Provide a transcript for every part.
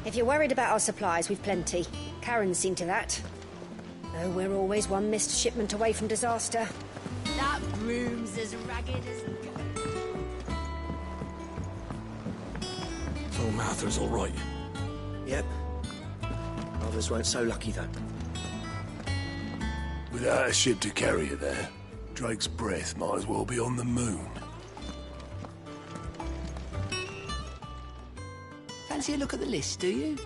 If you're worried about our supplies, we've plenty. Karen's seen to that. Though we're always one missed shipment away from disaster. That room's as ragged as... So Martha's all right. Yep. Others weren't so lucky, though. Without a ship to carry her there, Drake's breath might as well be on the moon. Fancy a look at the list, do you?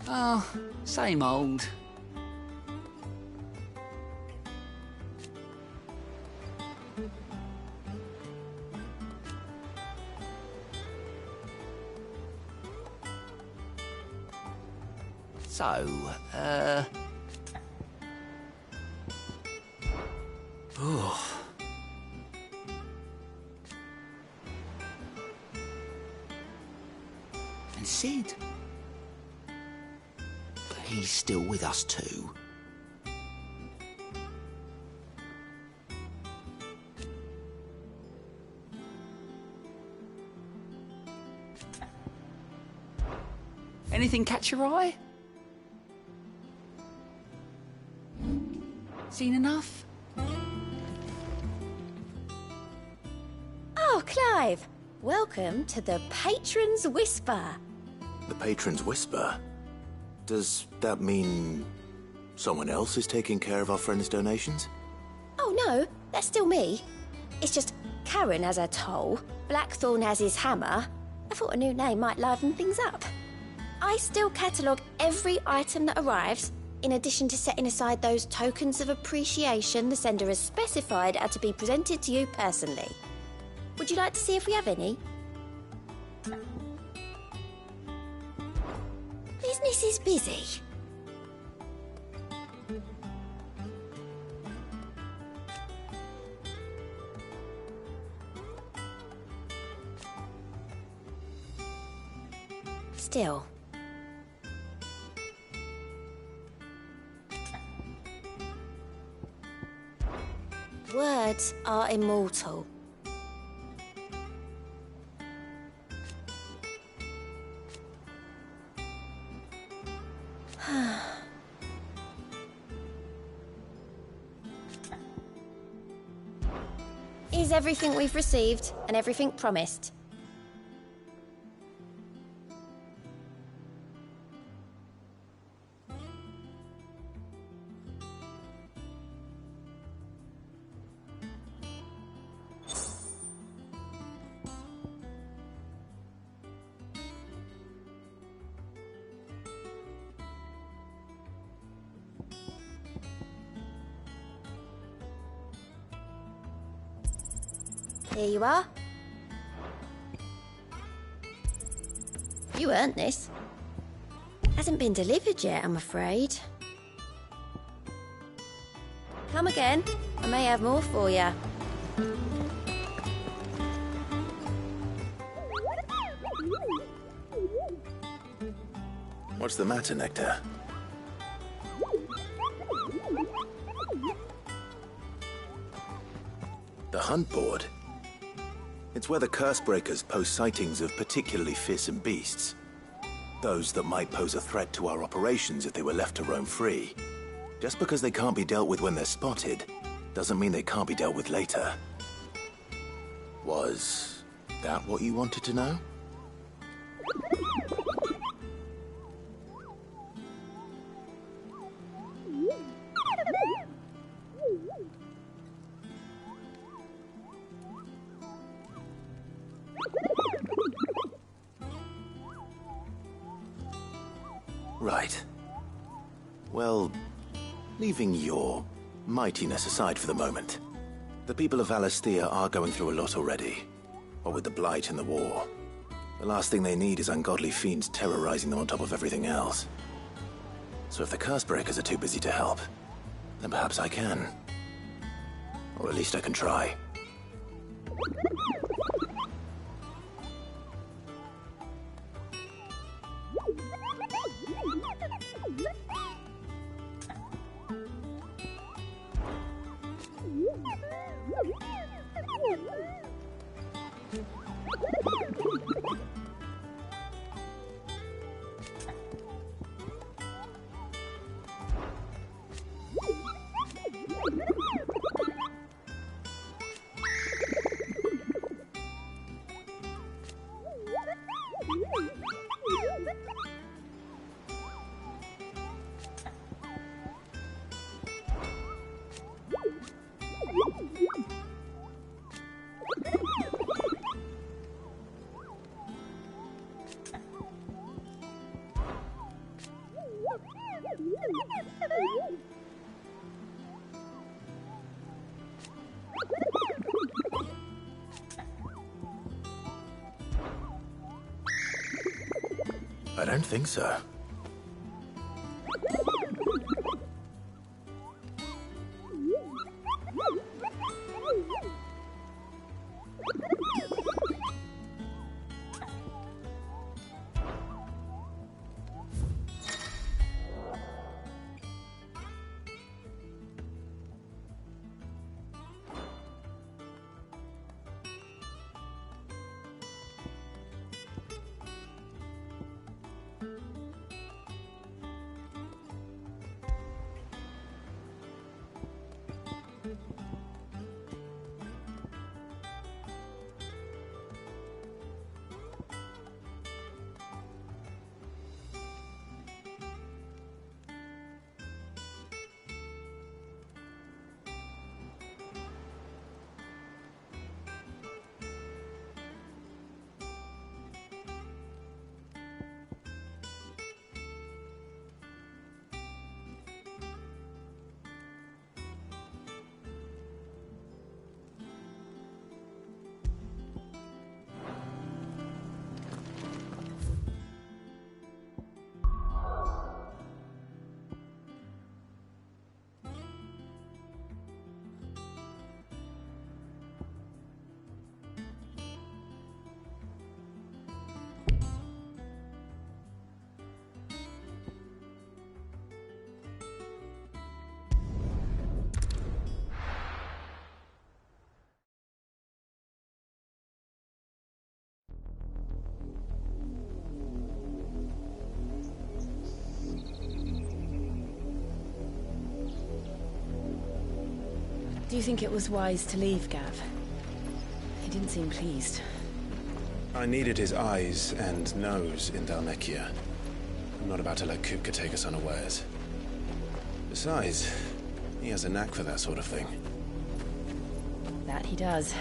Oh, same old. So, oh. And Sid. He's still with us too. Anything catch your eye? Seen enough? Oh, Clive! Welcome to the Patron's Whisper. The Patron's Whisper? Does that mean someone else is taking care of our friend's donations? Oh no, that's still me. It's just Karen has her toll, Blackthorn has his hammer. I thought a new name might liven things up. I still catalogue every item that arrives, in addition to setting aside those tokens of appreciation the sender has specified are to be presented to you personally. Would you like to see if we have any? Business is busy. Still. Words are immortal. Is everything we've received and everything promised? Here you are. You earned this. Hasn't been delivered yet, I'm afraid. Come again. I may have more for you. What's the matter, Nectar? The hunt board? It's where the curse breakers post sightings of particularly fearsome beasts. Those that might pose a threat to our operations if they were left to roam free. Just because they can't be dealt with when they're spotted, doesn't mean they can't be dealt with later. Was that what you wanted to know? Right. Well, leaving your mightiness aside for the moment, the people of Valisthea are going through a lot already. What with the Blight and the war. The last thing they need is ungodly fiends terrorizing them on top of everything else. So if the Cursebreakers are too busy to help, then perhaps I can. Or at least I can try. I don't think so. Do you think it was wise to leave, Gav? He didn't seem pleased. I needed his eyes and nose in Dhalmekia. I'm not about to let Kupka take us unawares. Besides, he has a knack for that sort of thing. That he does.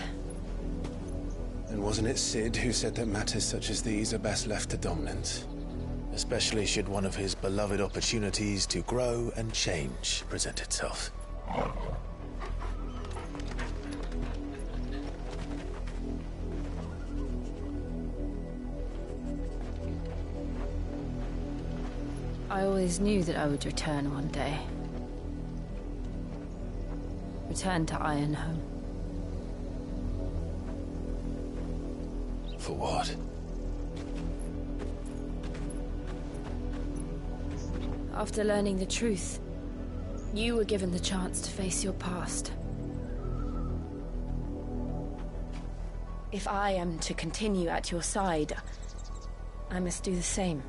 And wasn't it Sid who said that matters such as these are best left to dominance? Especially should one of his beloved opportunities to grow and change present itself. I always knew that I would return one day. Return to Ironhome. For what? After learning the truth, you were given the chance to face your past. If I am to continue at your side, I must do the same.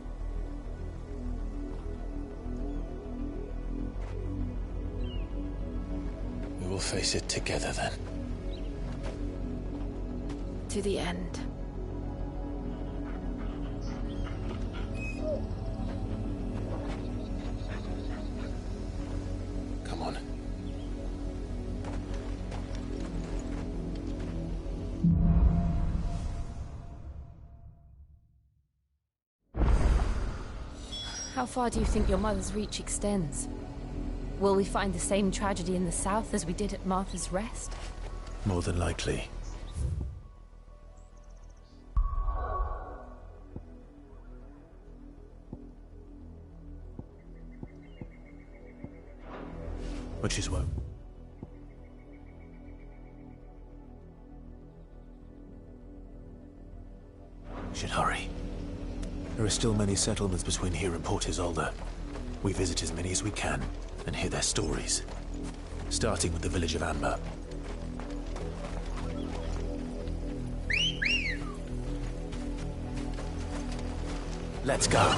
We will face it together then. To the end. Come on. How far do you think your mother's reach extends? Will we find the same tragedy in the south as we did at Martha's Rest? More than likely. Which is what? We should hurry. There are still many settlements between here and Port Isolde. We visit as many as we can and hear their stories. Starting with the village of Amber. Let's go.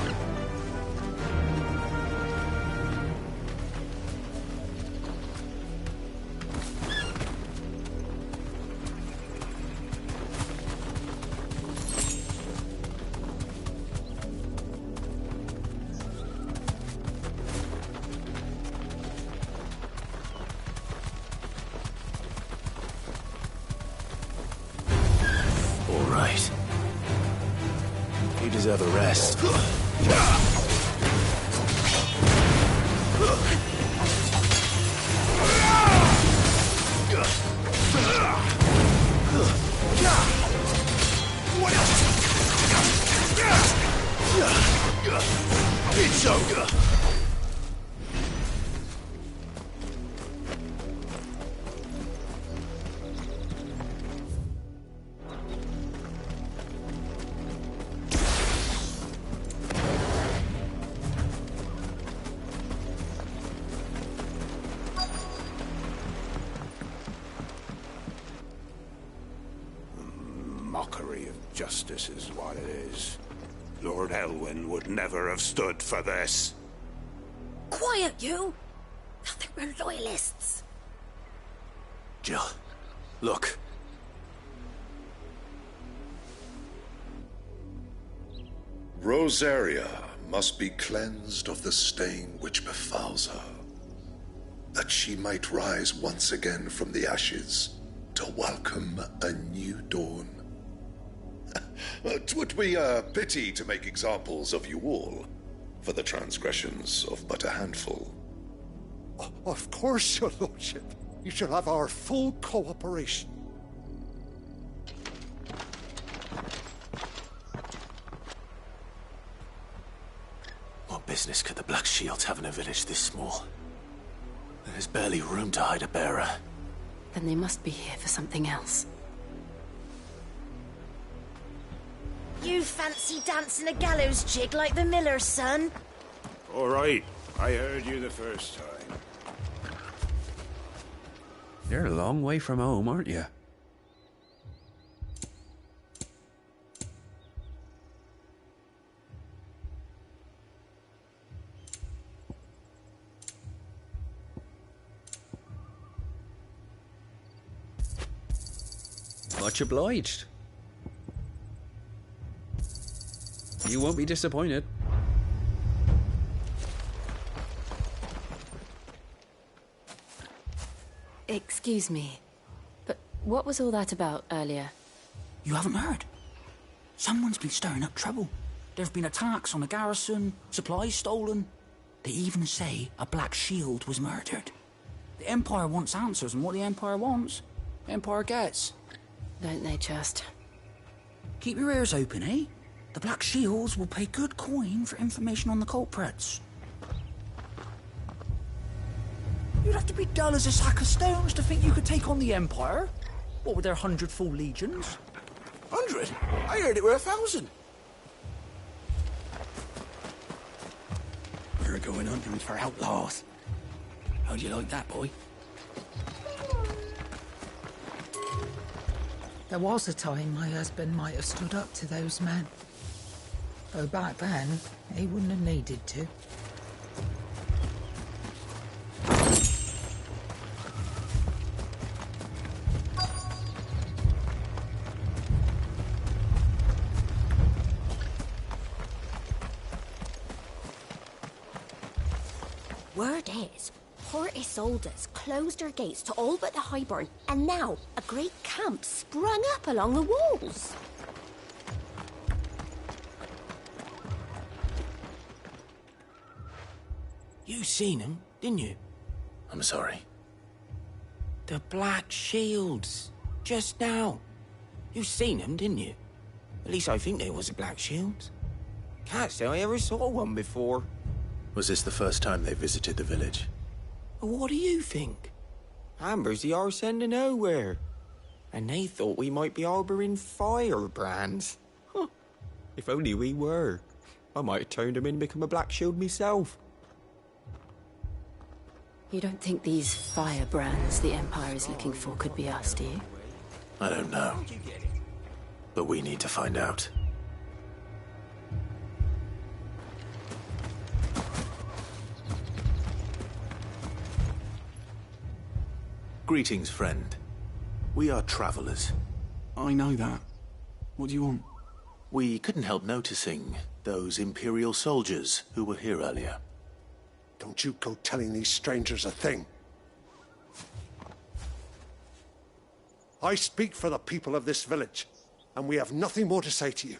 All right. You deserve a rest. It's over! Mockery of justice is what it is. Lord Elwyn would never have stood for this. Quiet, you! I think we're loyalists. Jill, look. Rosaria must be cleansed of the stain which befouls her, that she might rise once again from the ashes to welcome a new dawn. 'Twould be a pity to make examples of you all, for the transgressions of but a handful. Of course, your lordship. You shall have our full cooperation. What business could the Black Shields have in a village this small? There's barely room to hide a bearer. Then they must be here for something else. You fancy dancing a gallows jig like the miller's son? All right, I heard you the first time. You're a long way from home, aren't you? Much obliged. You won't be disappointed. Excuse me, but what was all that about earlier? You haven't heard? Someone's been stirring up trouble. There've been attacks on the garrison, supplies stolen. They even say a Black Shield was murdered. The Empire wants answers, and what the Empire wants, the Empire gets. Don't they just? Keep your ears open, eh? The Black Shields will pay good coin for information on the culprits. You'd have to be dull as a sack of stones to think you could take on the Empire. What with their 100 full legions? 100? I heard it were 1,000. We're going hunting for outlaws. How'd you like that, boy? There was a time my husband might have stood up to those men. Though back then, he wouldn't have needed to. Word is, Port Isolde's closed her gates to all but the Highborn, and now a great camp sprung up along the walls. You seen them, didn't you? I'm sorry. The Black Shields. Just now. You seen them, didn't you? At least I think they was the Black Shields. Can't say I ever saw one before. Was this the first time they visited the village? What do you think? Amber's the arse end of nowhere. And they thought we might be harbouring firebrands. Huh. If only we were. I might have turned them in and become a Black Shield myself. You don't think these firebrands the Empire is looking for could be us, do you? I don't know. But we need to find out. Greetings, friend. We are travelers. I know that. What do you want? We couldn't help noticing those Imperial soldiers who were here earlier. Don't you go telling these strangers a thing. I speak for the people of this village, and we have nothing more to say to you.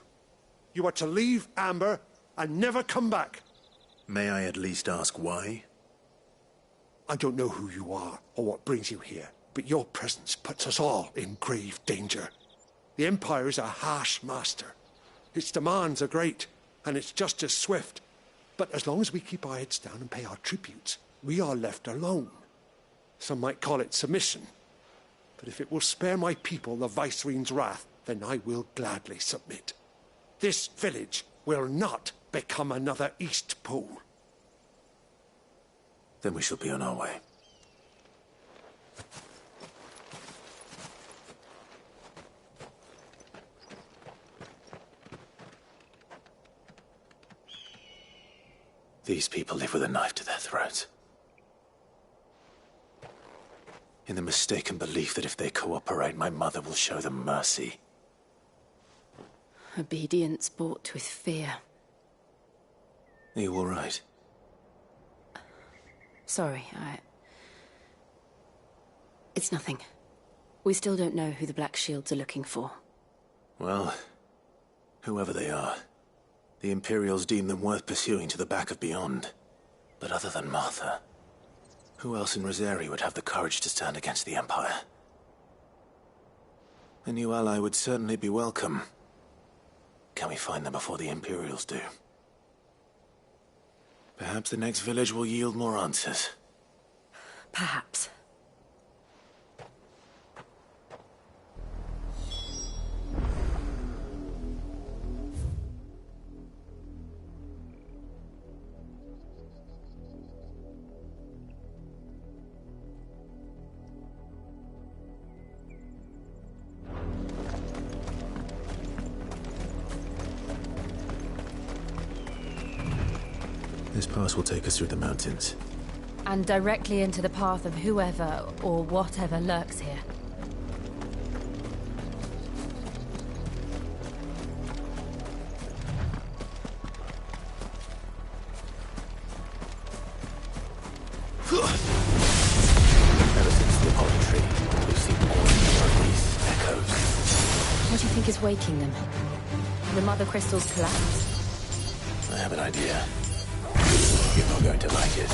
You are to leave Amber and never come back. May I at least ask why? I don't know who you are or what brings you here, but your presence puts us all in grave danger. The Empire is a harsh master. Its demands are great, and its justice swift, But as long as we keep our heads down and pay our tributes, we are left alone. Some might call it submission. But if it will spare my people the Viceroy's wrath, then I will gladly submit. This village will not become another East Pool. Then we shall be on our way. These people live with a knife to their throats. In the mistaken belief that if they cooperate, my mother will show them mercy. Obedience bought with fear. Are you all right? Sorry, It's nothing. We still don't know who the Black Shields are looking for. Well, whoever they are, the Imperials deem them worth pursuing to the back of beyond. But other than Martha, who else in Rosari would have the courage to stand against the Empire? A new ally would certainly be welcome. Can we find them before the Imperials do? Perhaps the next village will yield more answers. Perhaps. This pass will take us through the mountains. And directly into the path of whoever or whatever lurks here. Ever since the palm tree, we've seen more and more of these echoes. What do you think is waking them? The mother crystals collapse? I have an idea. You're not going to like it.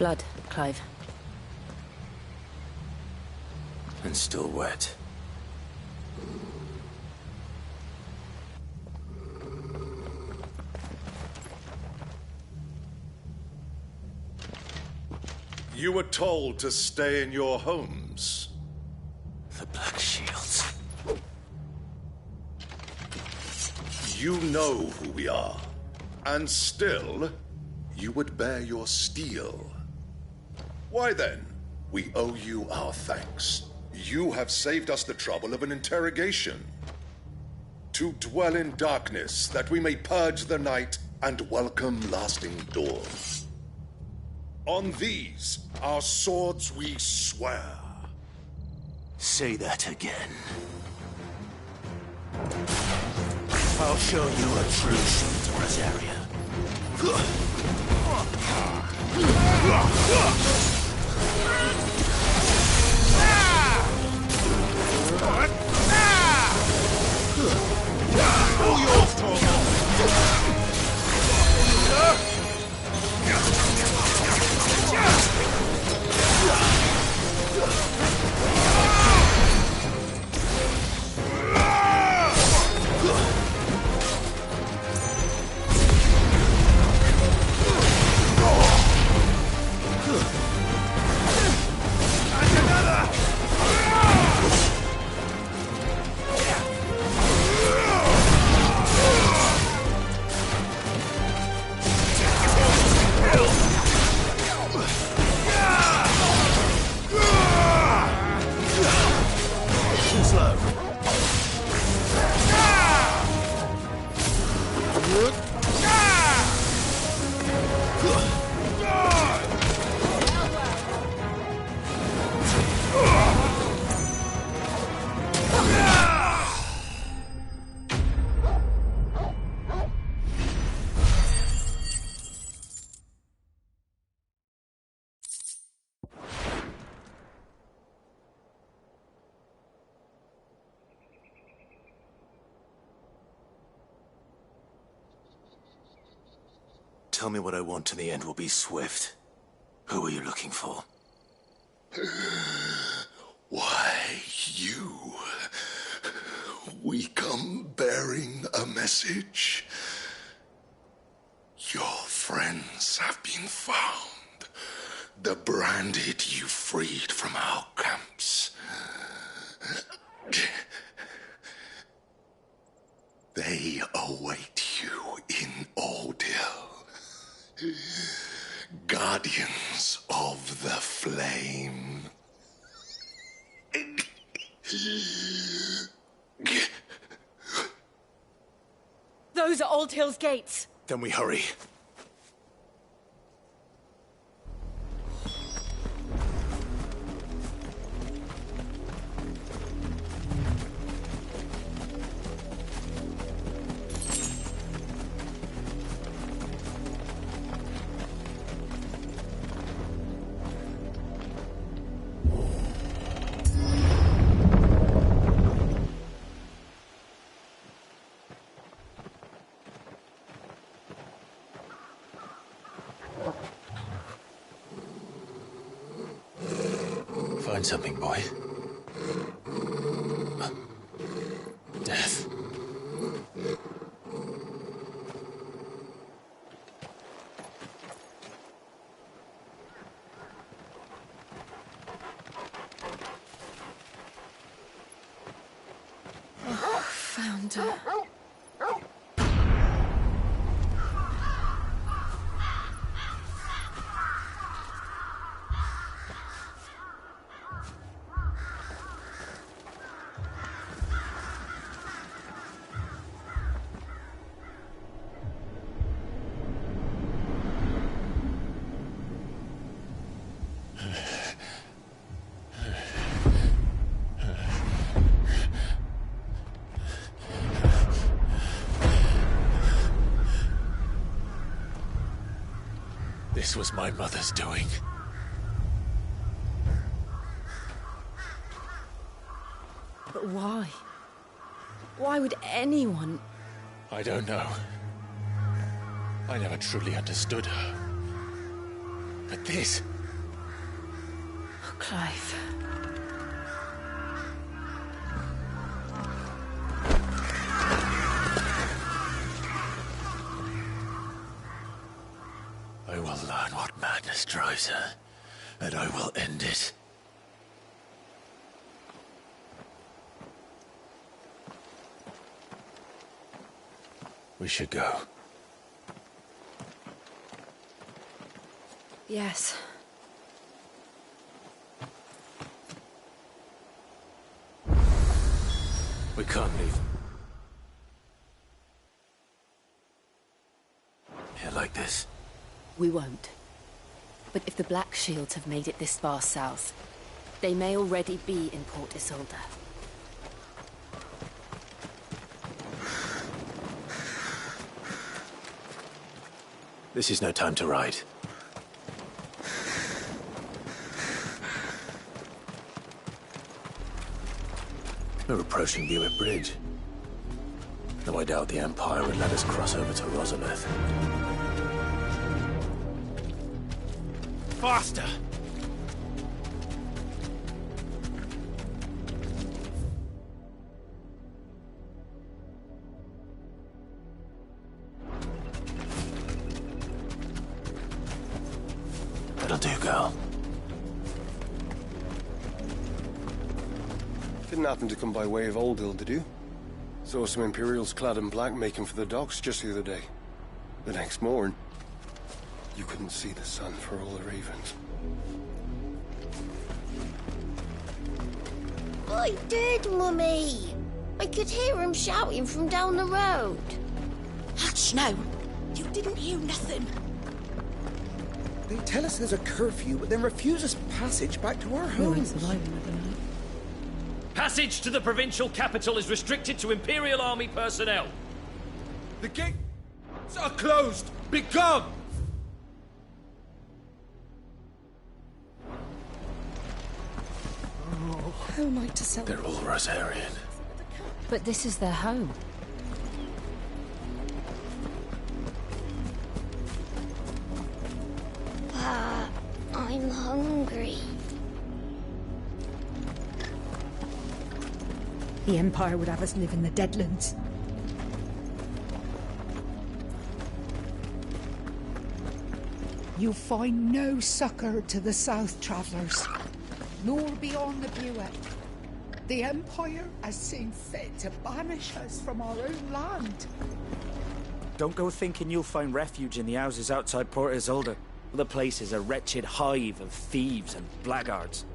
blood, Clive. And still wet. You were told to stay in your homes. The Black Shields. You know who we are. And still, you would bear your steel. Why then, we owe you our thanks. You have saved us the trouble of an interrogation. To dwell in darkness, that we may purge the night and welcome lasting dawn. On these, our swords we swear. Say that again. I'll show you a true shield, Rosaria. All yours, Torgal. Tell me what I want and the end will be swift. Who are you looking for? Why, you. We come bearing a message. Your friends have been found. The branded you freed from our camps. They await you in Ordeal. Guardians of the Flame. Those are Old Hill's gates. Then we hurry. Find something, boy. Death. Found her. This was my mother's doing. But why? Why would anyone... I don't know. I never truly understood her. But this... Clive. I will learn what madness drives her, and I will end it. We should go. Yes. We can't leave here like this. We won't. But if the Black Shields have made it this far south, they may already be in Port Isolde. This is no time to ride. We're approaching Buick Bridge. Though I doubt the Empire would let us cross over to Rosalith. Faster! That'll do, girl. Didn't happen to come by way of Oldhill, did you? Saw some Imperials clad in black making for the docks just the other day. The next morn, you couldn't see the sun for all the ravens. I did, Mummy. I could hear him shouting from down the road. Hush now. You didn't hear nothing. They tell us there's a curfew, but then refuse us passage back to our homes. Passage to the provincial capital is restricted to Imperial Army personnel. The gates are closed. Be gone! How am I to sell? They're all Rosarian. But this is their home. I'm hungry. The Empire would have us live in the Deadlands. You'll find no succor to the south travellers, nor beyond the Buick. The Empire has seen fit to banish us from our own land. Don't go thinking you'll find refuge in the houses outside Port Isolde. The place is a wretched hive of thieves and blackguards.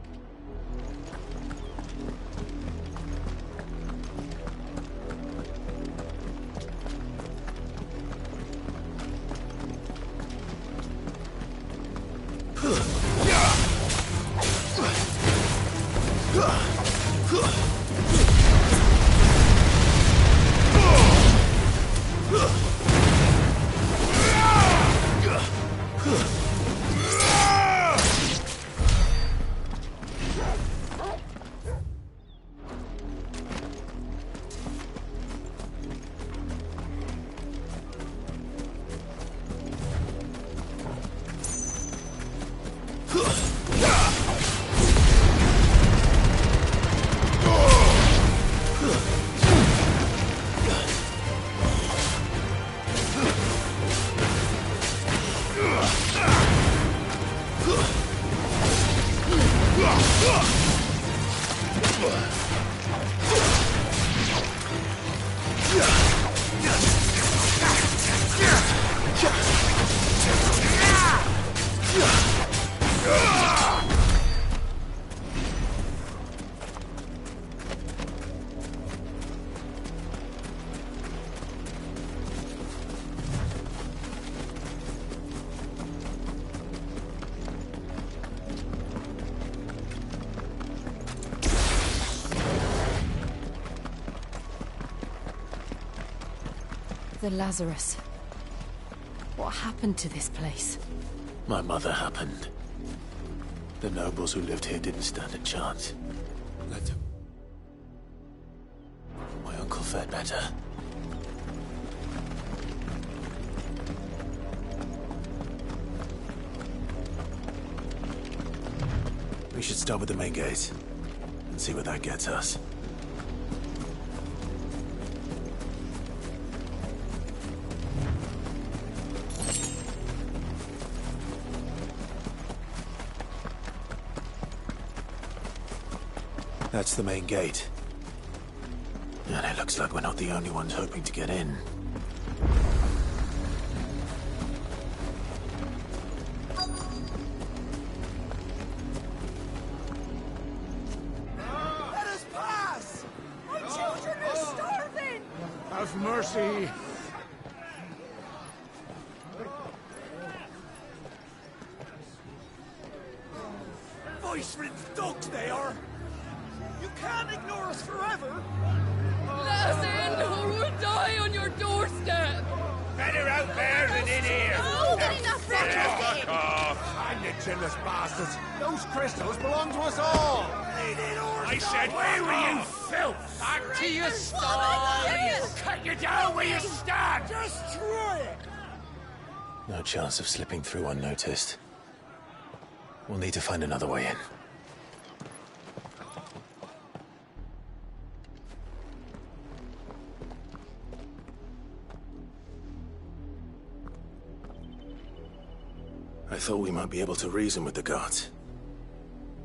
The Lazarus. What happened to this place? My mother happened. The nobles who lived here didn't stand a chance. Let him. My uncle fared better. We should start with the main gate and see where that gets us. That's the main gate. And it looks like we're not the only ones hoping to get in. Let us pass! My children are starving! Have mercy! Voice-ridden dogs they are! You can't ignore us forever! Let us in, or we'll die on your doorstep! Better out there than in here! Oh, good enough, Fuck off! I'm the jealous bastards! Those crystals belong to us all! I said, where were you, filth? Back to your sties! Cut you down where you stand! Destroy it! No chance of slipping through unnoticed. We'll need to find another way in. I thought we might be able to reason with the guards.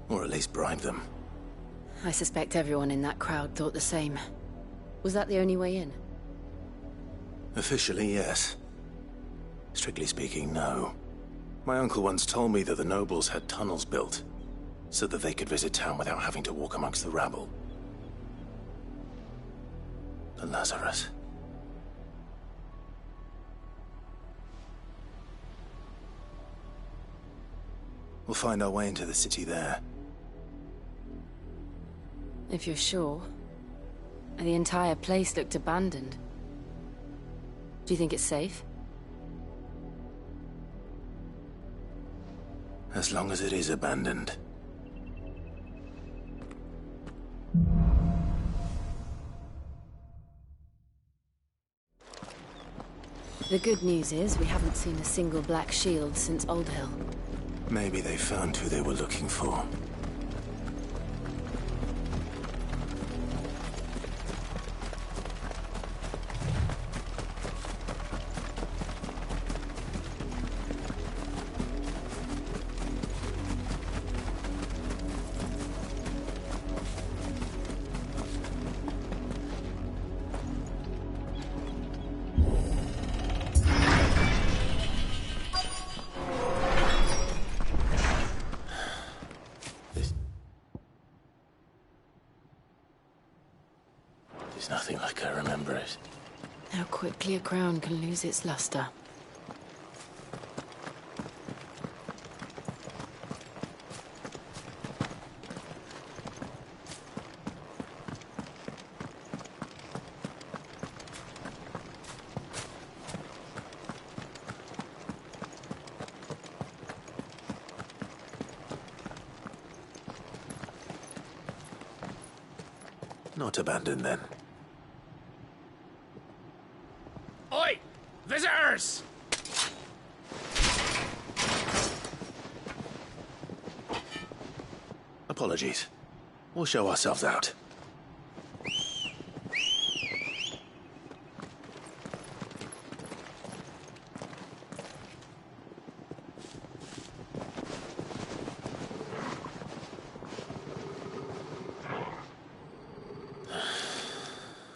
Or at least bribe them. I suspect everyone in that crowd thought the same. Was that the only way in? Officially, yes. Strictly speaking, no. My uncle once told me that the nobles had tunnels built, so that they could visit town without having to walk amongst the rabble. The Lazarus. We'll find our way into the city there. If you're sure. The entire place looked abandoned. Do you think it's safe? As long as it is abandoned. The good news is we haven't seen a single black shield since Old Hill. Maybe they found who they were looking for. It's nothing like I remember it. How quickly a crown can lose its luster. Not abandoned, then. Oi! Visitors! Apologies. We'll show ourselves out.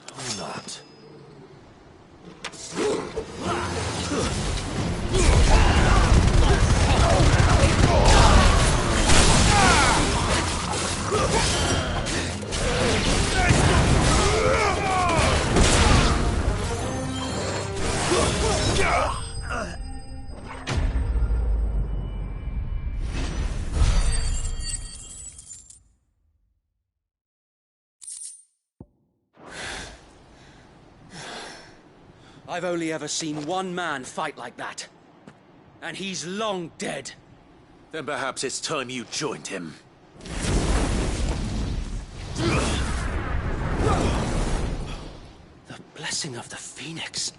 Or not. I've only ever seen one man fight like that. And he's long dead. Then perhaps it's time you joined him. The blessing of the Phoenix.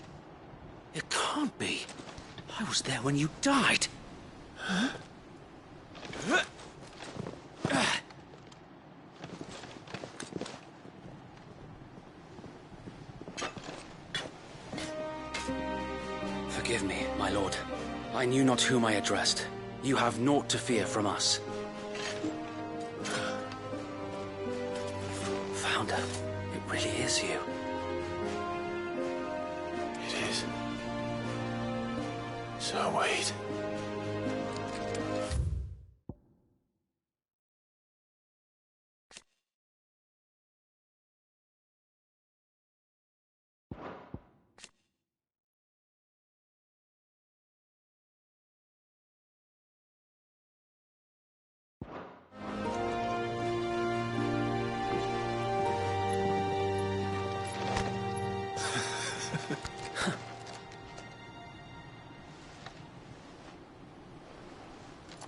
It can't be. I was there when you died. Huh? Forgive me, my lord. I knew not whom I addressed. You have naught to fear from us. Founder, it really is you. It is. So wait.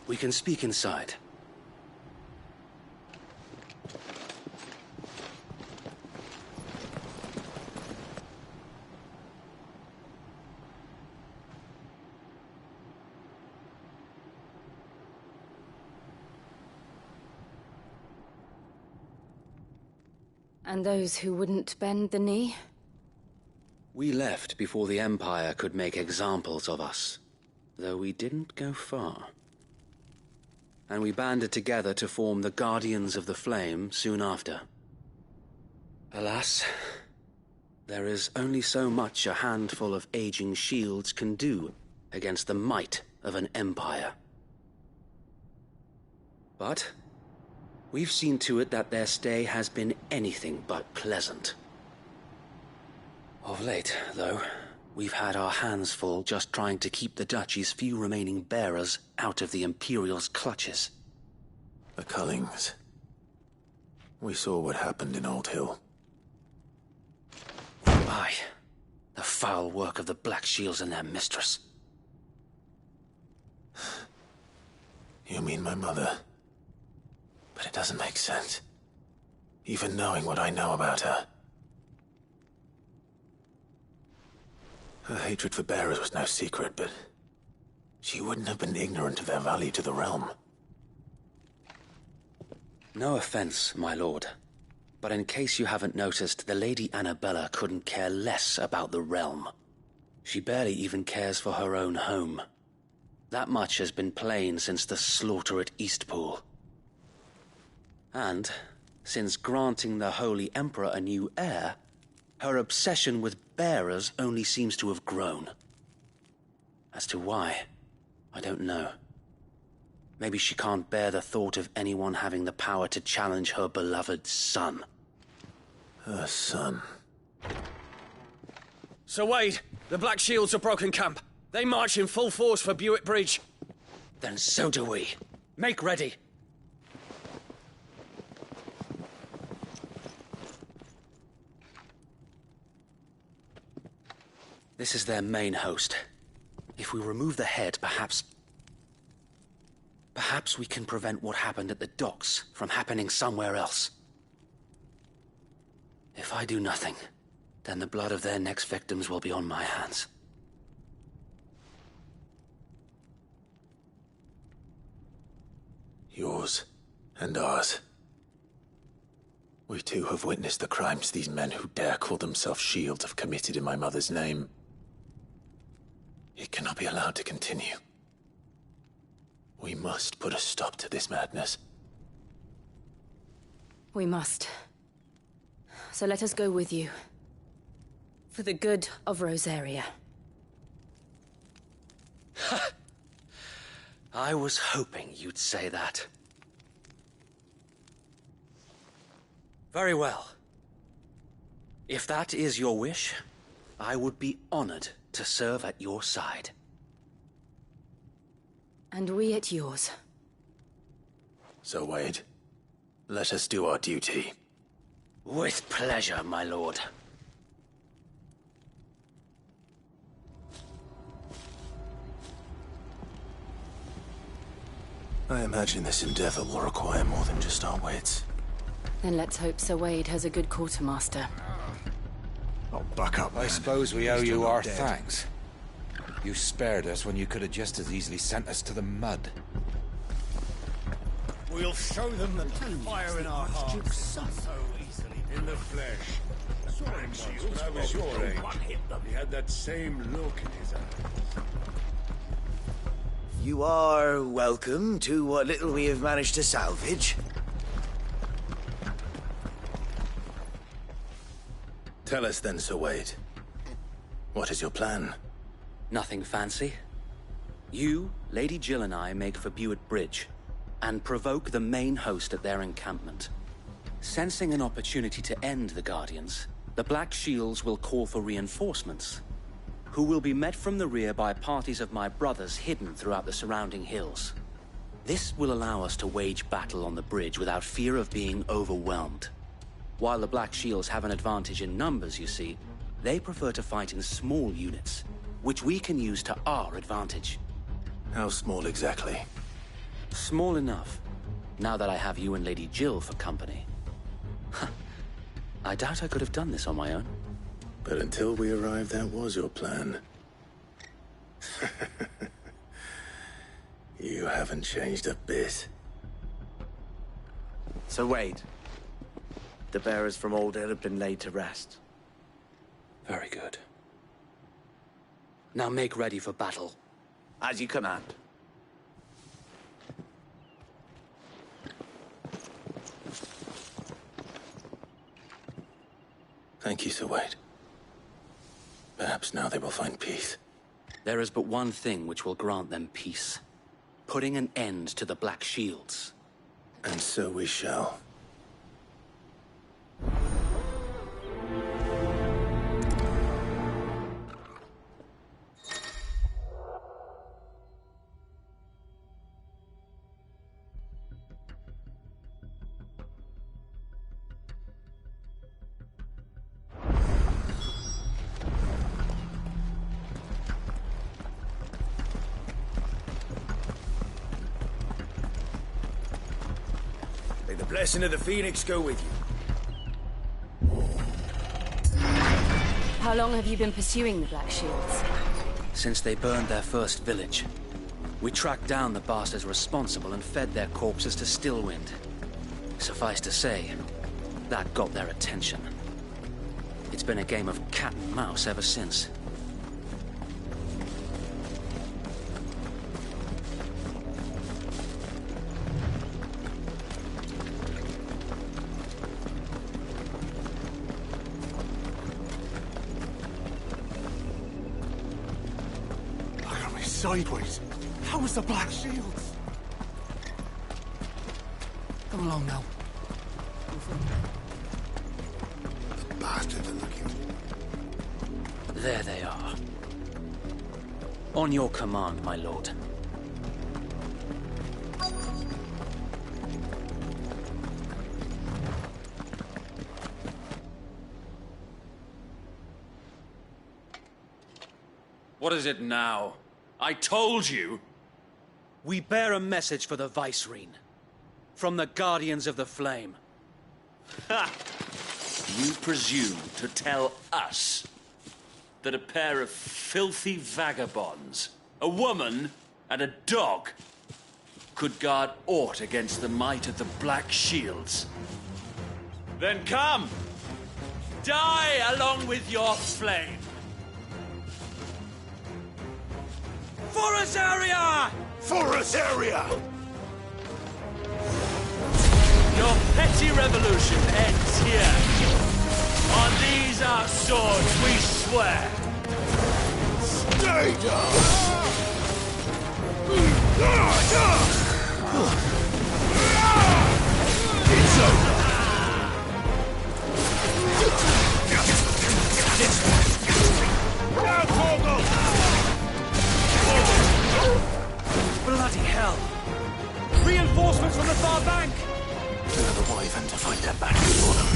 We can speak inside. And those who wouldn't bend the knee? We left before the Empire could make examples of us, though we didn't go far. And we banded together to form the Guardians of the Flame soon after. Alas, there is only so much a handful of aging shields can do against the might of an empire. But we've seen to it that their stay has been anything but pleasant. Of late, though, we've had our hands full just trying to keep the Duchy's few remaining bearers out of the Imperial's clutches. The Cullings. We saw what happened in Old Hill. Aye. The foul work of the Black Shields and their mistress. You mean my mother? But it doesn't make sense. Even knowing what I know about her. Her hatred for bearers was no secret, but she wouldn't have been ignorant of their value to the realm. No offense, my lord, but in case you haven't noticed, the Lady Annabella couldn't care less about the realm. She barely even cares for her own home. That much has been plain since the slaughter at Eastpool. And, since granting the Holy Emperor a new heir, her obsession with bearers only seems to have grown. As to why, I don't know. Maybe she can't bear the thought of anyone having the power to challenge her beloved son. Her son. Sir Wade, the Black Shields have broken camp. They march in full force for Buick Bridge. Then so do we. Make ready. This is their main host. If we remove the head, perhaps we can prevent what happened at the docks from happening somewhere else. If I do nothing, then the blood of their next victims will be on my hands. Yours and ours. We too have witnessed the crimes these men who dare call themselves shields have committed in my mother's name. It cannot be allowed to continue. We must put a stop to this madness. We must. So let us go with you. For the good of Rosaria. I was hoping you'd say that. Very well. If that is your wish, I would be honored to serve at your side. And we at yours. So, Wade, let us do our duty. With pleasure, my lord. I imagine this endeavor will require more than just our wits. Then let's hope Sir Wade has a good quartermaster. Oh, buck up, I man. suppose we owe He's you still our not dead. thanks. You spared us when you could have just as easily sent us to the mud. We'll show them the fire in our hearts. So easily in the flesh. That was your age. He had that same look in his eyes. You are welcome to what little we have managed to salvage. Tell us then, Sir Wade. What is your plan? Nothing fancy. You, Lady Jill and I make for Buett Bridge and provoke the main host at their encampment. Sensing an opportunity to end the Guardians, the Black Shields will call for reinforcements, who will be met from the rear by parties of my brothers hidden throughout the surrounding hills. This will allow us to wage battle on the bridge without fear of being overwhelmed. While the Black Shields have an advantage in numbers, you see, they prefer to fight in small units, which we can use to our advantage. How small exactly? Small enough, now that I have you and Lady Jill for company. I doubt I could have done this on my own. But until we arrived, that was your plan. You haven't changed a bit. So Wade, the bearers from Old Hill have been laid to rest. Very good. Now make ready for battle. As you command. Thank you, Sir Wade. Perhaps now they will find peace. There is but one thing which will grant them peace. Putting an end to the Black Shields. And so we shall. May the blessing of the Phoenix go with you. How long have you been pursuing the Black Shields? Since they burned their first village. We tracked down the bastards responsible and fed their corpses to Stillwind. Suffice to say, that got their attention. It's been a game of cat and mouse ever since. Sideways. How was the Black Shields? Come along now. The bastards are looking. There they are. On your command, my lord. What is it now? I told you! We bear a message for the Vicereine. From the Guardians of the Flame. Ha! You presume to tell us that a pair of filthy vagabonds, a woman and a dog, could guard aught against the might of the Black Shields? Then come! Die along with your flame! For Azaria! For Azaria! Your petty revolution ends here. On these our swords we swear. Stay down! It's over! Now, Torgal! Bloody hell! Reinforcements from the far bank! Clear the Wyvern to fight their battery for them.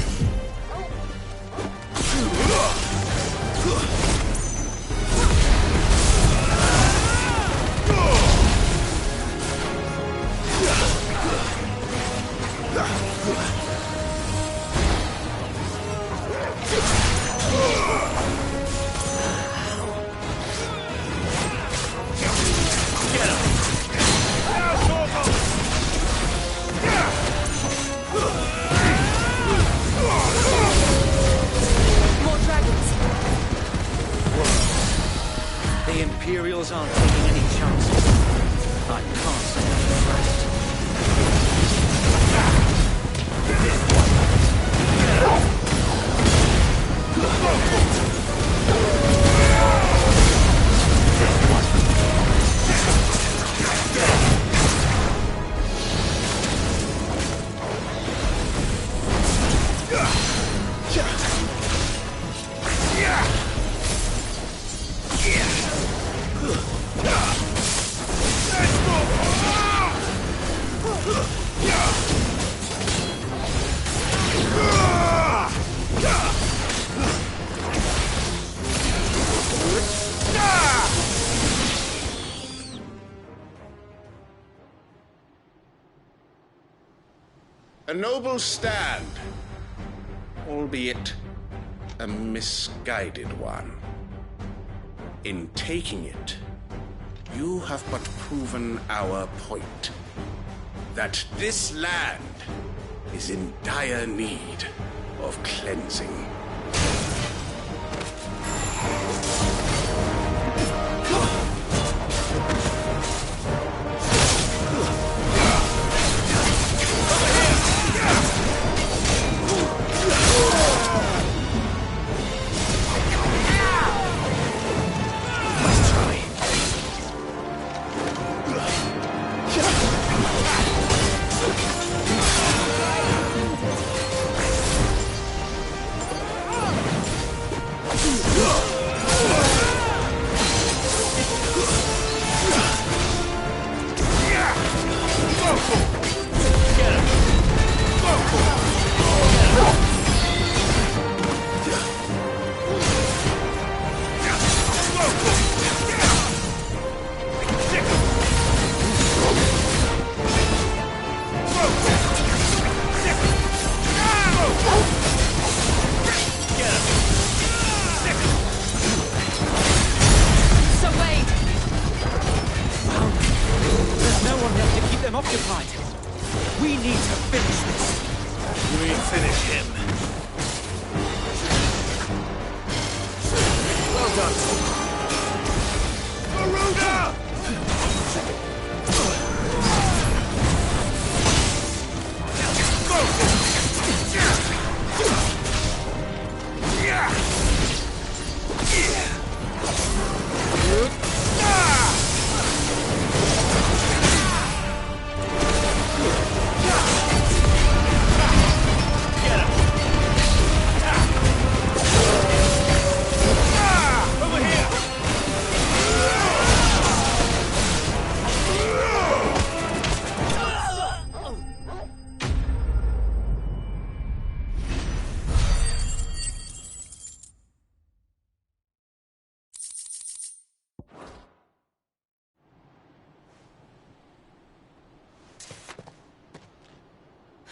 The Imperials aren't taking any chances. I can't stand the rest. A noble stand, albeit a misguided one. In taking it, you have but proven our point, that this land is in dire need of cleansing.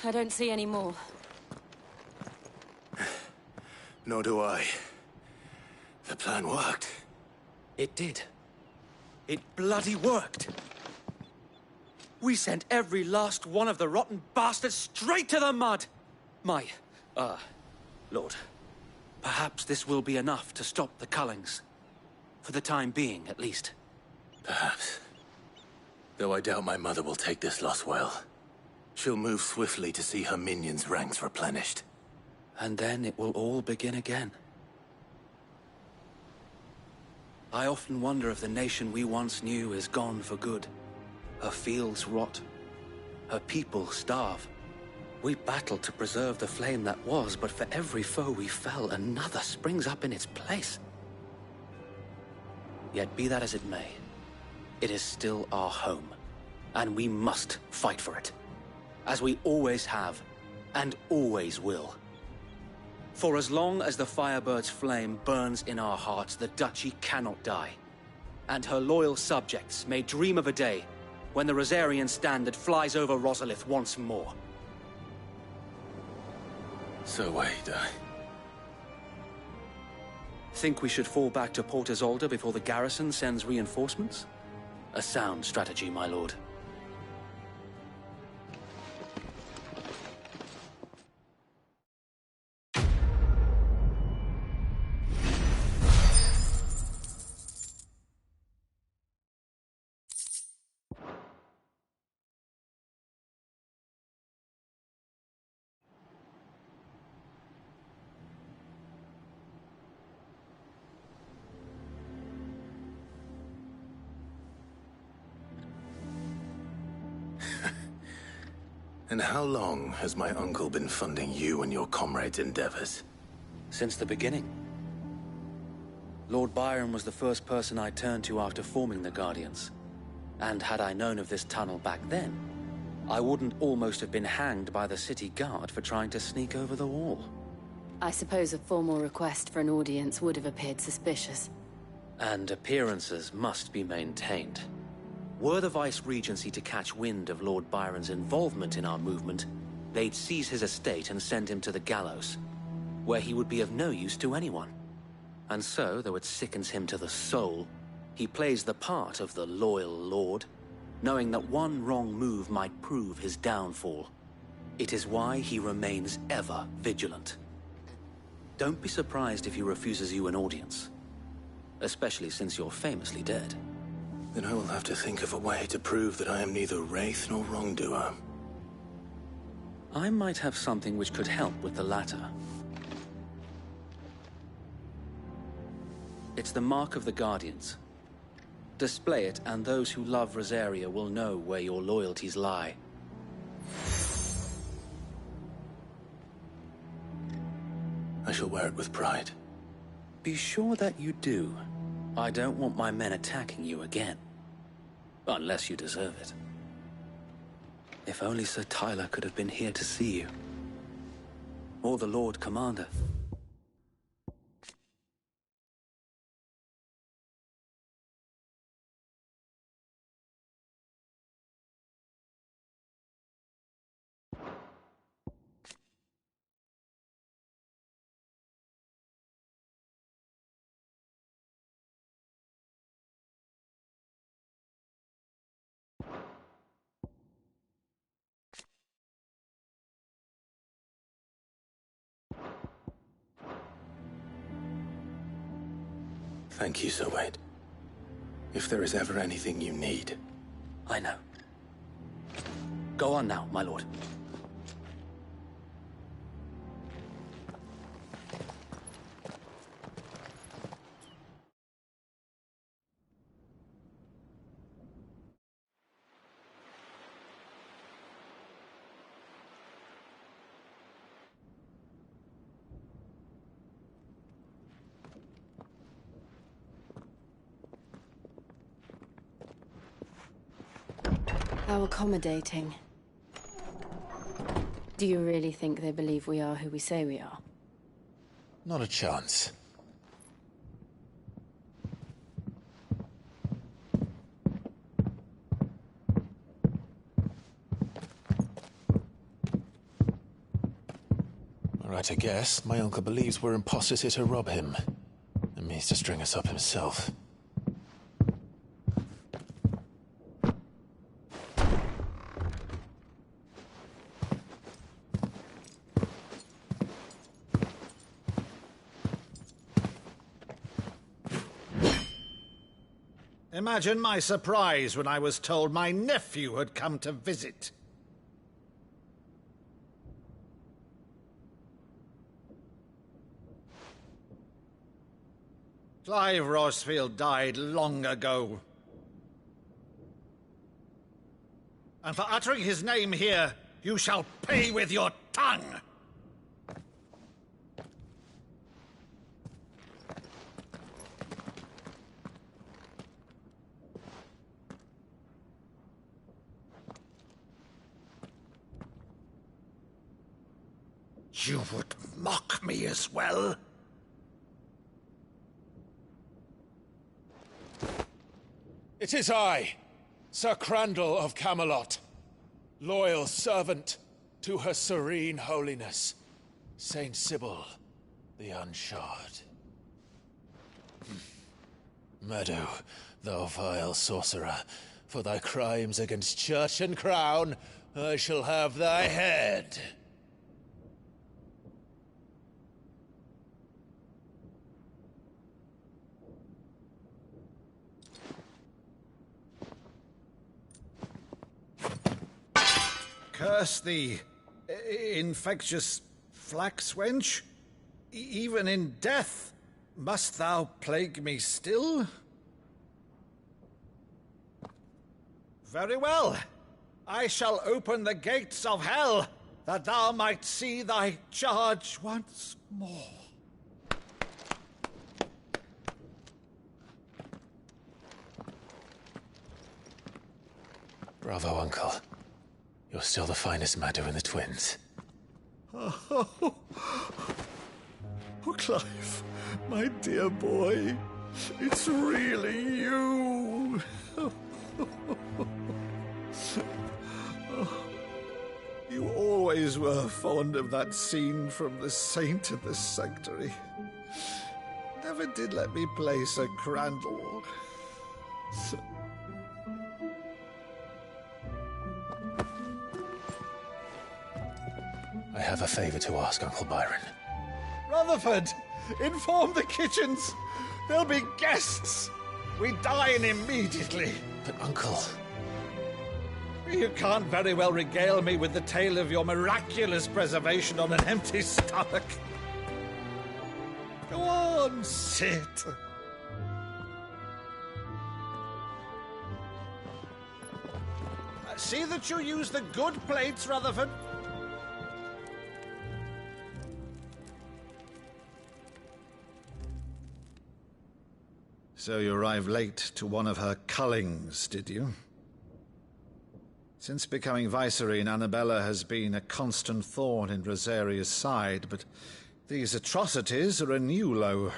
I don't see any more. Nor do I. The plan worked. It did. It bloody worked. We sent every last one of the rotten bastards straight to the mud! Lord, perhaps this will be enough to stop the Cullings. For the time being, at least. Perhaps. Though I doubt my mother will take this loss well. She'll move swiftly to see her minions' ranks replenished. And then it will all begin again. I often wonder if the nation we once knew is gone for good. Her fields rot. Her people starve. We battled to preserve the flame that was, but for every foe we fell, another springs up in its place. Yet be that as it may, it is still our home, and we must fight for it. As we always have, and always will. For as long as the Firebird's flame burns in our hearts, the Duchy cannot die. And her loyal subjects may dream of a day when the Rosarian standard flies over Rosalith once more. So wait, Think we should fall back to Port Isolde before the garrison sends reinforcements? A sound strategy, my lord. And how long has my uncle been funding you and your comrades' endeavors? Since the beginning. Lord Byron was the first person I turned to after forming the Guardians. And had I known of this tunnel back then, I wouldn't almost have been hanged by the city guard for trying to sneak over the wall. I suppose a formal request for an audience would have appeared suspicious. And appearances must be maintained. Were the Vice-Regency to catch wind of Lord Byron's involvement in our movement, they'd seize his estate and send him to the gallows, where he would be of no use to anyone. And so, though it sickens him to the soul, he plays the part of the loyal lord, knowing that one wrong move might prove his downfall. It is why he remains ever vigilant. Don't be surprised if he refuses you an audience, especially since you're famously dead. Then I will have to think of a way to prove that I am neither wraith nor wrongdoer. I might have something which could help with the latter. It's the mark of the Guardians. Display it, and those who love Rosaria will know where your loyalties lie. I shall wear it with pride. Be sure that you do. I don't want my men attacking you again. Unless you deserve it. If only Sir Tyler could have been here to see you. Or the Lord Commander. Thank you, Sir Wade. If there is ever anything you need... I know. Go on now, my lord. How accommodating. Do you really think they believe we are who we say we are? Not a chance. Right, I guess. My uncle believes we're imposters here to rob him. And means to string us up himself. Imagine my surprise when I was told my nephew had come to visit. Clive Rosfield died long ago. And for uttering his name here, you shall pay with your tongue! You would mock me as well? It is I, Sir Crandall of Camelot, loyal servant to her serene holiness, Saint Sybil the Unshod. Meadow, thou vile sorcerer, for thy crimes against church and crown, I shall have thy head. Curse thee, infectious flax wench. Even in death, must thou plague me still? Very well. I shall open the gates of hell, that thou might see thy charge once more. Bravo, Uncle. You're still the finest Maddu in the twins. Oh, Clive, my dear boy, it's really you. You always were fond of that scene from The Saint of the Sanctuary. Never did let me play Sir Crandall. I have a favor to ask, Uncle Byron. Rutherford, inform the kitchens. There'll be guests. We dine immediately. But, Uncle... You can't very well regale me with the tale of your miraculous preservation on an empty stomach. Go on, sit. See that you use the good plates, Rutherford. So you arrived late to one of her cullings, did you? Since becoming Vicereine, Annabella has been a constant thorn in Rosaria's side, but these atrocities are a new low.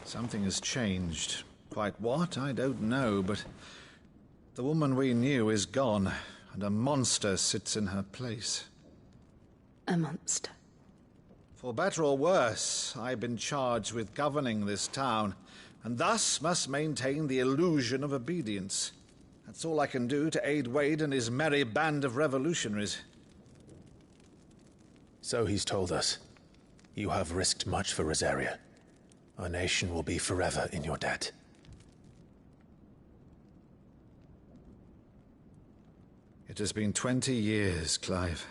Something has changed. Quite what, I don't know, but the woman we knew is gone, and a monster sits in her place. A monster? For better or worse, I've been charged with governing this town, and thus must maintain the illusion of obedience. That's all I can do to aid Wade and his merry band of revolutionaries. So he's told us. You have risked much for Rosaria. Our nation will be forever in your debt. It has been 20 years, Clive.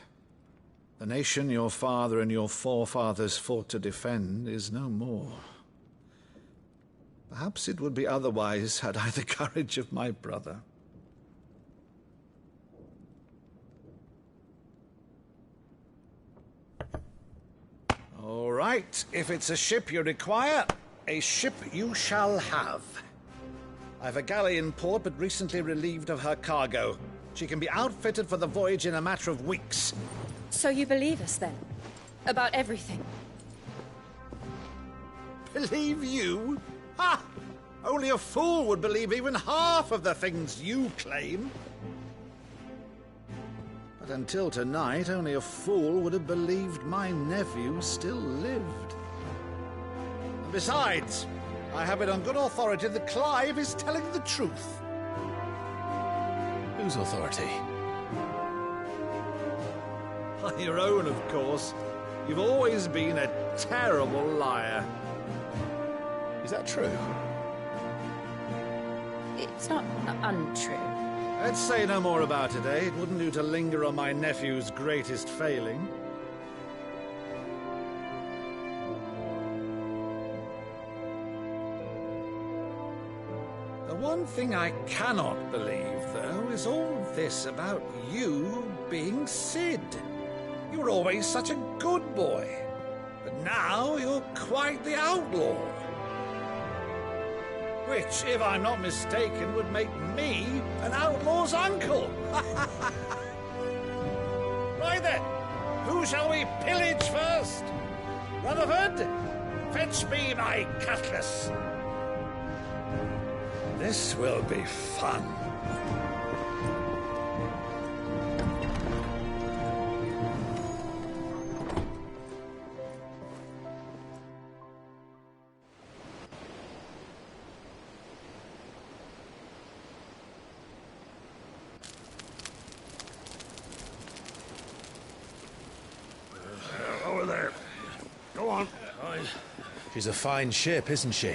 The nation your father and your forefathers fought to defend is no more. Perhaps it would be otherwise had I the courage of my brother. All right, if it's a ship you require, a ship you shall have. I've a galley in port, but recently relieved of her cargo. She can be outfitted for the voyage in a matter of weeks. So you believe us, then? About everything? Believe you? Ha! Only a fool would believe even half of the things you claim. But until tonight, only a fool would have believed my nephew still lived. And besides, I have it on good authority that Clive is telling the truth. Whose authority? Your own, of course. You've always been a terrible liar. Is that true? It's not untrue. Let's say no more about it, eh? It wouldn't do to linger on my nephew's greatest failing. The one thing I cannot believe, though, is all this about you being Sid. You were always such a good boy, but now you're quite the outlaw. Which, if I'm not mistaken, would make me an outlaw's uncle. Right then, who shall we pillage first? Rutherford, fetch me my cutlass. This will be fun. Over there. Go on. She's a fine ship, isn't she?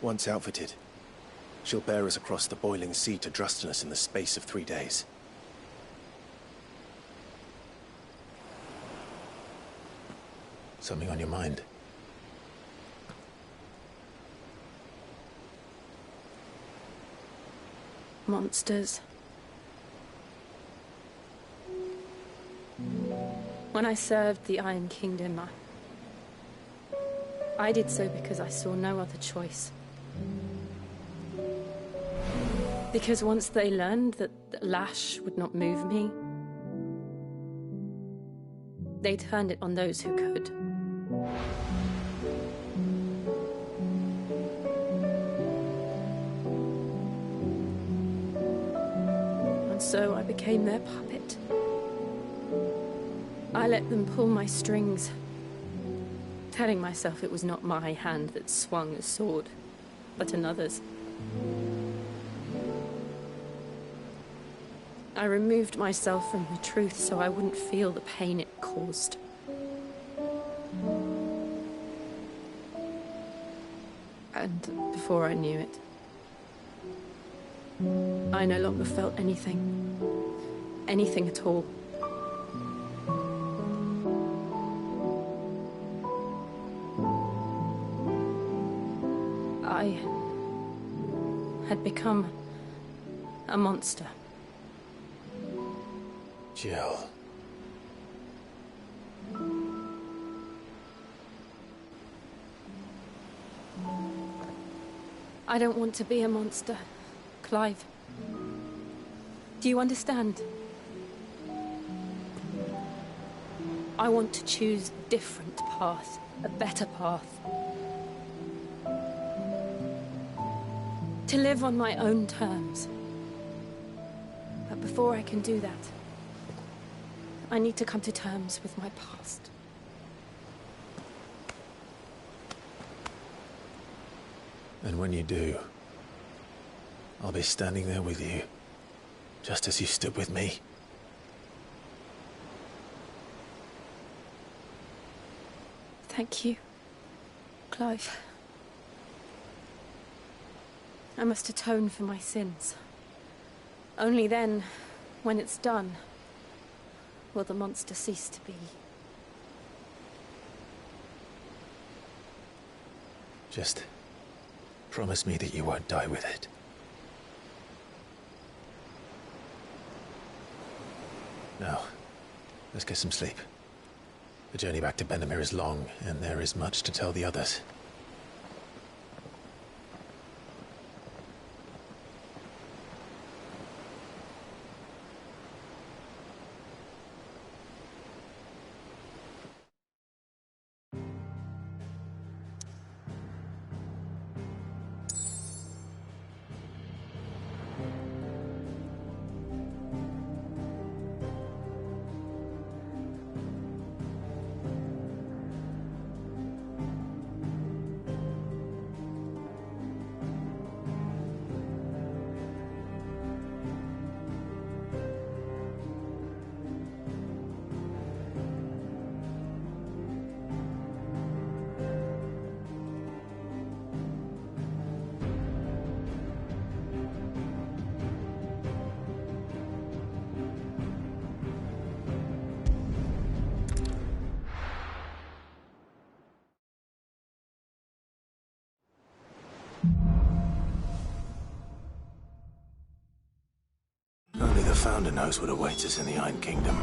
Once outfitted, she'll bear us across the boiling sea to Drustinus in the space of 3 days. Something on your mind? Monsters. When I served the Iron Kingdom, I did so because I saw no other choice. Because once they learned that the lash would not move me, they turned it on those who could. And so I became their puppet. I let them pull my strings, telling myself it was not my hand that swung a sword, but another's. I removed myself from the truth so I wouldn't feel the pain it caused. And before I knew it, I no longer felt anything. Anything at all. I had become a monster. Jill. I don't want to be a monster, Clive. Do you understand? I want to choose a different path, a better path. To live on my own terms. But before I can do that, I need to come to terms with my past. And when you do, I'll be standing there with you, just as you stood with me. Thank you, Clive. I must atone for my sins. Only then, when it's done, will the monster cease to be. Just promise me that you won't die with it. Now, let's get some sleep. The journey back to Benamir is long, and there is much to tell the others. Only the Founder knows what awaits us in the Iron Kingdom.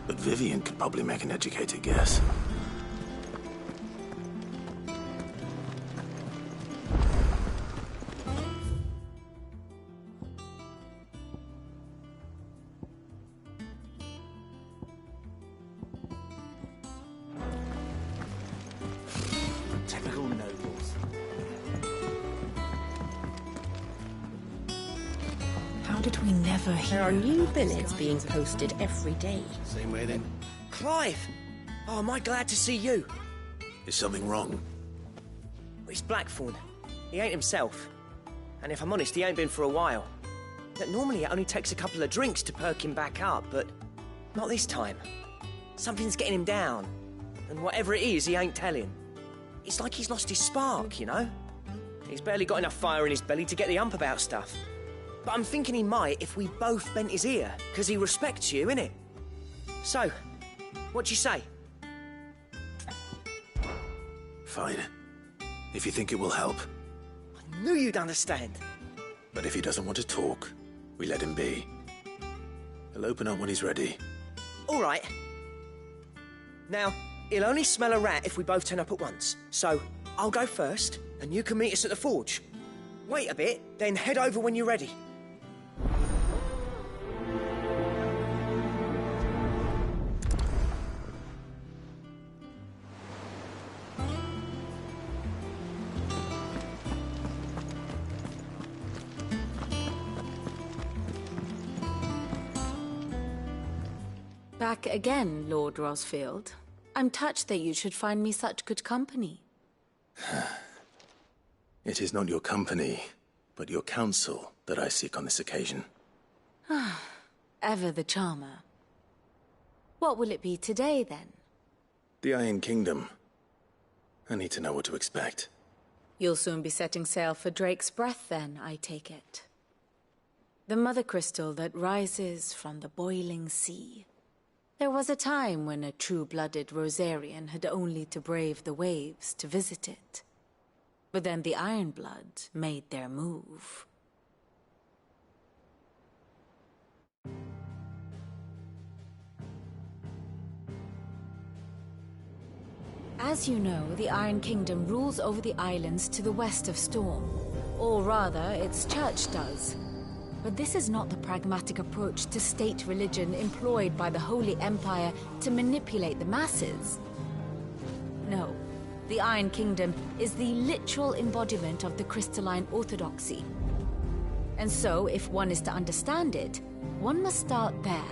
But Vivian could probably make an educated guess. Typical nobles. How did we never hear? There are new billets being posted every day. Same way then. Clive! Oh, am I glad to see you? Is something wrong? It's Blackthorn. He ain't himself. And if I'm honest, he ain't been for a while. Normally it only takes a couple of drinks to perk him back up, but not this time. Something's getting him down. And whatever it is, he ain't telling. It's like he's lost his spark, you know? He's barely got enough fire in his belly to get the ump about stuff. But I'm thinking he might if we both bent his ear, because he respects you, innit? So, what do you say? Fine. If you think it will help. I knew you'd understand. But if he doesn't want to talk, We let him be. He'll open up when he's ready. All right. Now, he'll only smell a rat if we both turn up at once. So, I'll go first, and you can meet us at the forge. Wait a bit, then head over when you're ready. Back again, Lord Rosfield. I'm touched that you should find me such good company. It is not your company, but your counsel that I seek on this occasion. Ever the charmer. What will it be today, then? The Iron Kingdom. I need to know what to expect. You'll soon be setting sail for Drake's Breath, then, I take it. The mother crystal that rises from the boiling sea. There was a time when a true-blooded Rosarian had only to brave the waves to visit it. But then the Ironblood made their move. As you know, the Iron Kingdom rules over the islands to the west of Storm. Or rather, its church does. But this is not the pragmatic approach to state religion employed by the Holy Empire to manipulate the masses. No, the Iron Kingdom is the literal embodiment of the crystalline orthodoxy. And so, if one is to understand it, one must start there.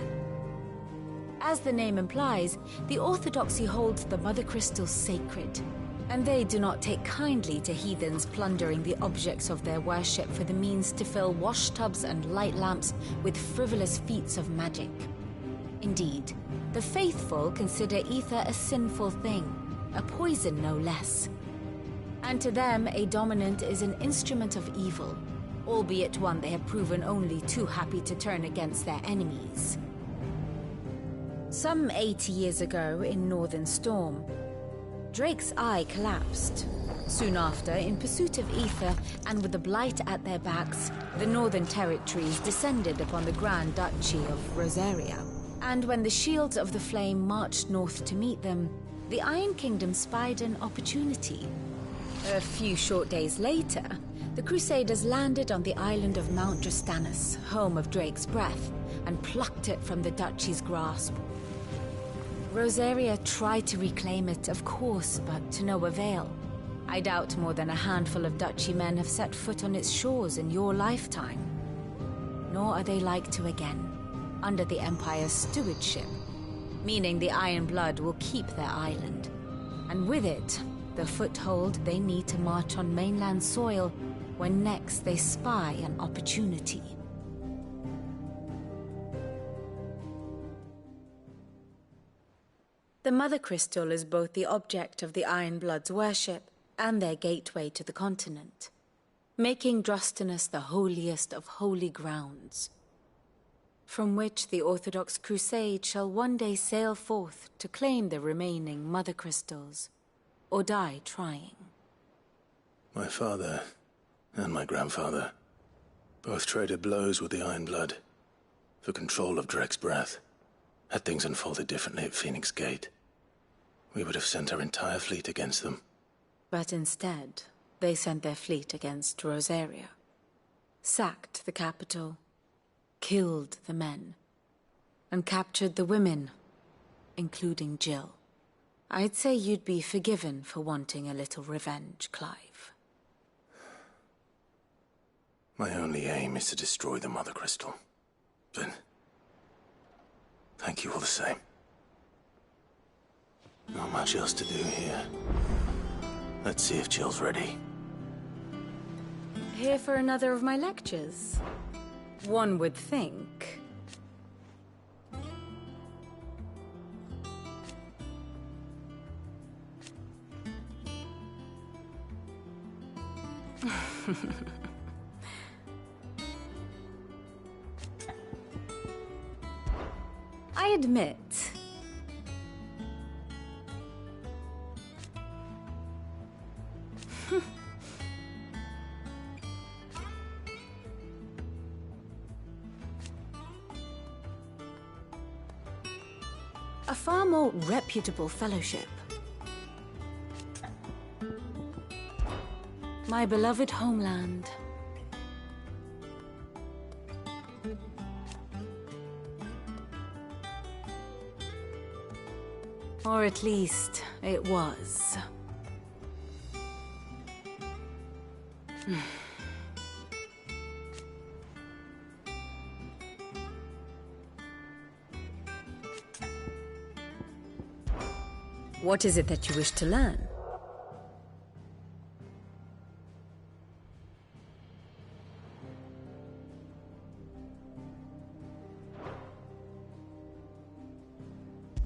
As the name implies, the orthodoxy holds the Mother Crystal sacred, and they do not take kindly to heathens plundering the objects of their worship for the means to fill washtubs and light lamps with frivolous feats of magic. Indeed, the faithful consider ether a sinful thing, a poison no less. And to them, a dominant is an instrument of evil, albeit one they have proven only too happy to turn against their enemies. Some 80 years ago in Northern Storm, Drake's eye collapsed. Soon after, in pursuit of ether and with the blight at their backs, the Northern Territories descended upon the Grand Duchy of Rosaria. And when the Shields of the Flame marched north to meet them, the Iron Kingdom spied an opportunity. A few short days later, the Crusaders landed on the island of Mount Drastanus, home of Drake's Breath, and plucked it from the Duchy's grasp. Rosaria tried to reclaim it, of course, but to no avail. I doubt more than a handful of Duchy men have set foot on its shores in your lifetime. Nor are they like to again, under the Empire's stewardship, meaning the Iron Blood will keep their island. And with it, the foothold they need to march on mainland soil when next they spy an opportunity. The Mother Crystal is both the object of the Iron Blood's worship and their gateway to the continent, making Drastanus the holiest of holy grounds, from which the Orthodox Crusade shall one day sail forth to claim the remaining Mother Crystals, or die trying. My father and my grandfather both traded blows with the Iron Blood for control of Drake's Breath. Had things unfolded differently at Phoenix Gate, we would have sent our entire fleet against them. But instead, they sent their fleet against Rosaria, sacked the capital, killed the men, and captured the women, including Jill. I'd say you'd be forgiven for wanting a little revenge, Clive. My only aim is to destroy the Mother Crystal. But thank you all the same. Not much else to do here. Let's see if Jill's ready. Here for another of my lectures? One would think. I admit, A far more reputable fellowship. My beloved homeland. Or at least, it was. What is it that you wish to learn?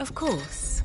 Of course.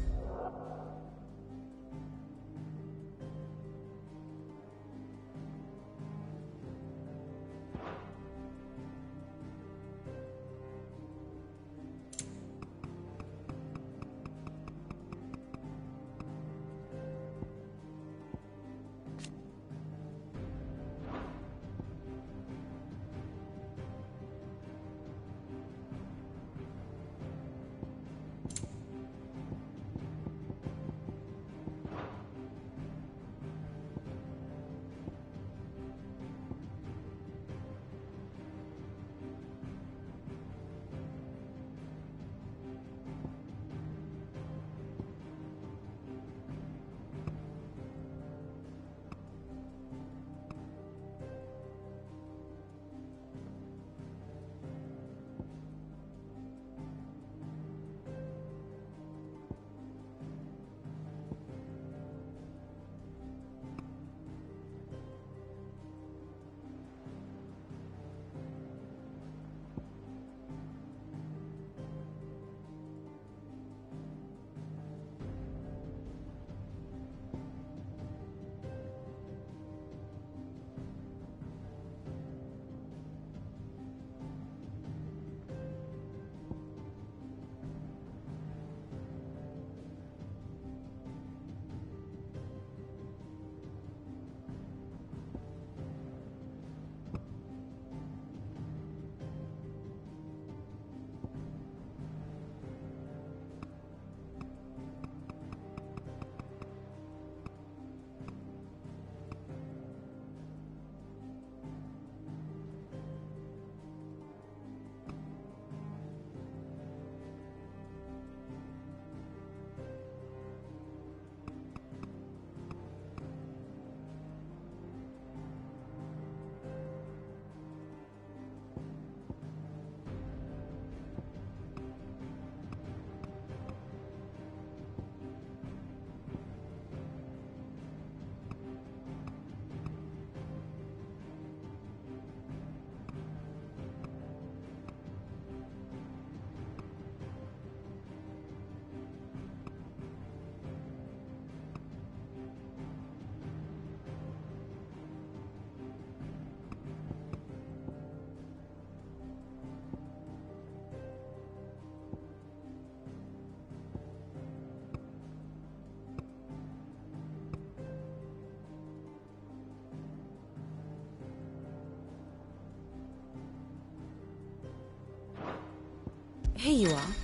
Here you are.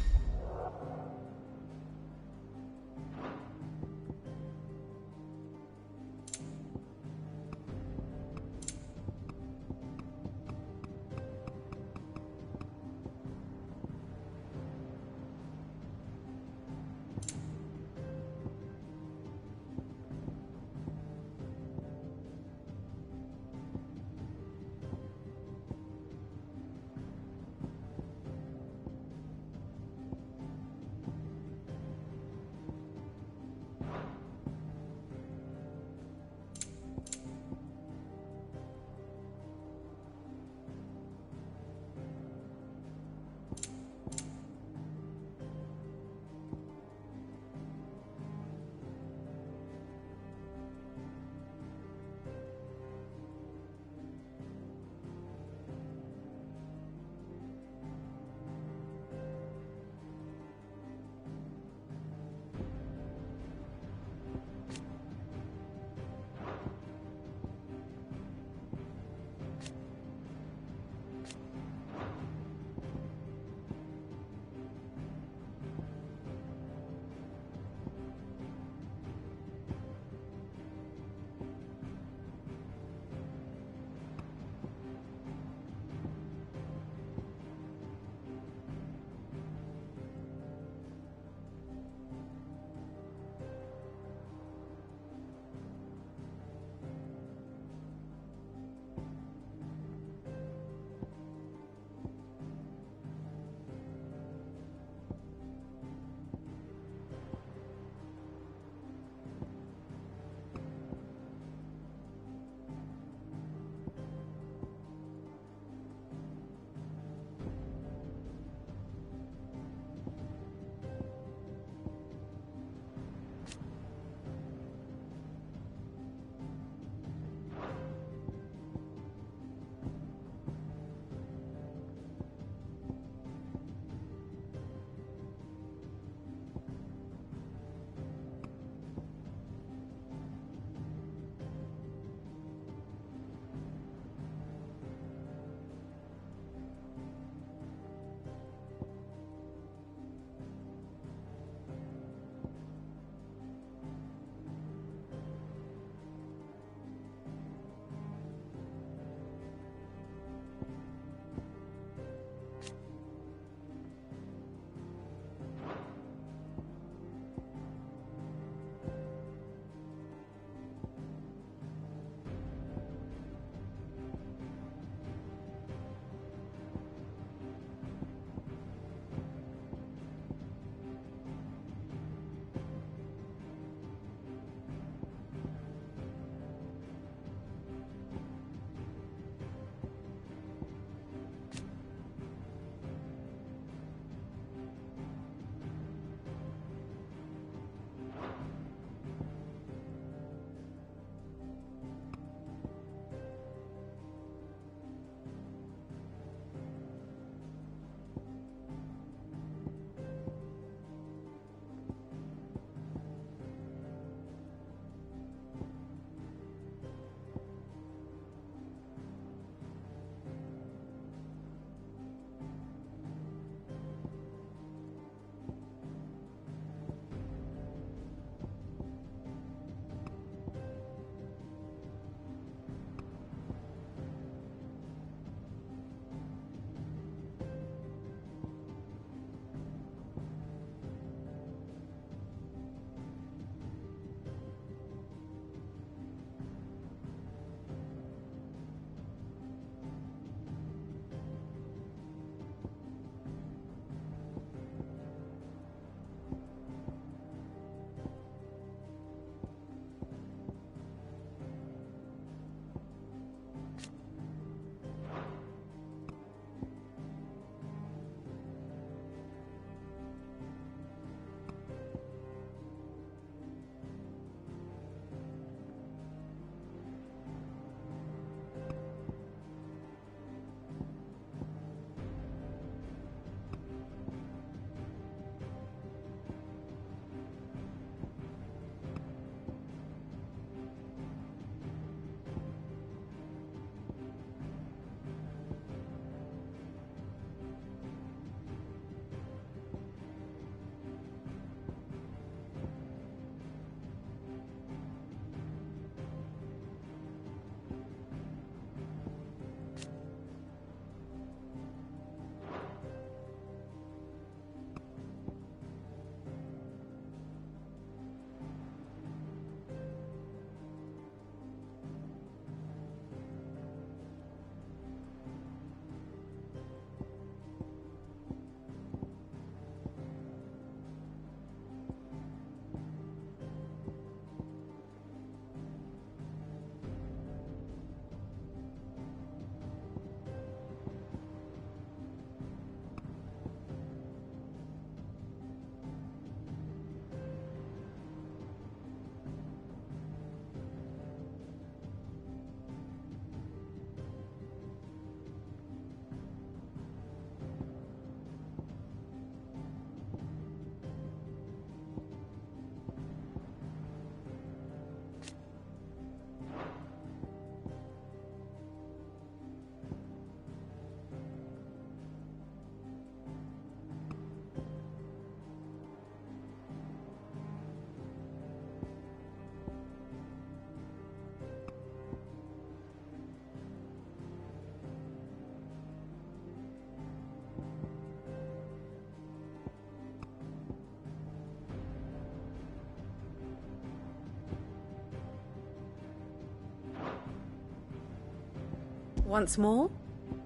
Once more?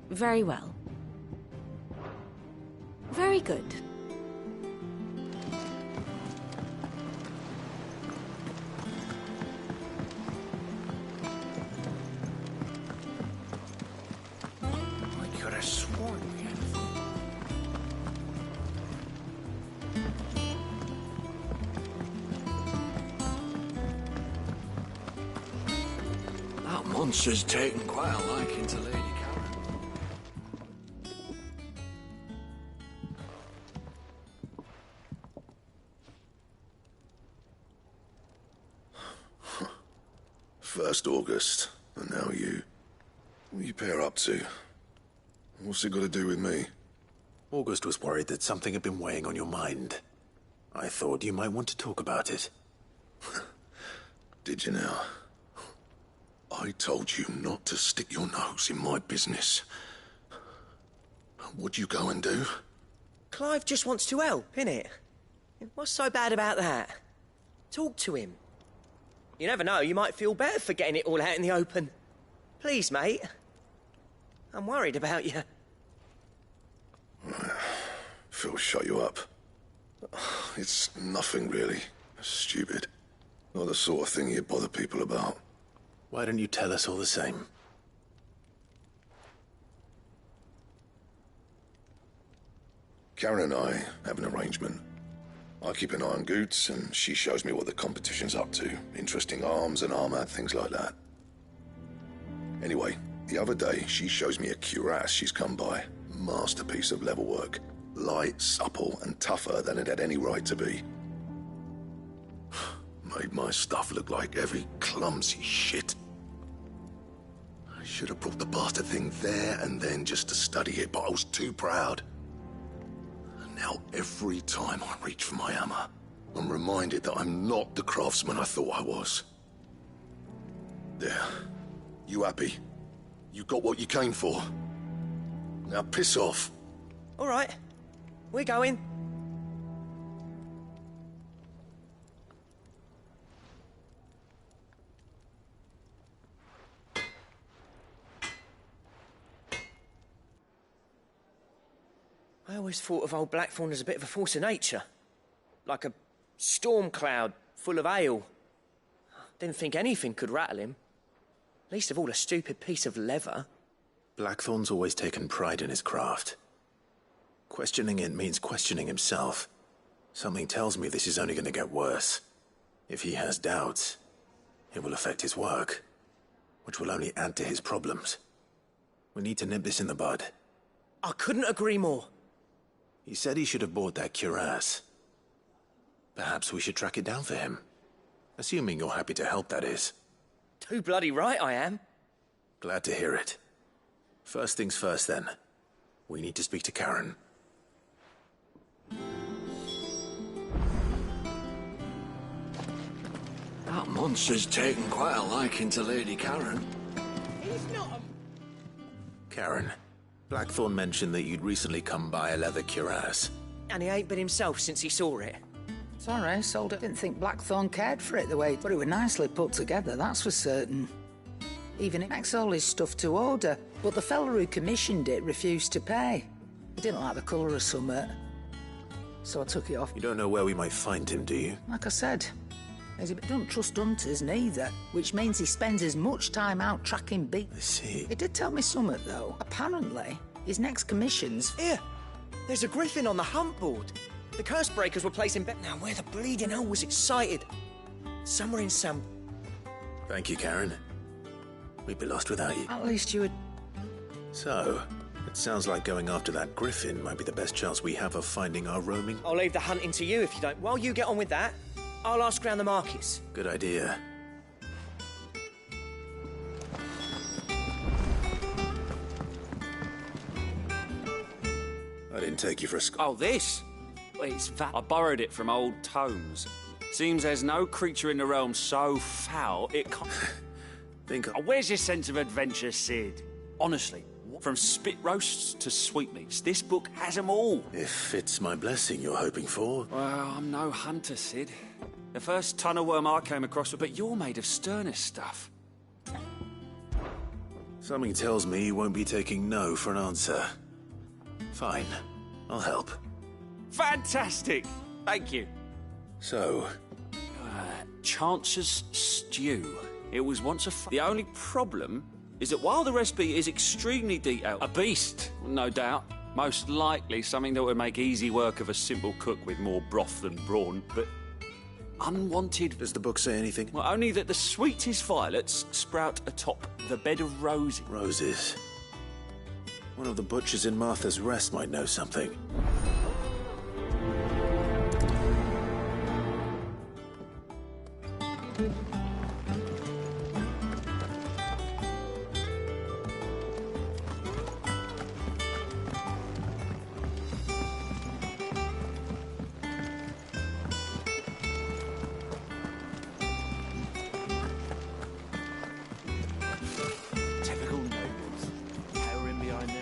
Very well. Very good. I could have sworn we had That monster's taken quite a liking to Lady Karen. First August, and now you. What are you pair up to? What's it got to do with me? August was worried that something had been weighing on your mind. I thought you might want to talk about it. Did you now? I told you not to stick your nose in my business. What'd you go and do? Clive just wants to help, innit? What's so bad about that? Talk to him. You never know, you might feel better for getting it all out in the open. Please, mate. I'm worried about you. Phil shut you up. It's nothing really. Stupid. Not the sort of thing you bother people about. Why don't you tell us all the same? Karen and I have an arrangement. I keep an eye on Goots, and she shows me what the competition's up to. Interesting arms and armor, things like that. Anyway, the other day, she shows me a cuirass she's come by. Masterpiece of level work. Light, supple, and tougher than it had any right to be. Made my stuff look like every clumsy shit. I should have brought the bastard thing there and then just to study it, but I was too proud. And now every time I reach for my hammer, I'm reminded that I'm not the craftsman I thought I was. There. You happy? You got what you came for. Now piss off. All right. We're going. I always thought of old Blackthorn as a bit of a force of nature. Like a storm cloud full of ale. Didn't think anything could rattle him. Least of all a stupid piece of leather. Blackthorn's always taken pride in his craft. Questioning it means questioning himself. Something tells me this is only going to get worse. If he has doubts, it will affect his work, which will only add to his problems. We need to nip this in the bud. I couldn't agree more. He said he should have bought that cuirass. Perhaps we should track it down for him. Assuming you're happy to help, that is. Too bloody right I am. Glad to hear it. First things first, then. We need to speak to Karen. That monster's taken quite a liking to Lady Karen. He's not a... Karen, Blackthorn mentioned that you'd recently come by a leather cuirass. And he ain't been himself since he saw it. Sorry, sold it. Didn't think Blackthorn cared for it the way, but it was nicely put together, that's for certain. Even it makes all his stuff to order, but the fella who commissioned it refused to pay. He didn't like the colour of summit, so I took it off. You don't know where we might find him, do you? Like I said, he don't trust hunters neither, which means he spends as much time out tracking big... I see. He did tell me summit, though. Apparently, his next commission's... Here, there's a griffin on the hunt board. The curse breakers were placing bet. Now, where the bleeding hell was excited? Somewhere in some... Thank you, Karen. We'd be lost without you. At least you would... So, it sounds like going after that griffin might be the best chance we have of finding our roaming... I'll leave the hunting to you if you don't. While you get on with that, I'll ask around the markets. Good idea. I didn't take you for a Oh, this? It's that. I borrowed it from old tomes. Seems there's no creature in the realm so foul it can't... Where's your sense of adventure, Sid? Honestly, from spit roasts to sweetmeats, this book has them all. If it's my blessing you're hoping for... Well, I'm no hunter, Sid. The first tunnel worm I came across was... But you're made of sterner stuff. Something tells me you won't be taking no for an answer. Fine. I'll help. Fantastic! Thank you. So? Chance's stew. It was once the only problem is that while the recipe is extremely detailed, a beast, no doubt, most likely something that would make easy work of a simple cook with more broth than brawn, but unwanted. Does the book say anything? Well, only that the sweetest violets sprout atop the bed of roses. Roses. One of the butchers in Martha's Rest might know something. Typical nobles. Cowering behind their...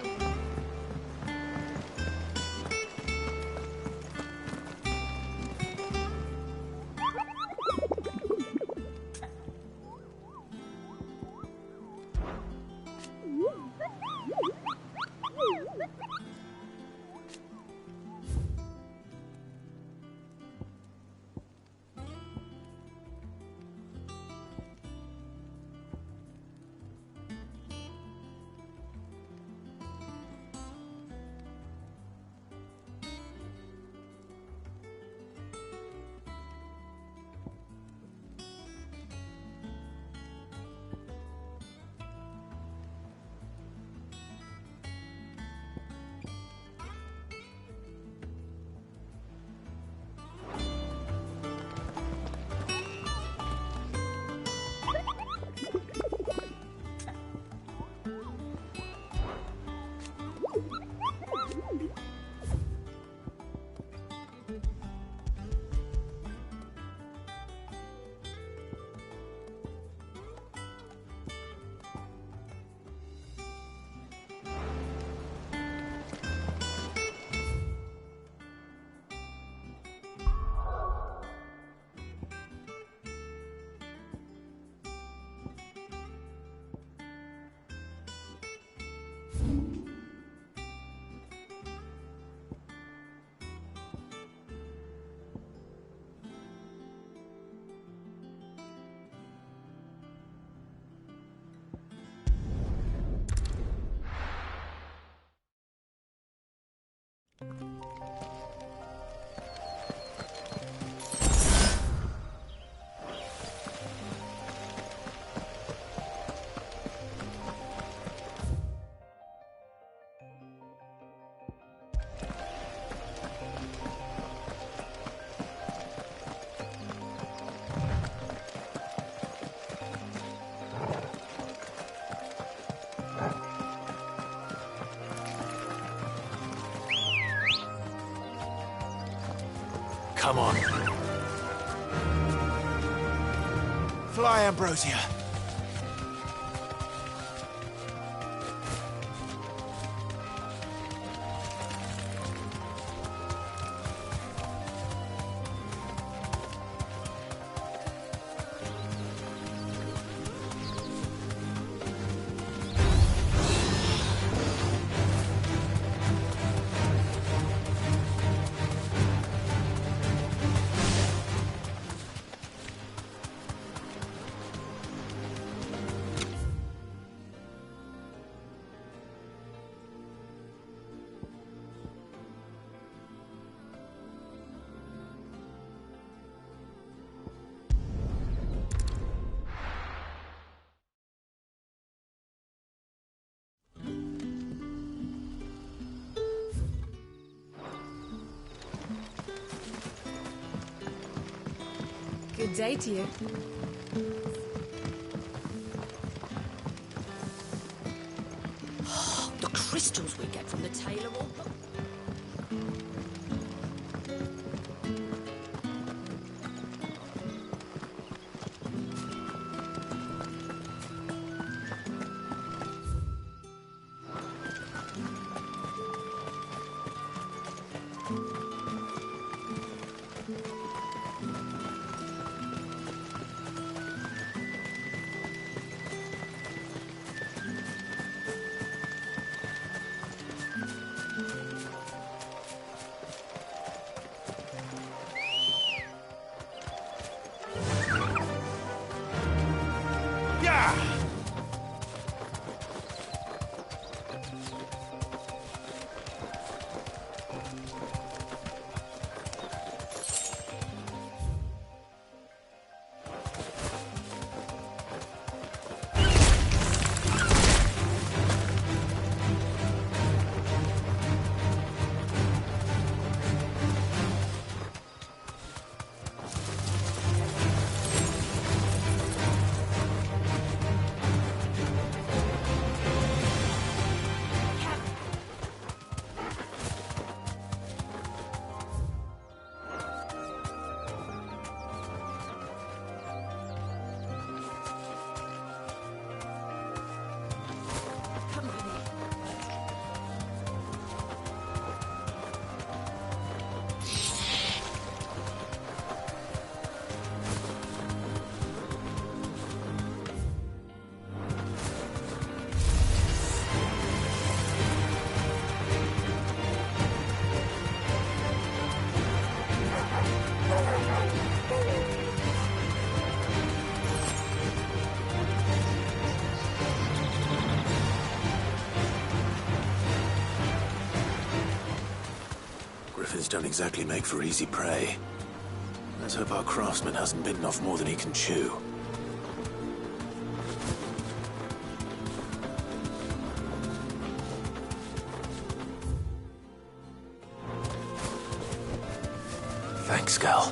Come on. Fly, Ambrosia. Good day to you. The crystals we get from the tailor will... don't exactly make for easy prey. Let's hope our craftsman hasn't bitten off more than he can chew. Thanks, Gal.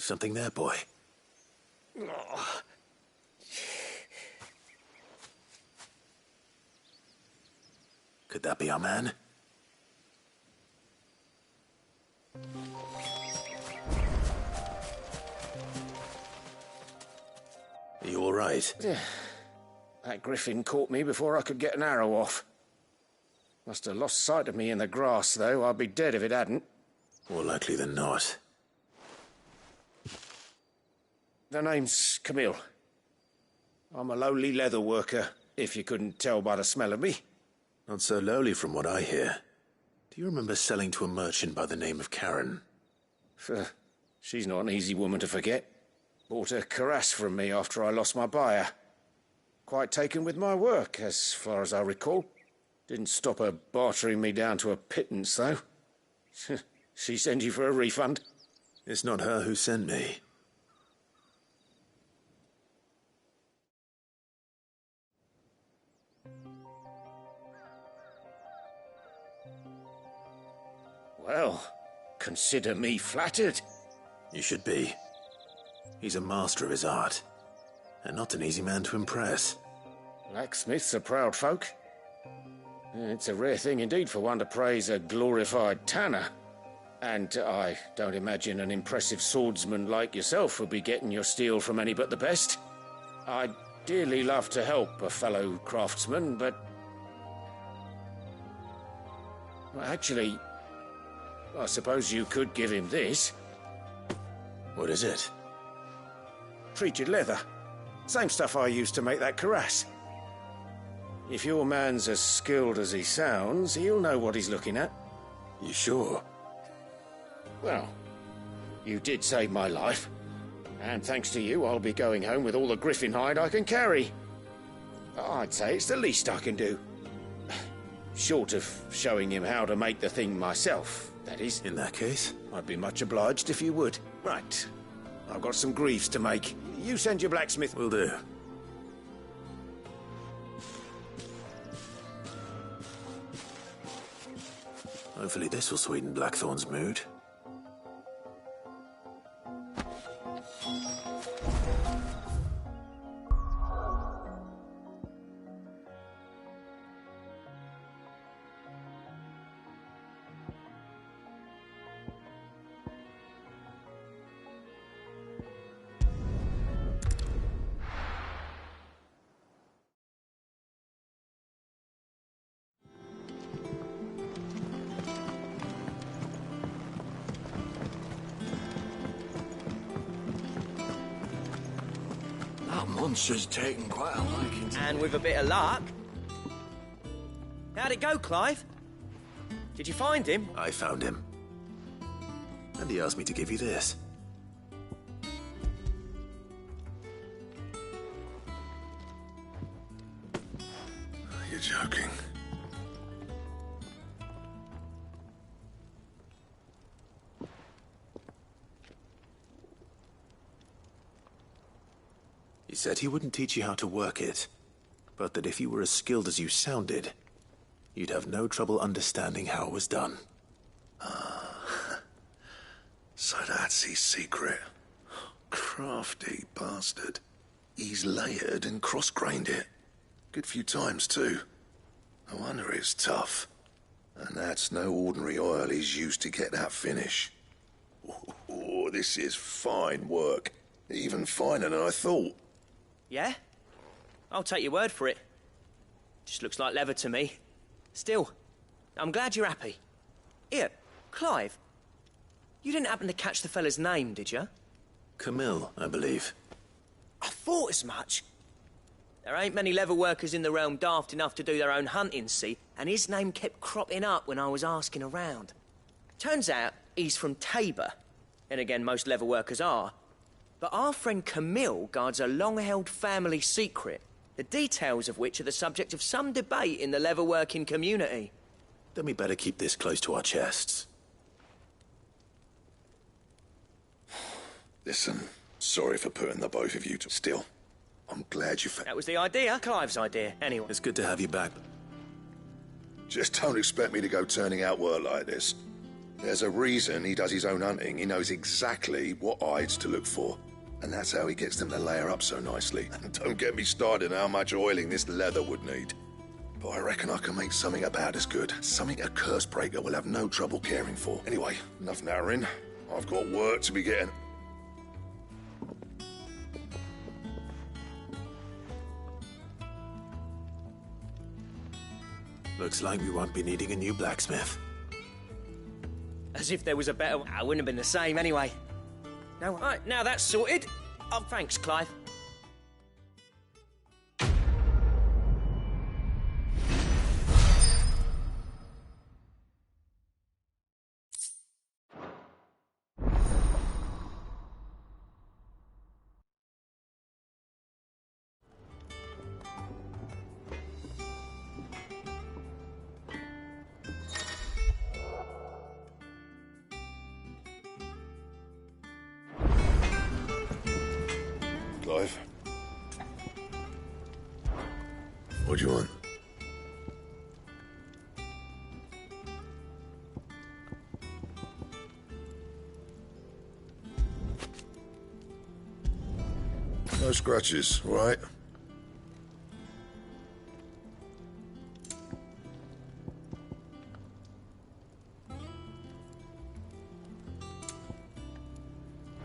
Something there, boy? Oh. Could that be our man? Are you all right? That griffin caught me before I could get an arrow off. Must have lost sight of me in the grass, though. I'd be dead if it hadn't. More likely than not. The name's Camille. I'm a lowly leather worker, if you couldn't tell by the smell of me. Not so lowly from what I hear. Do you remember selling to a merchant by the name of Karen? She's not an easy woman to forget. Bought a cuirass from me after I lost my buyer. Quite taken with my work, as far as I recall. Didn't stop her bartering me down to a pittance, though. She sent you for a refund? It's not her who sent me. Well, consider me flattered. You should be. He's a master of his art, and not an easy man to impress. Blacksmiths are proud folk. It's a rare thing indeed for one to praise a glorified tanner. And I don't imagine an impressive swordsman like yourself would be getting your steel from any but the best. I'd dearly love to help a fellow craftsman, but... well, actually, I suppose you could give him this. What is it? Treated leather. Same stuff I used to make that cuirass. If your man's as skilled as he sounds, he'll know what he's looking at. You sure? Well, you did save my life. And thanks to you, I'll be going home with all the griffin hide I can carry. I'd say it's the least I can do. Short of showing him how to make the thing myself, that is. In that case? I'd be much obliged if you would. Right. I've got some greaves to make. You send your blacksmith. Will do. Hopefully this will sweeten Blackthorn's mood. Monster's taken quite a liking to And with a bit of luck... How'd it go, Clive? Did you find him? I found him. And he asked me to give you this. You're joking. He said he wouldn't teach you how to work it, but that if you were as skilled as you sounded, you'd have no trouble understanding how it was done. So that's his secret. Crafty bastard. He's layered and cross-grained it. Good few times, too. No wonder it's tough. And that's no ordinary oil he's used to get that finish. Oh, this is fine work. Even finer than I thought. Yeah? I'll take your word for it. Just looks like leather to me. Still, I'm glad you're happy. Here, Clive. You didn't happen to catch the fella's name, did you? Camille, I believe. I thought as much. There ain't many leather workers in the realm daft enough to do their own hunting, see? And his name kept cropping up when I was asking around. Turns out he's from Tabor. And again, most leather workers are. But our friend Camille guards a long-held family secret, the details of which are the subject of some debate in the leather-working community. Then we better keep this close to our chests. Listen, sorry for putting the both of you to still. I'm glad you That was the idea. Clive's idea, anyway. It's good to have you back. Just don't expect me to go turning out work like this. There's a reason he does his own hunting. He knows exactly what hides to look for. And that's how he gets them to layer up so nicely. And don't get me started on how much oiling this leather would need. But I reckon I can make something about as good. Something a curse breaker will have no trouble caring for. Anyway, enough narrowing. I've got work to be getting. Looks like we won't be needing a new blacksmith. As if there was a better... I wouldn't have been the same anyway. No, right, now that's sorted. Oh, thanks, Clive. Clive? What do you want? No scratches, all right?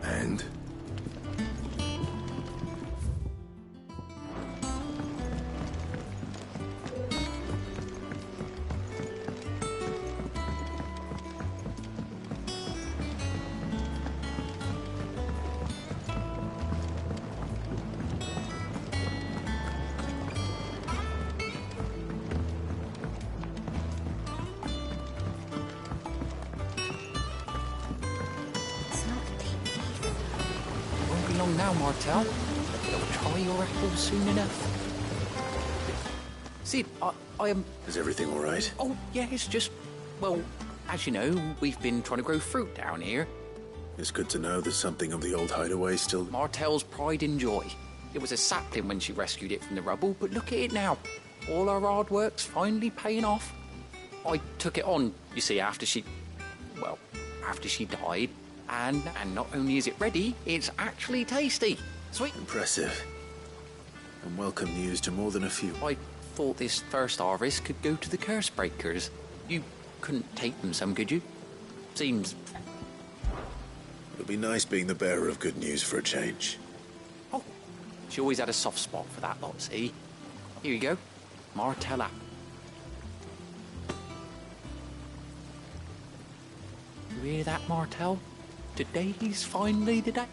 And? Won't be long now, Martel. You'll try your apples soon enough. See, I am... Is everything all right? Oh, yeah, it's just... Well, as you know, we've been trying to grow fruit down here. It's good to know there's something of the old hideaway still... Martel's pride and joy. It was a sapling when she rescued it from the rubble, but look at it now. All our hard work's finally paying off. I took it on, you see, after she died. And not only is it ready, it's actually tasty. Sweet. Impressive. And welcome news to more than a few. I thought this first harvest could go to the curse breakers. You couldn't take them some, could you? Seems... It'll be nice being the bearer of good news for a change. Oh, she always had a soft spot for that lot, see? Here you go. Martella. You hear that, Martel? Today's finally the day.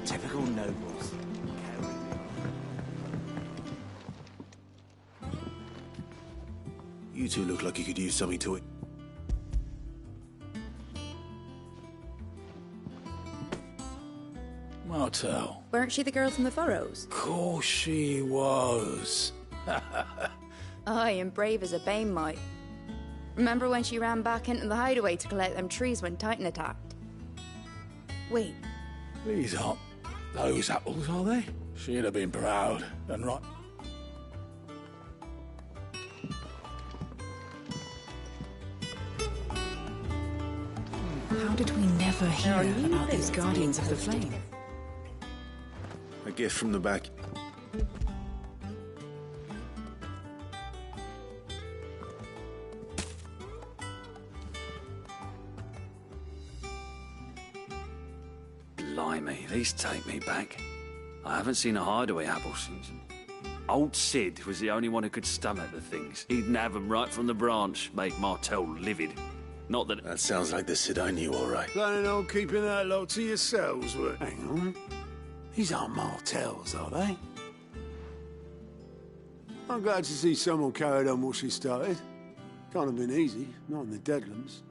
Typical nobles. You two look like you could use something to it. Martel. Weren't she the girl from the furrows? Course she was. Aye, and brave as a bane might. Remember when she ran back into the hideaway to collect them trees when Titan attacked? Wait. These aren't those apples, are they? She'd have been proud and right. How did we never hear about these Guardians of the Flame? A gift from the back. Blimey, these take me back. I haven't seen a hideaway apple since. Old Sid was the only one who could stomach the things. He'd nab them right from the branch, make Martell livid. Not that... That sounds like the Sid I knew, all right. Planning on keeping that lot to yourselves, were... Hang on. These aren't Martells, are they? I'm glad to see someone carried on what she started. Can't have been easy, not in the Deadlands.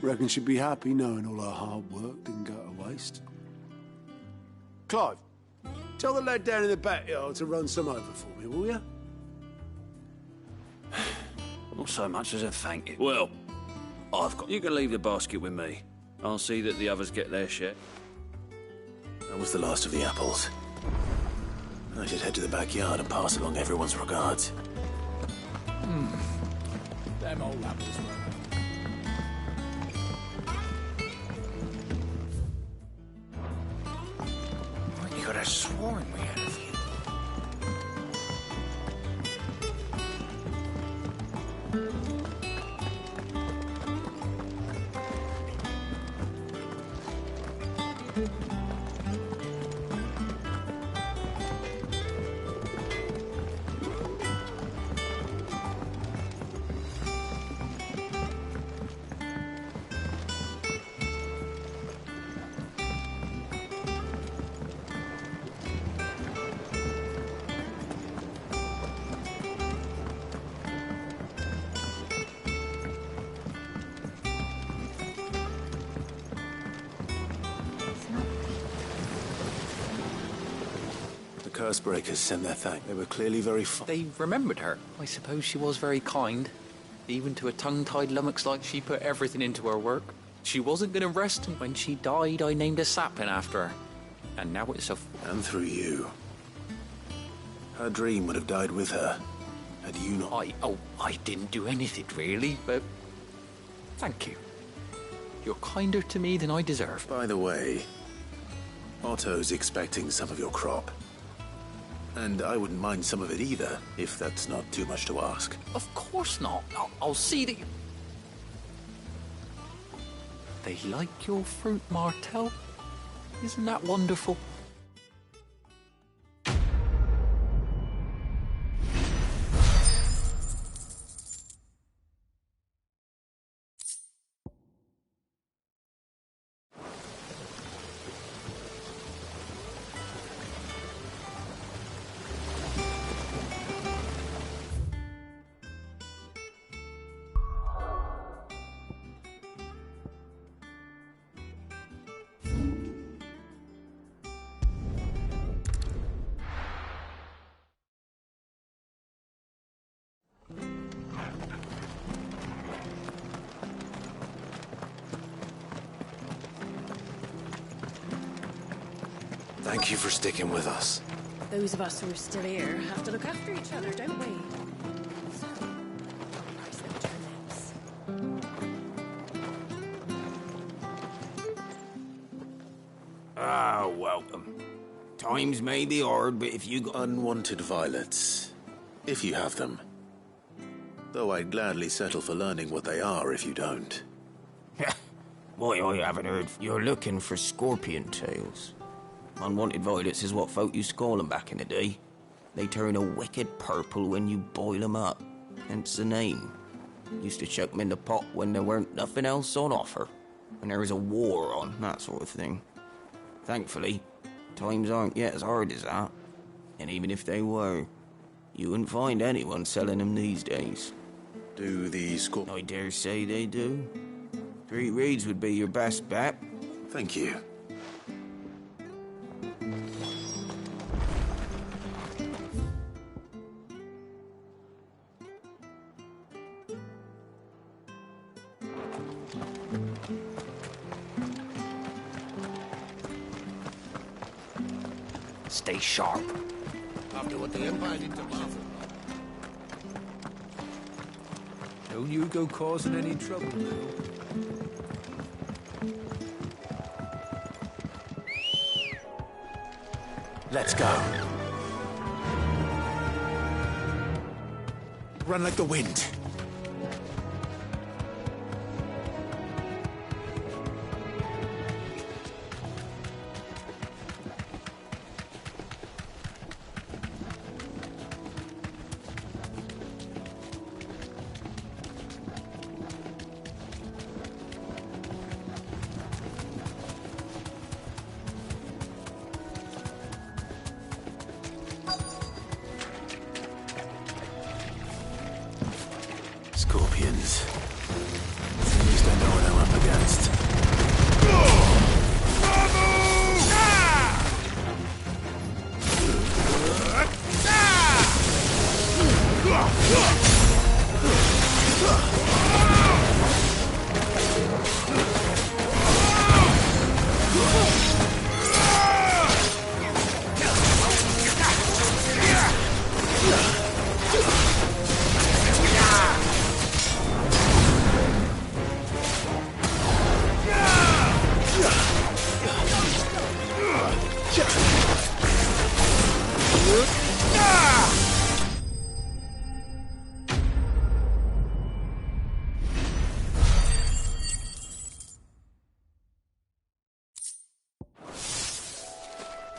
Reckon she'd be happy knowing all her hard work didn't go to waste. Clive, tell the lad down in the backyard to run some over for me, will you? Not so much as a thank you. Well, I've got... You can leave the basket with me. I'll see that the others get their share. That was the last of the apples. I should head to the backyard and pass along everyone's regards. Them old apples were. You could have sworn we had a few. Cursebreakers sent their thanks. They were clearly very They remembered her. I suppose she was very kind. Even to a tongue-tied lummox like she put everything into her work. She wasn't going to rest, and when she died, I named a sapling after her. And now it's a... And through you. Her dream would have died with her, had you not... I didn't do anything, really, but... Thank you. You're kinder to me than I deserve. By the way, Otto's expecting some of your crop. And I wouldn't mind some of it either, if that's not too much to ask. Of course not. I'll see that you... They like your fruit, Martell. Isn't that wonderful? Thank you for sticking with us. Those of us who are still here have to look after each other, don't we? So, nice little turnips. Ah, welcome. Times may be hard, but if you got... Unwanted violets, if you have them. Though I'd gladly settle for learning what they are if you don't. Boy, I haven't heard. You're looking for scorpion tails. Unwanted violets is what folk used to call them back in the day. They turn a wicked purple when you boil them up, hence the name. Used to chuck them in the pot when there weren't nothing else on offer, when there was a war on, that sort of thing. Thankfully, times aren't yet as hard as that, and even if they were, you wouldn't find anyone selling them these days. Do the I dare say they do. 3 reeds would be your best bet. Thank you. Stay sharp. After what the Empire did to Martha. Don't you go causing any trouble now. Let's go. Run like the wind. Scorpions. At least I know what I'm up against.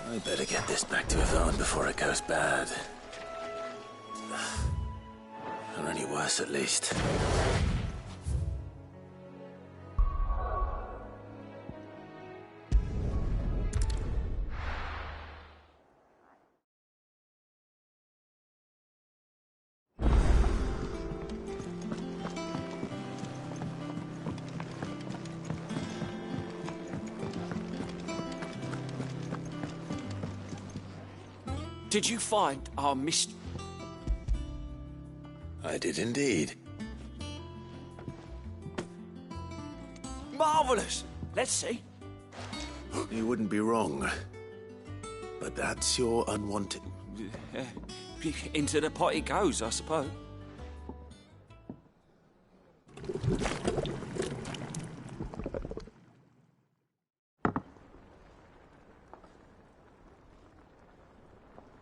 I better get this back to Yvonne before it goes bad. Or any worse, at least. Did you find our mist? I did indeed. Marvelous! Let's see. You wouldn't be wrong. But that's your unwanted. Into the pot it goes, I suppose.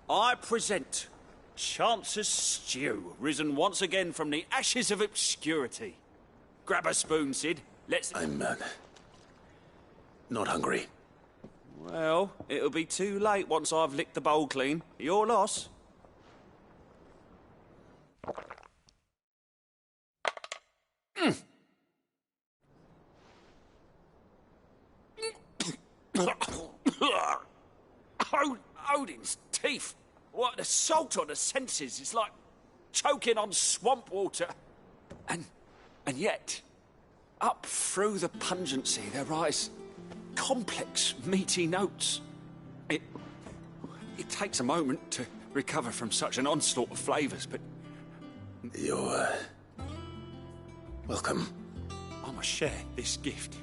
I present Chance's Stew, risen once again from the ashes of obscurity. Grab a spoon, Sid. Let's... I'm, not hungry. Well, it'll be too late once I've licked the bowl clean. Your loss. Odin's teeth. What, the salt on the senses? It's like choking on swamp water. And yet, up through the pungency, there rise complex, meaty notes. It takes a moment to recover from such an onslaught of flavours, but... You're, welcome. I must share this gift.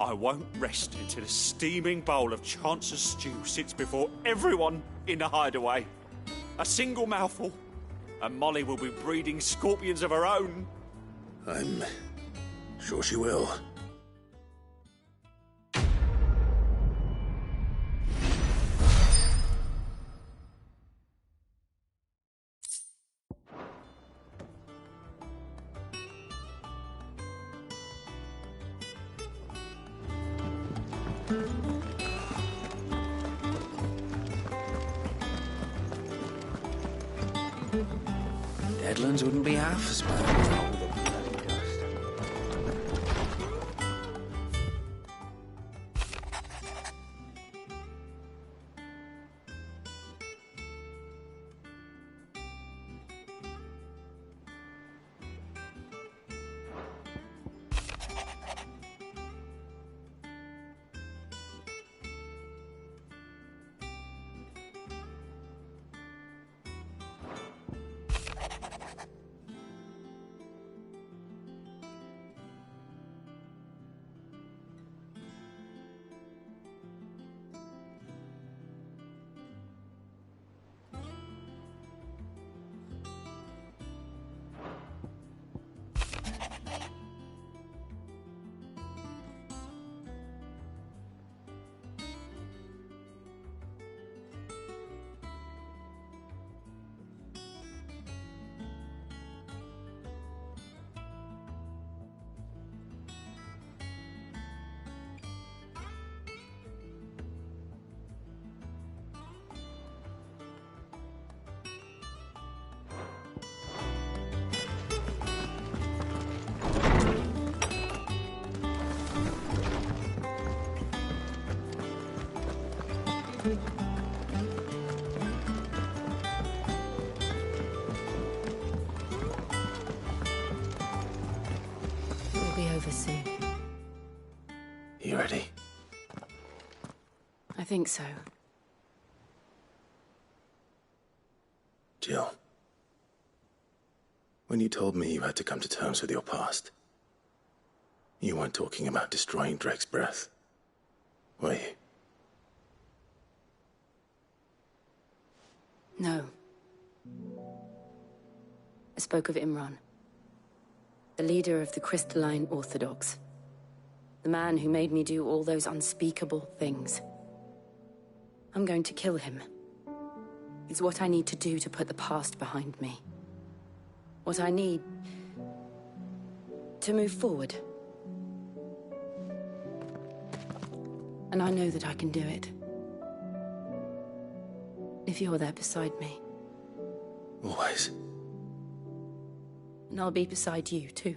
I won't rest until a steaming bowl of Chance's Stew sits before everyone in the hideaway. A single mouthful, and Molly will be breeding scorpions of her own. I'm sure she will. Deadlands wouldn't be half as bad. think so. Jill, when you told me you had to come to terms with your past, you weren't talking about destroying Drake's breath, were you? No. I spoke of Imran, the leader of the Crystalline Orthodox. The man who made me do all those unspeakable things. I'm going to kill him. It's what I need to do to put the past behind me. What I need to move forward. And I know that I can do it. If you're there beside me. Always. And I'll be beside you, too.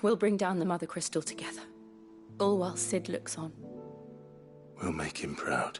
We'll bring down the Mother Crystal together. All while Sid looks on. We'll make him proud.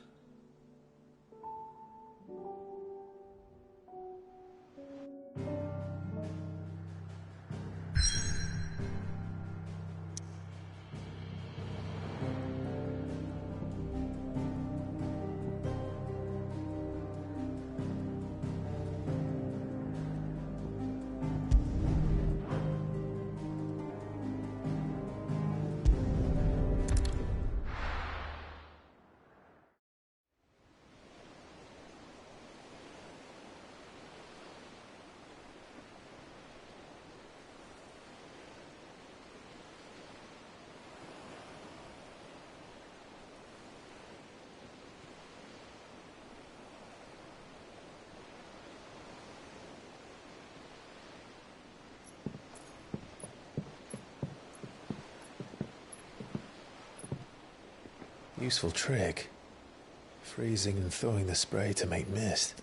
Useful trick. Freezing and thawing the spray to make mist.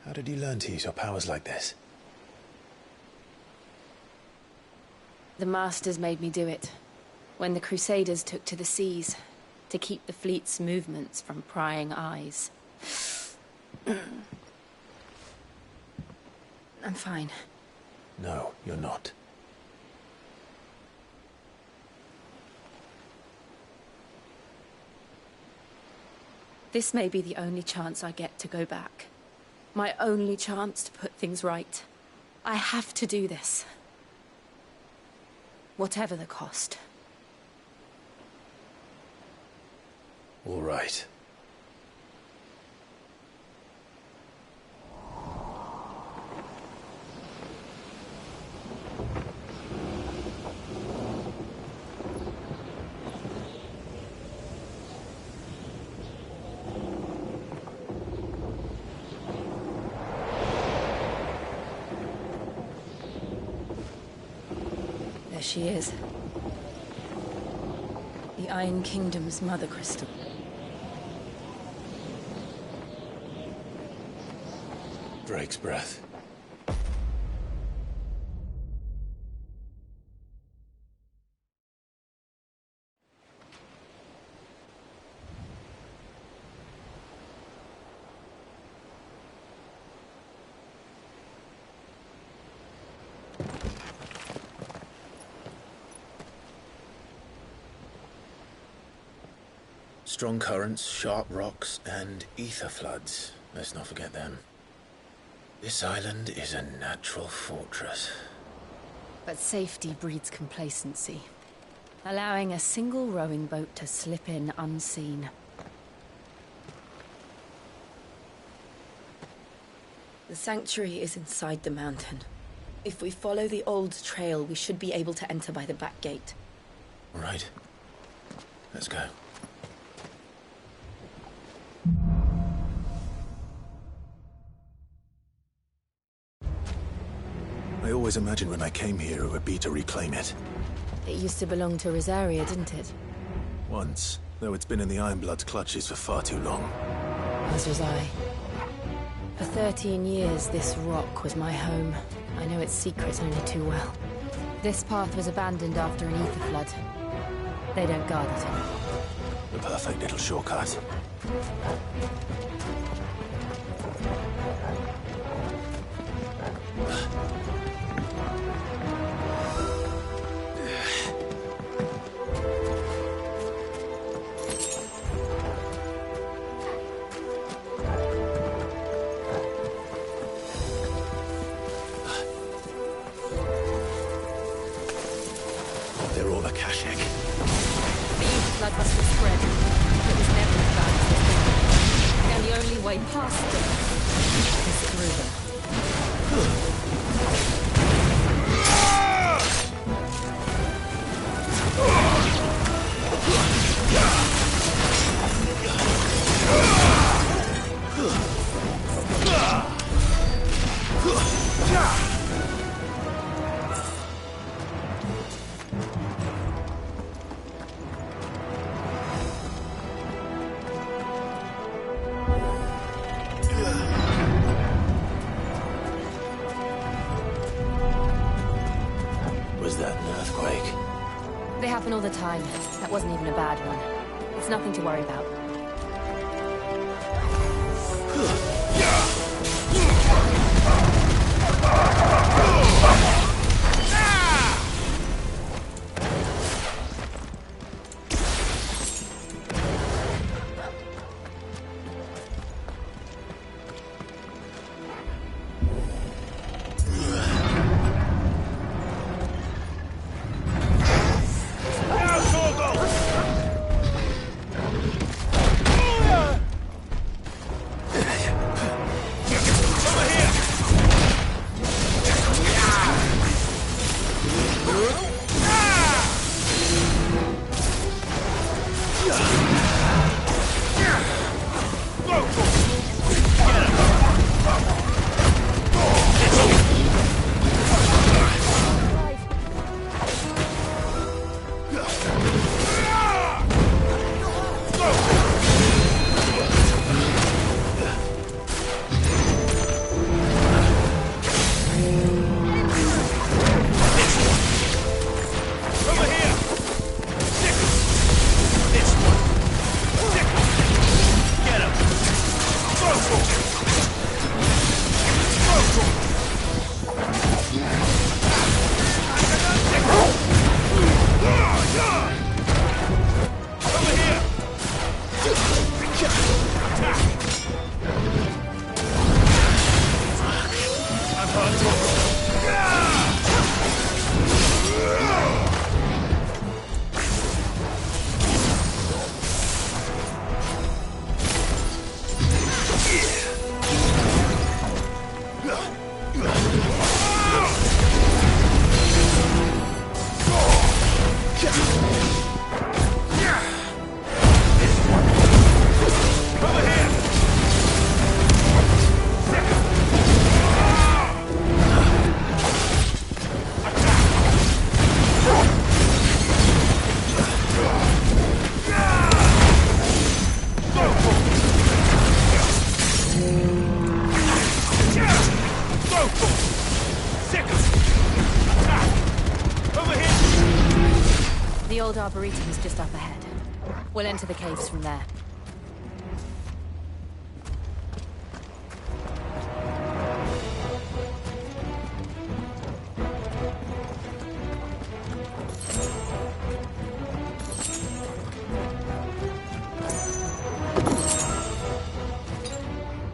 How did you learn to use your powers like this? The Masters made me do it. When the Crusaders took to the seas, to keep the fleet's movements from prying eyes. I'm fine. No, you're not. This may be the only chance I get to go back. My only chance to put things right. I have to do this. Whatever the cost. All right. There she is. The Iron Kingdom's Mother Crystal. Drake's breath. Strong currents, sharp rocks, and ether floods. Let's not forget them. This island is a natural fortress. But safety breeds complacency. Allowing a single rowing boat to slip in unseen. The sanctuary is inside the mountain. If we follow the old trail, we should be able to enter by the back gate. All right. Let's go. I always imagined when I came here it would be to reclaim it. It used to belong to Rosaria, didn't it? Once, though it's been in the Ironblood's clutches for far too long. As was I. For 13 years, this rock was my home. I know its secrets only too well. This path was abandoned after an ether flood. They don't guard it anymore. The perfect little shortcut. happen all the time. That wasn't even a bad one. It's nothing to worry about. The old arboretum is just up ahead. We'll enter the caves from there.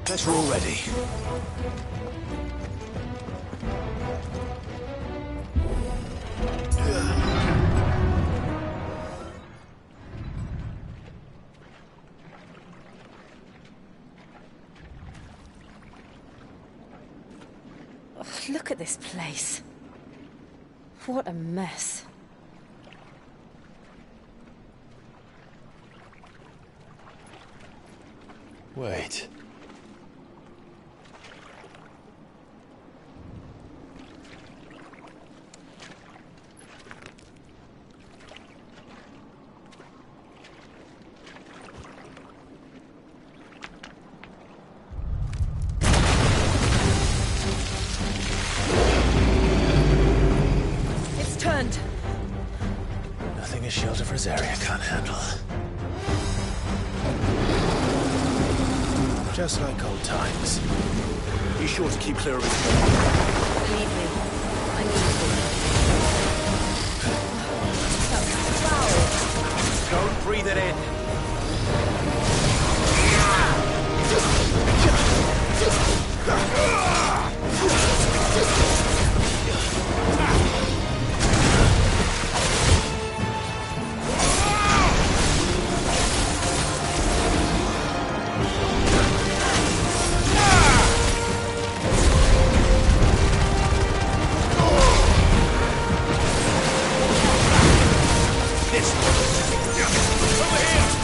Guess we're all ready. Look at this place. What a mess. Wait. Turned. Nothing a shelter for Zarya can't handle. Just like old times. Be sure to keep clear of his way. Believe me, I need to. Don't breathe it in. Over here!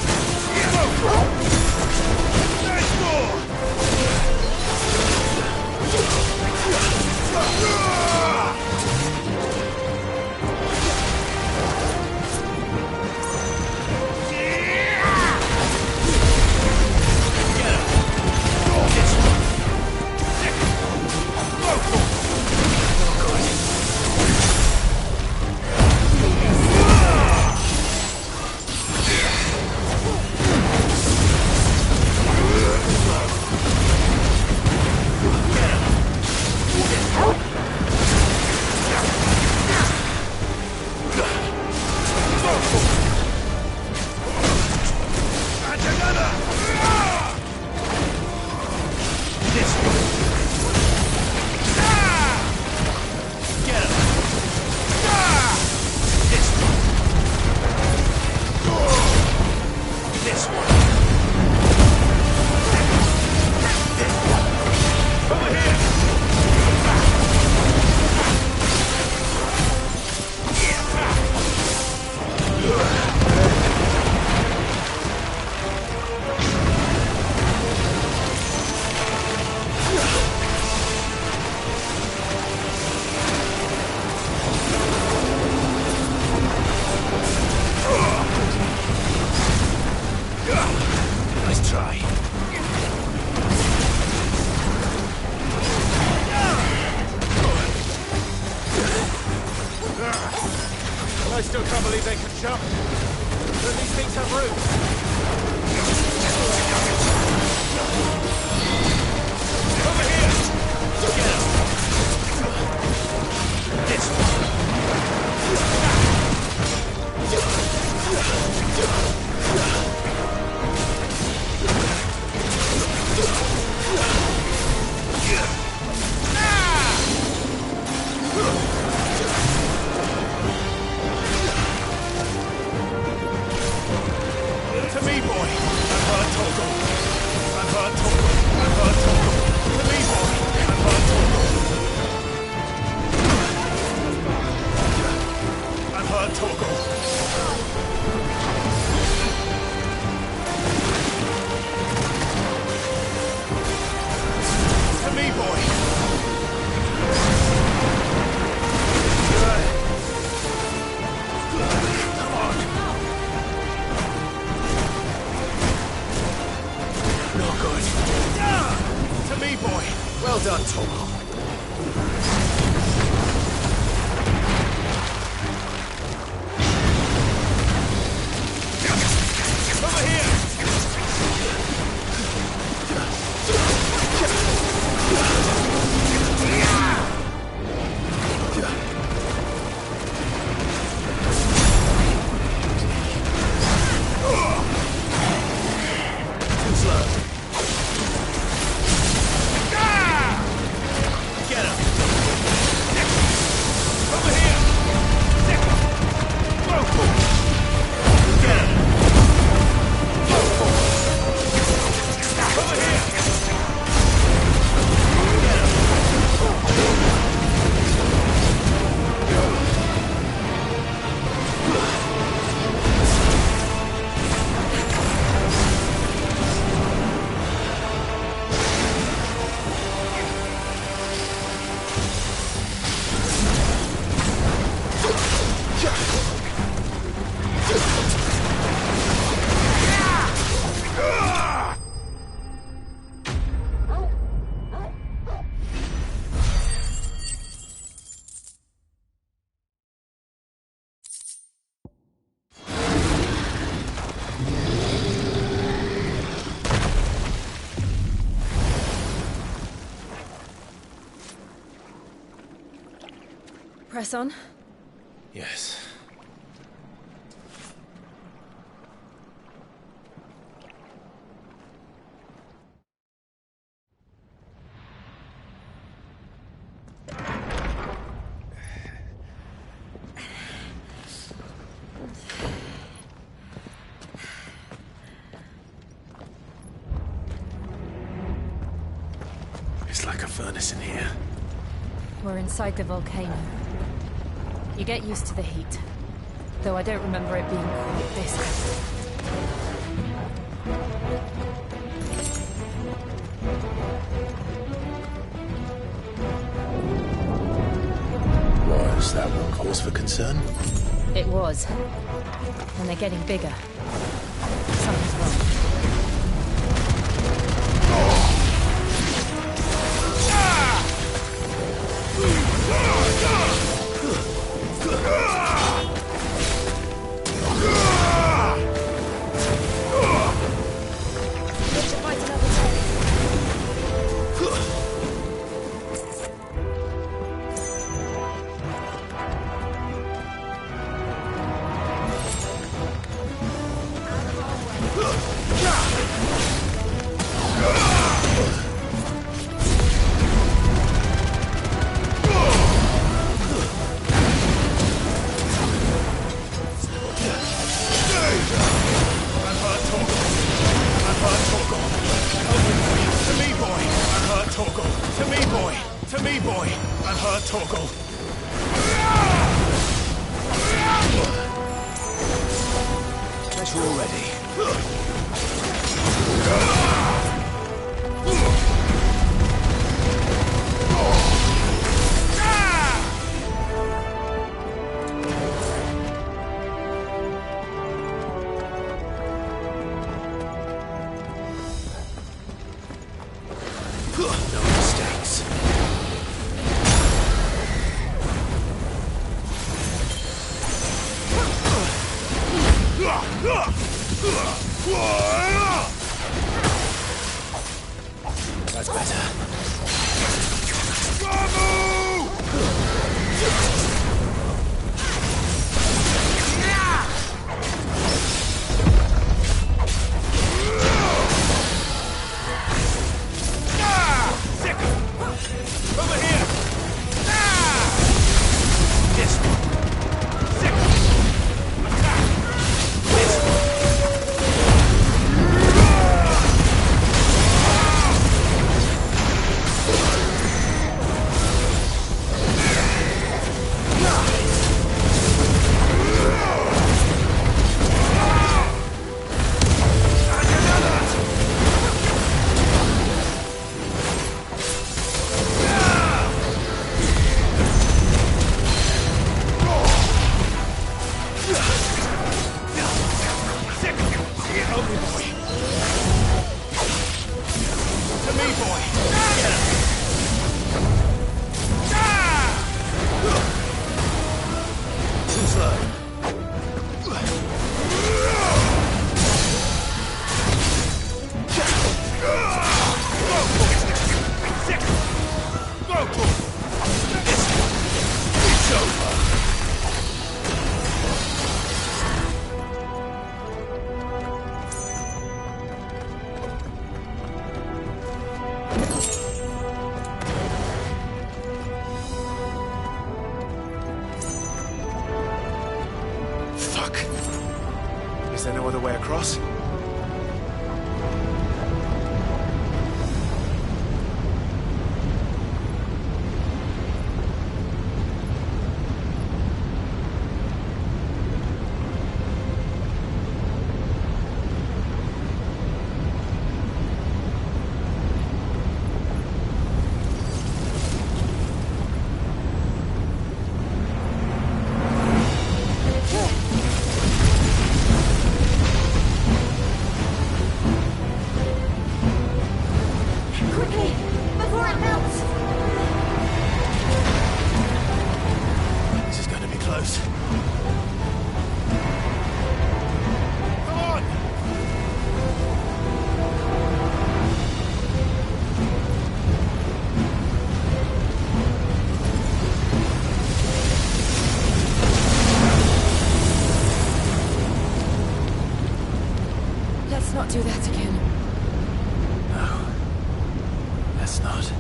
still can't believe they can jump. Don't these things have roots? Over here! Get him! This one! To me, boy! I've heard Toggle! I've heard Toggle! I've heard Toggle! To me, boy! I've heard Toggle! I've heard Toggle! To me, boy! Come on! No good. To me, boy. Well done, Tomo. Over here. Too slow. Get him! Over here! Whoa! Get him! Whoa! Over here! Get him! Press on. Yes. It's like a furnace in here. We're inside the volcano. You get used to the heat. Though I don't remember it being quite this hot. Was that one cause for concern? It was. And they're getting bigger. Something's wrong. Bet you're ready. No mistakes. Too slow. It's over. Fuck. Is there no other way across? Quickly, before it melts! This is going to be close. Come on! Let's not do that again. No. Let's not.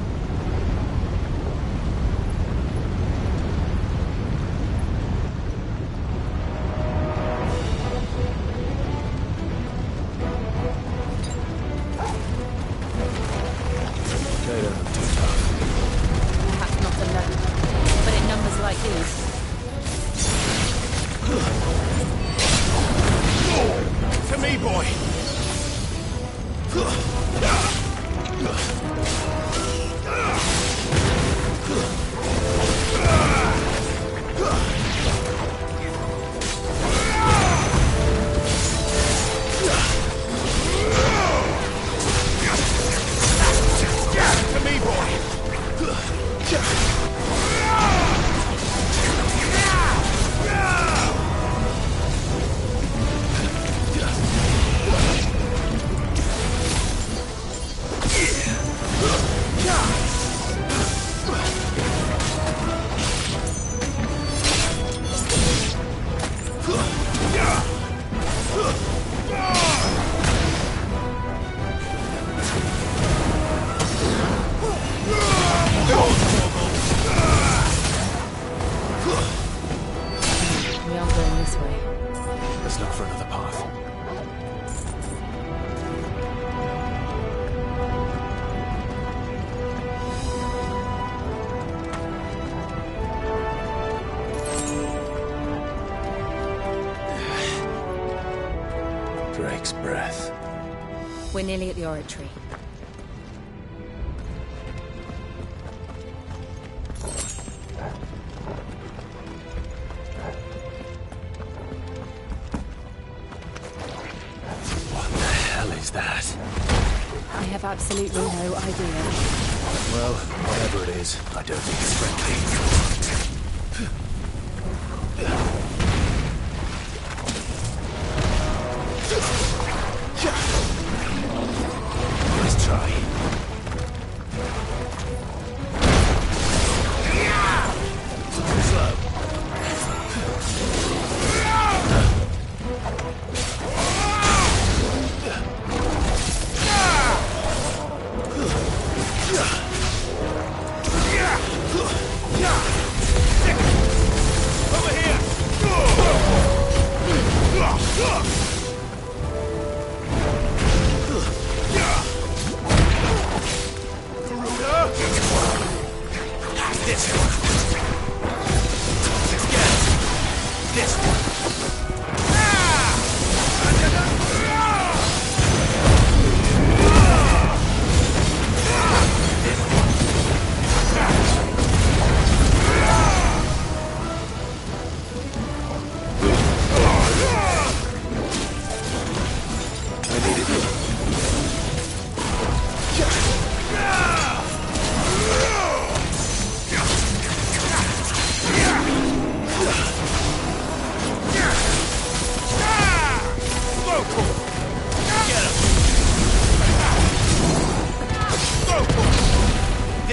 They don't look too tough. Perhaps not alone, but in numbers like these. To me, boy! To me, boy! We aren't going this way. Let's look for another path. Drake's breath. We're nearly at the oratory. What the hell is that? I have absolutely no idea. Well, whatever it is, I don't think it's friendly. Nice try. Slow. Over here!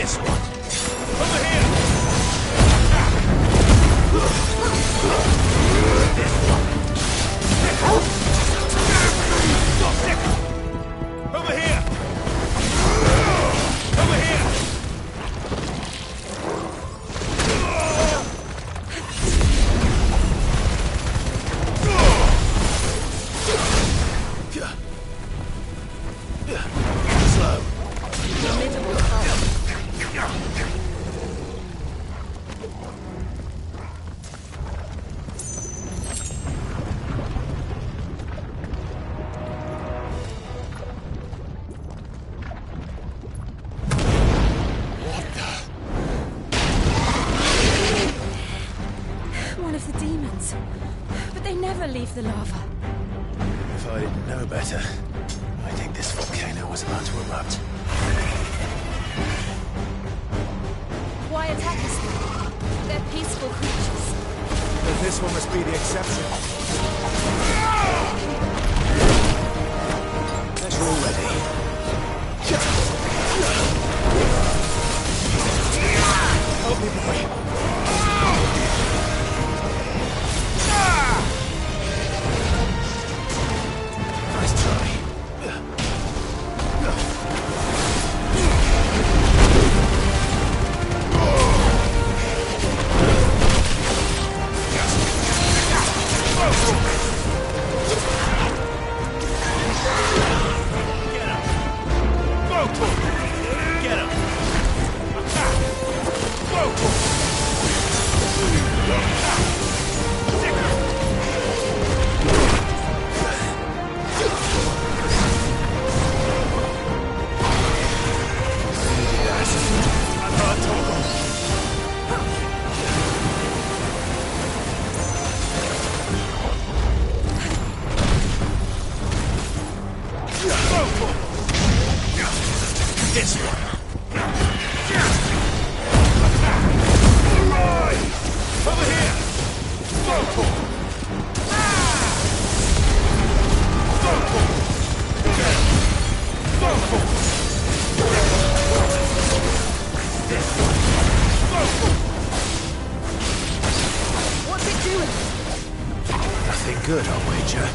This one. Over here! Over here! Over here! Slow. Formidable foe. One of the demons. But they never leave the lava. If I didn't know better, I think this volcano was about to erupt. Why attack us then? They're peaceful creatures. Then this one must be the exception. As we're ready. Help me, boy. Nice try. This one. Over here! What's it doing? Nothing good, I'll wager.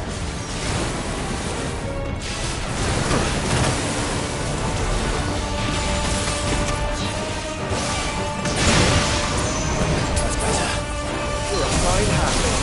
That's better. You're a fine handle.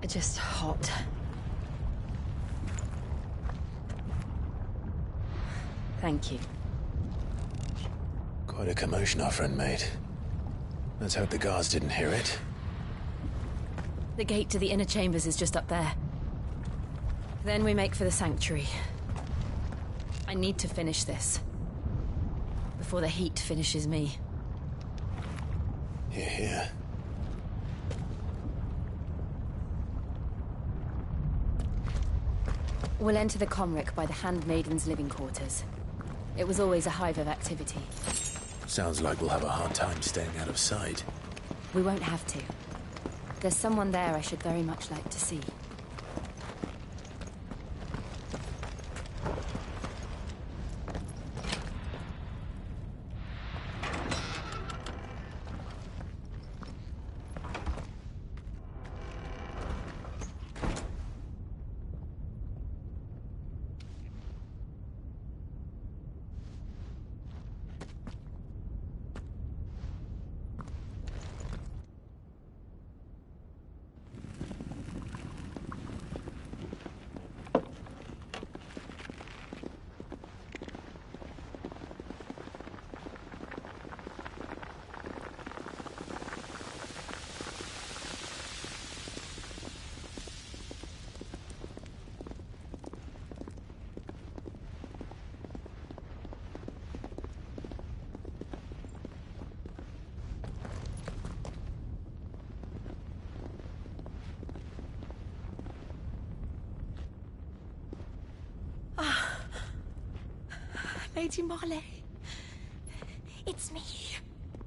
Just hot. Thank you. Quite a commotion our friend made. Let's hope the guards didn't hear it. The gate to the inner chambers is just up there. Then we make for the sanctuary. I need to finish this. Before the heat finishes me. Hear, hear. We'll enter the Comric by the Handmaiden's living quarters. It was always a hive of activity. Sounds like we'll have a hard time staying out of sight. We won't have to. There's someone there I should very much like to see. Lady Marley. It's me.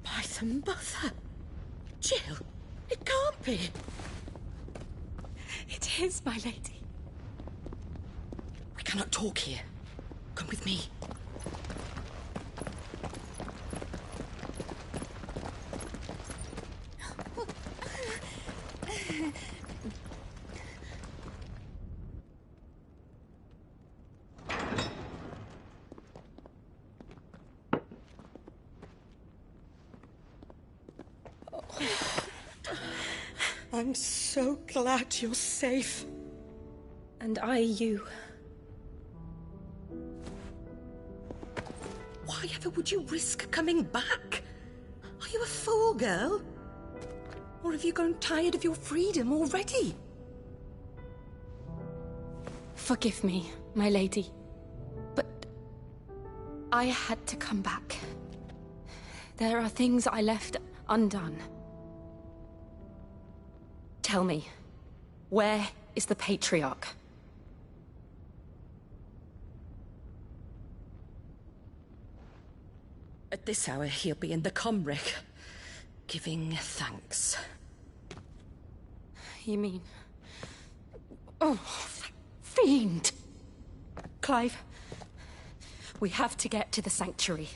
By the mother. Jill, it can't be. It is, my lady. We cannot talk here. Come with me. I'm so glad you're safe. And I you. Why ever would you risk coming back? Are you a fool, girl? Or have you grown tired of your freedom already? Forgive me, my lady. But I had to come back. There are things I left undone. Tell me, where is the Patriarch? At this hour, he'll be in the Comric, giving thanks. You mean... Oh, fiend! Clive, we have to get to the sanctuary.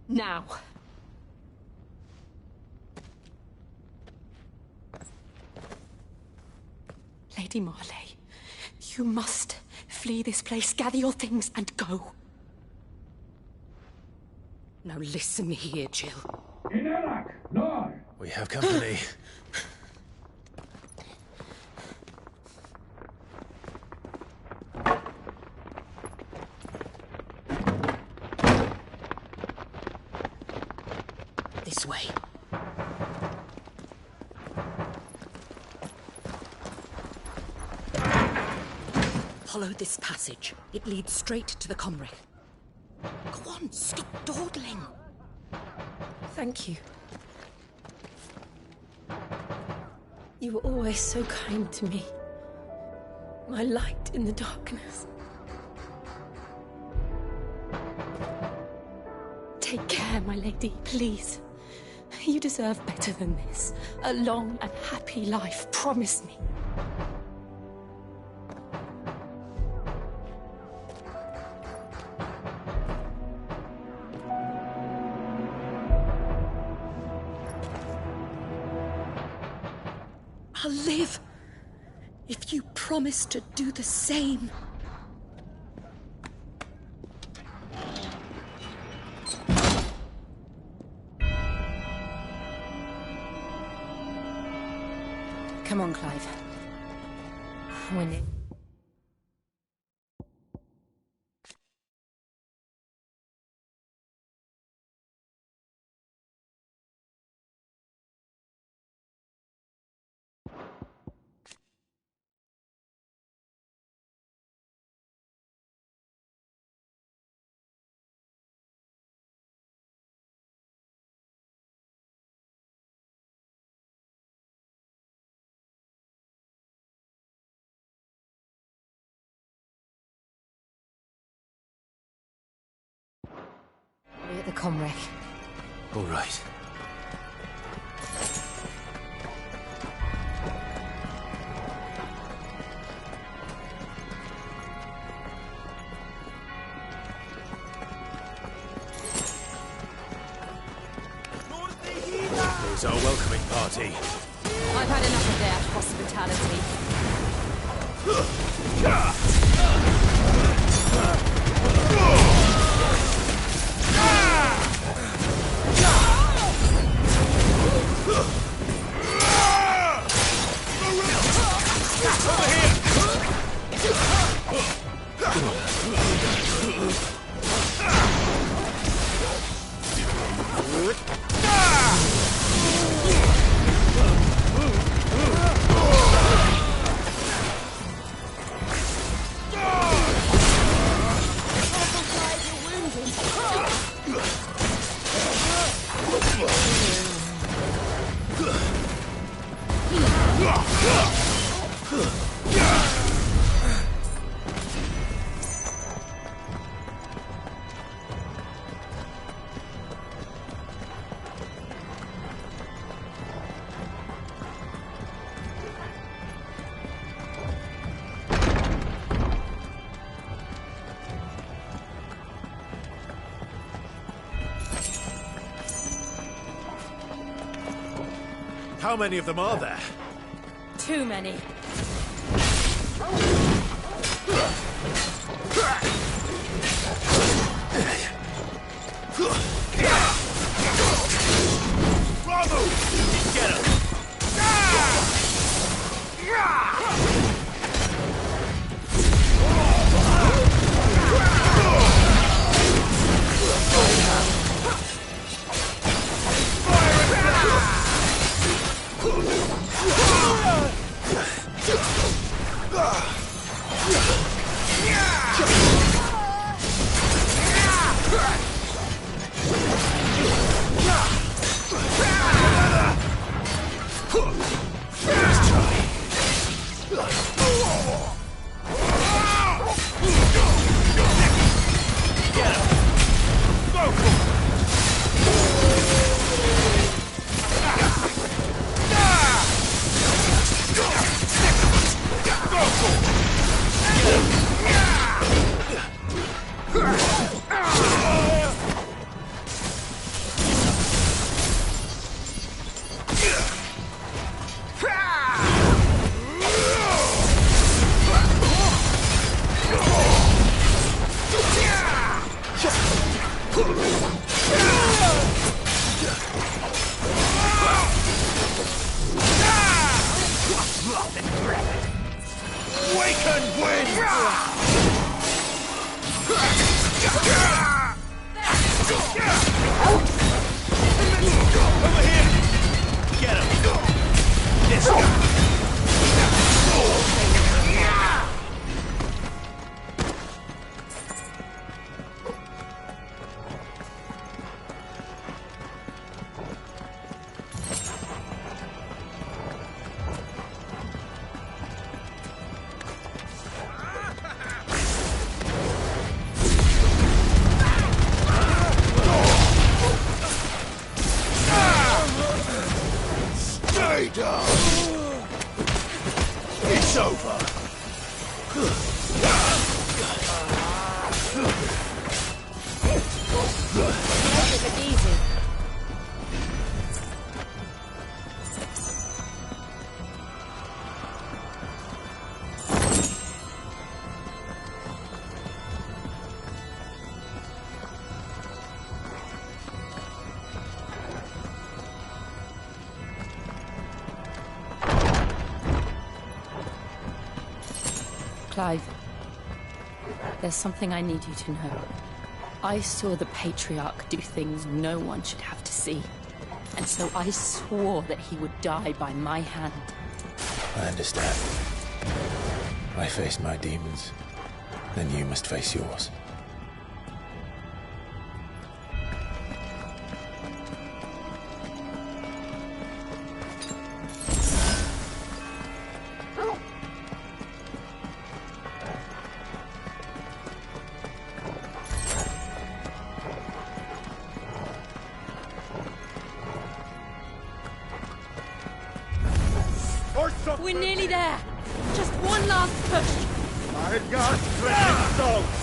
Now. Lady Marley, you must flee this place, gather your things, and go. Now listen here, Jill. We have company. This way. Follow this passage. It leads straight to the Comric. Go on, stop dawdling. Thank you. You were always so kind to me. My light in the darkness. Take care, my lady, please. You deserve better than this. A long and happy life, promise me. I'll live if you promise to do the same. Come on, Clive. when it... We're at the comwreck. All right. Here's our welcoming party. I've had enough of their hospitality. How many of them are there? Too many. Bravo! Get him! It's over. Take it easy. Clive, there's something I need you to know. I saw the Patriarch do things no one should have to see. And so I swore that he would die by my hand. I understand. I faced my demons, then you must face yours. We're nearly there. Just one last push. My God, flipping dogs!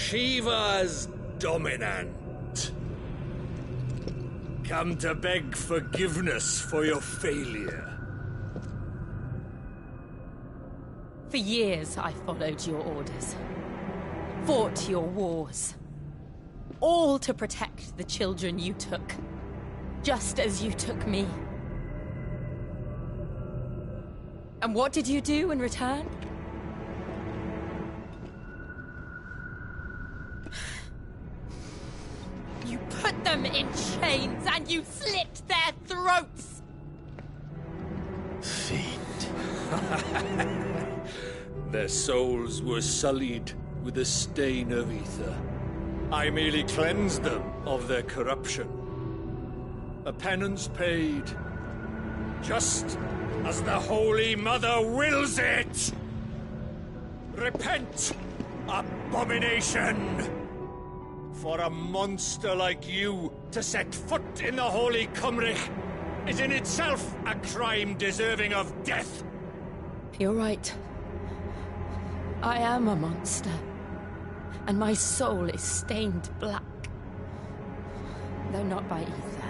Shiva's dominant. Come to beg forgiveness for your failure. For years, I followed your orders. Fought your wars. All to protect the children you took. Just as you took me. And what did you do in return? You put them in chains and you slit their throats! Fiend. Their souls were sullied with the stain of ether. I merely cleansed them of their corruption. the penance paid. Just as the Holy Mother wills it! Repent, abomination! For a monster like you to set foot in the Holy Cymric is in itself a crime deserving of death. You're right. I am a monster. And my soul is stained black. Though not by ether.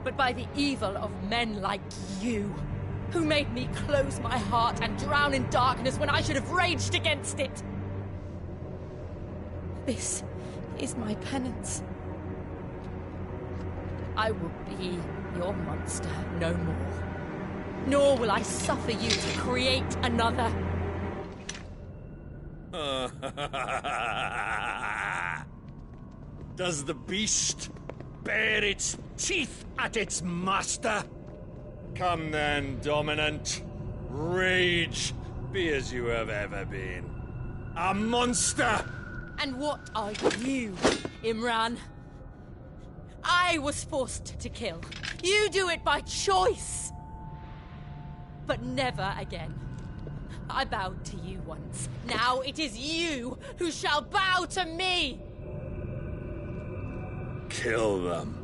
But by the evil of men like you, who made me close my heart and drown in darkness when I should have raged against it. This is my penance. I will be your monster no more. Nor will I suffer you to create another. Does the beast bare its teeth at its master? Come then, Dominant. Rage, be as you have ever been. A monster! And what are you, Imran? I was forced to kill. You do it by choice. But never again. I bowed to you once. Now it is you who shall bow to me! Kill them.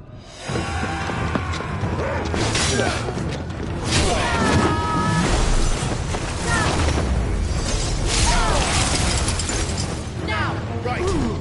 Now! Right!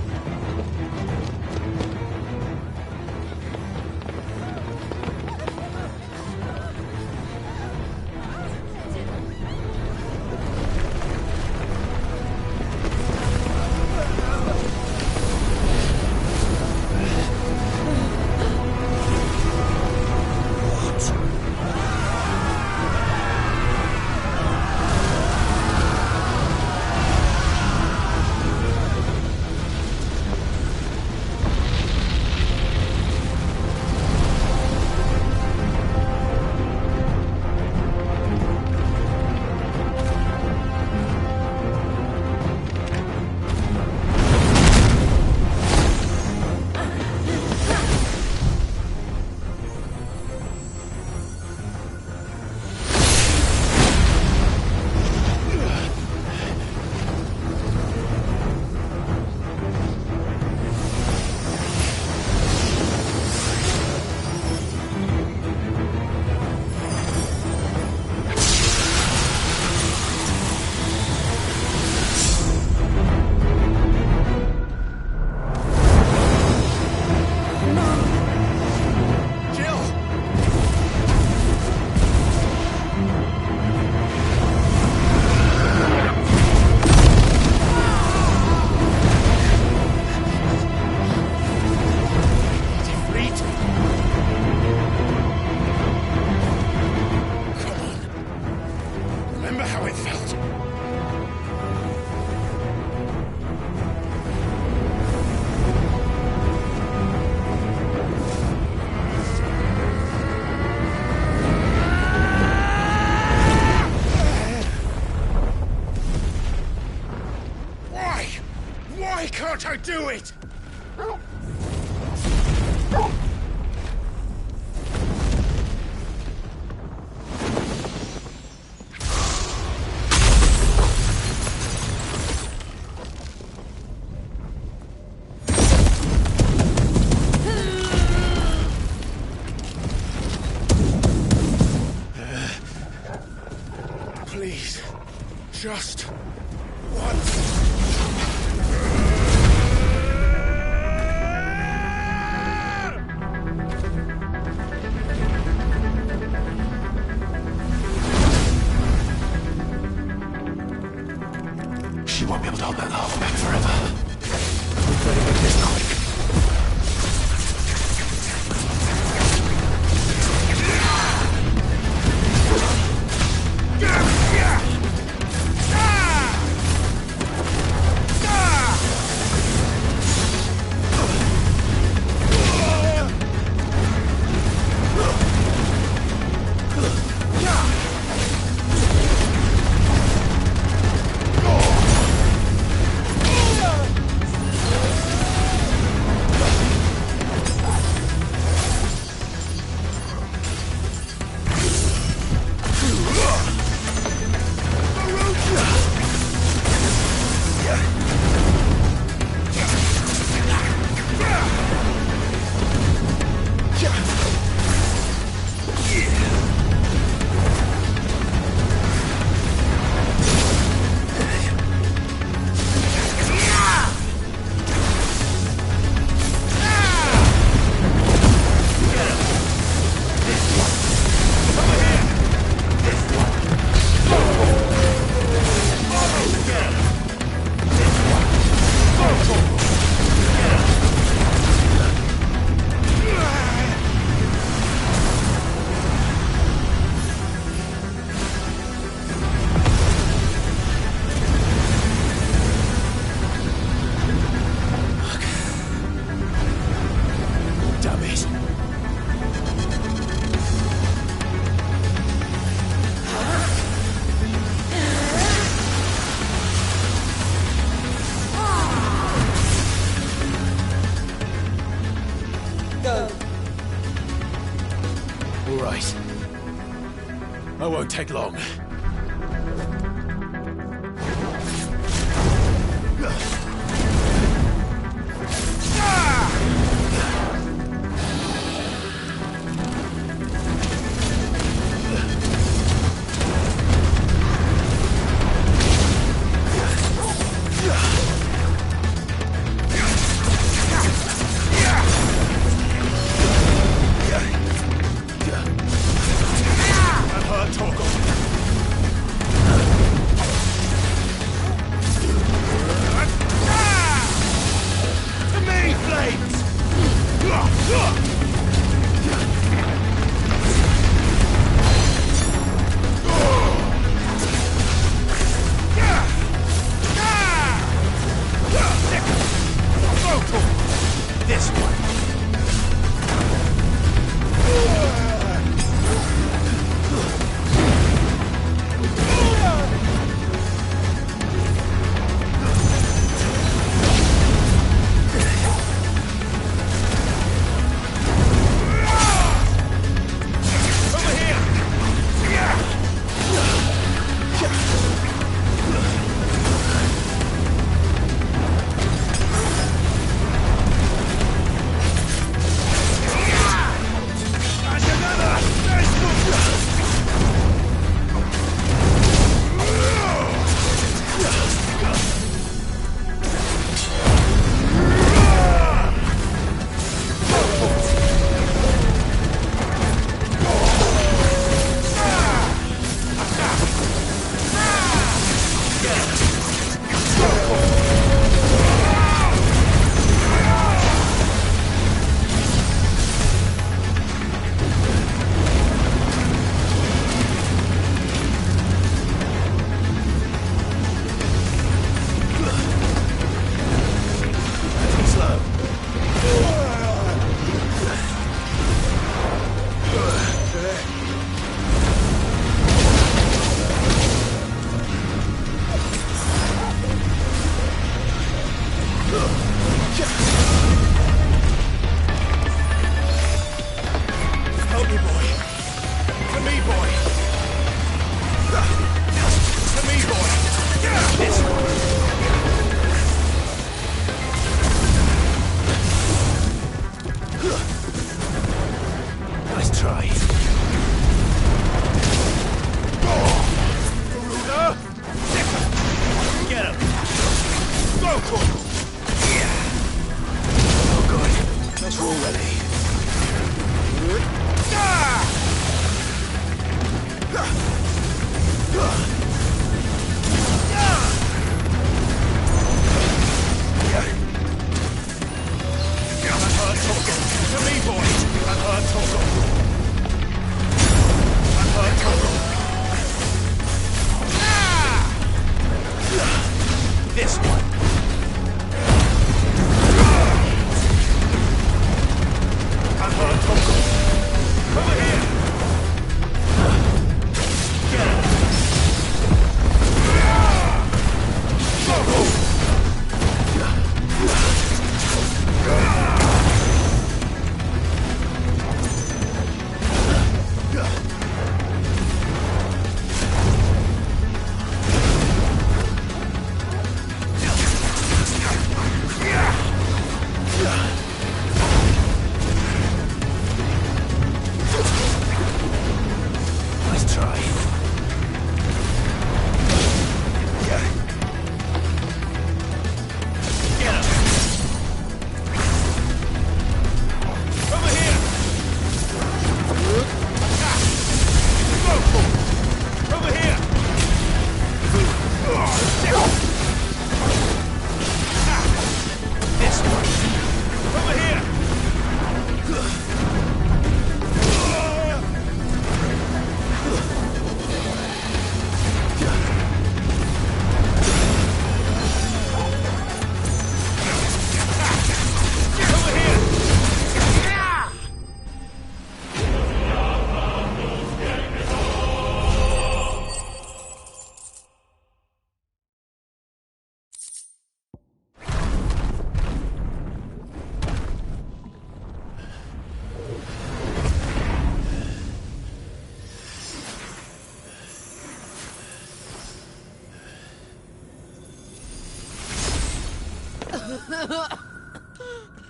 Can't I do it? Please, just once. Go. All right. I won't take long. I've heard talk of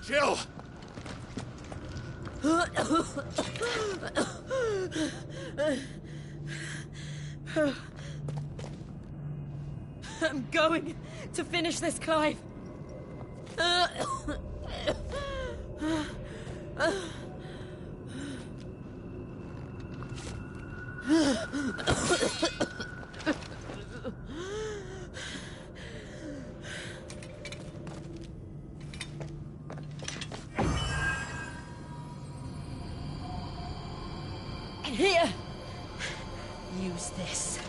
Jill! I'm going to finish this, Clive. Here. Use this.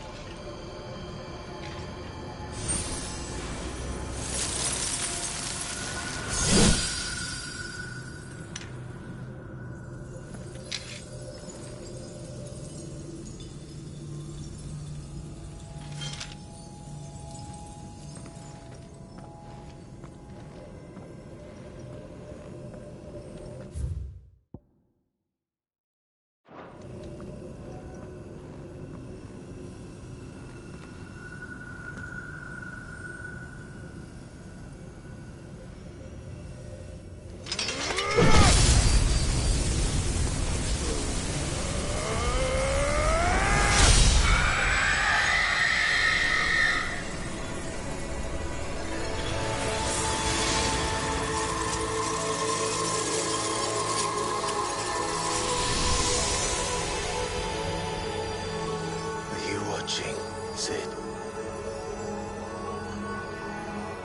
Sid.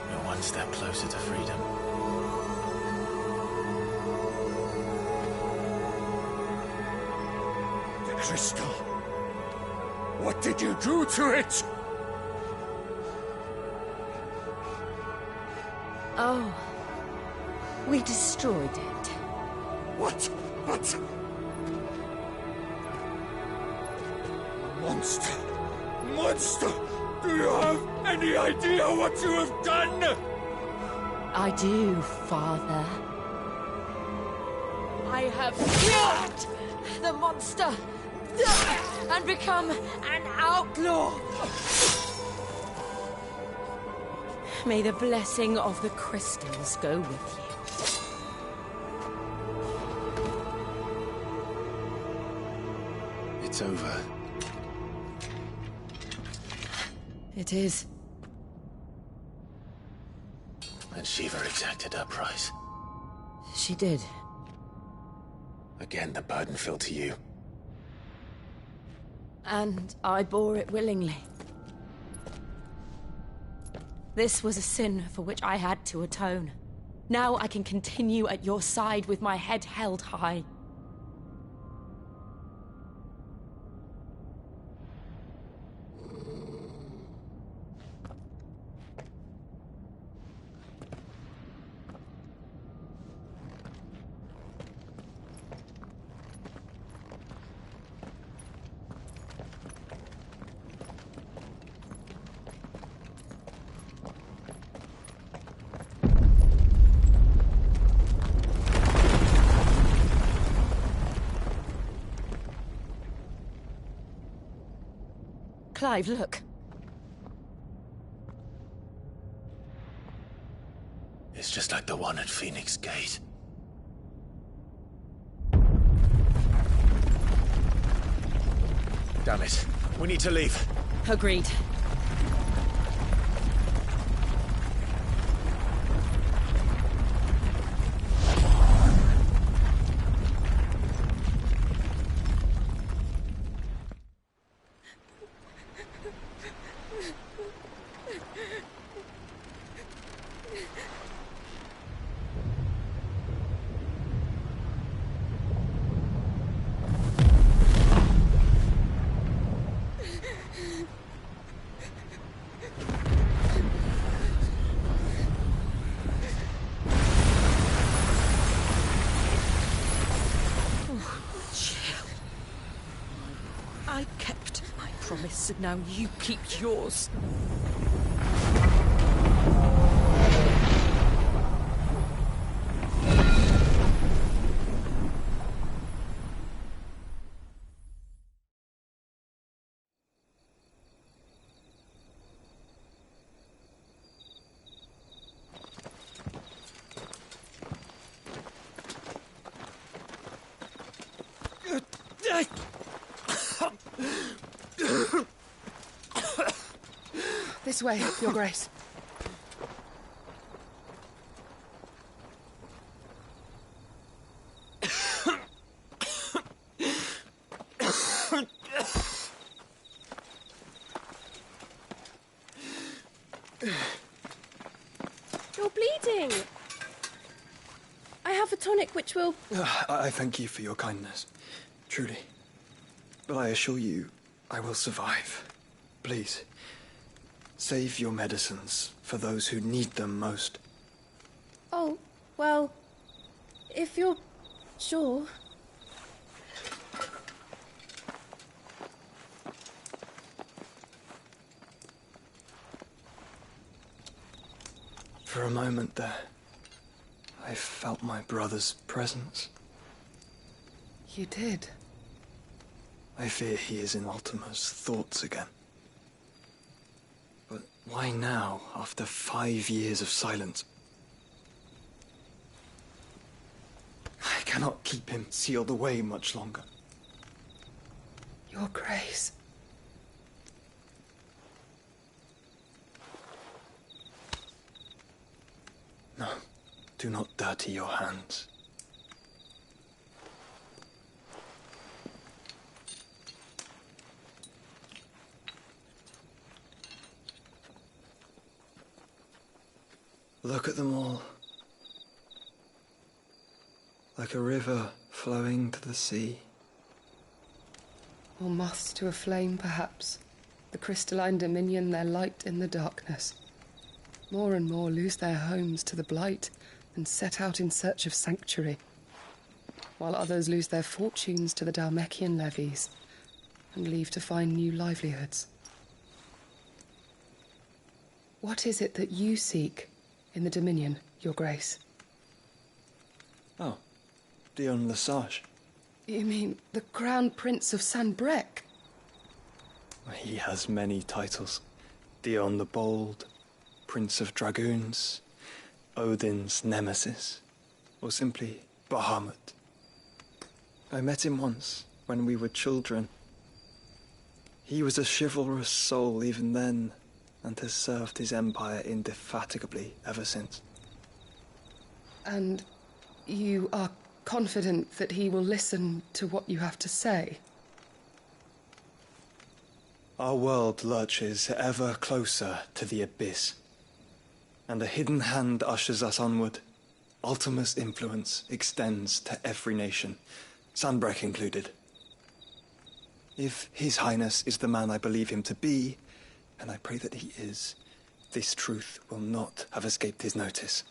We're one step closer to freedom. The crystal. What did you do to it? Oh. We destroyed it. What? But... Monster! Monster! Do you have any idea what you have done? I do, Father. I have killed the monster and become an outlaw. May the blessing of the crystals go with you. It's over. It is. And Shiva exacted her price. She did. Again, the burden fell to you. And I bore it willingly. This was a sin for which I had to atone. Now I can continue at your side with my head held high. Clive, look. It's just like the one at Phoenix Gate. Damn it. We need to leave. Agreed. I kept my promise, and now you keep yours. This way, Your Grace. You're bleeding. I have a tonic which will... I thank you for your kindness, truly. But I assure you, I will survive. Please, save your medicines for those who need them most. Oh, well, if you're sure. For a moment there, I felt my brother's presence. You did? I fear he is in Ultima's thoughts again. But why now, after 5 years of silence? I cannot keep him sealed away much longer. Your Grace. No, do not dirty your hands. Look at them all. Like a river flowing to the sea. Or moths to a flame, perhaps. The crystalline dominion, their light in the darkness. More and more lose their homes to the blight and set out in search of sanctuary, while others lose their fortunes to the Dalmekian levies and leave to find new livelihoods. What is it that you seek in the Dominion, Your Grace? Oh, Dion Lesage. You mean the Crown Prince of Sanbrec? He has many titles. Dion the Bold, Prince of Dragoons, Odin's Nemesis, or simply Bahamut. I met him once, when we were children. He was a chivalrous soul even then, and has served his empire indefatigably ever since. And you are confident that he will listen to what you have to say? Our world lurches ever closer to the abyss, and a hidden hand ushers us onward. Ultima's influence extends to every nation, Sanbrec included. If His Highness is the man I believe him to be, and I pray that he is, this truth will not have escaped his notice.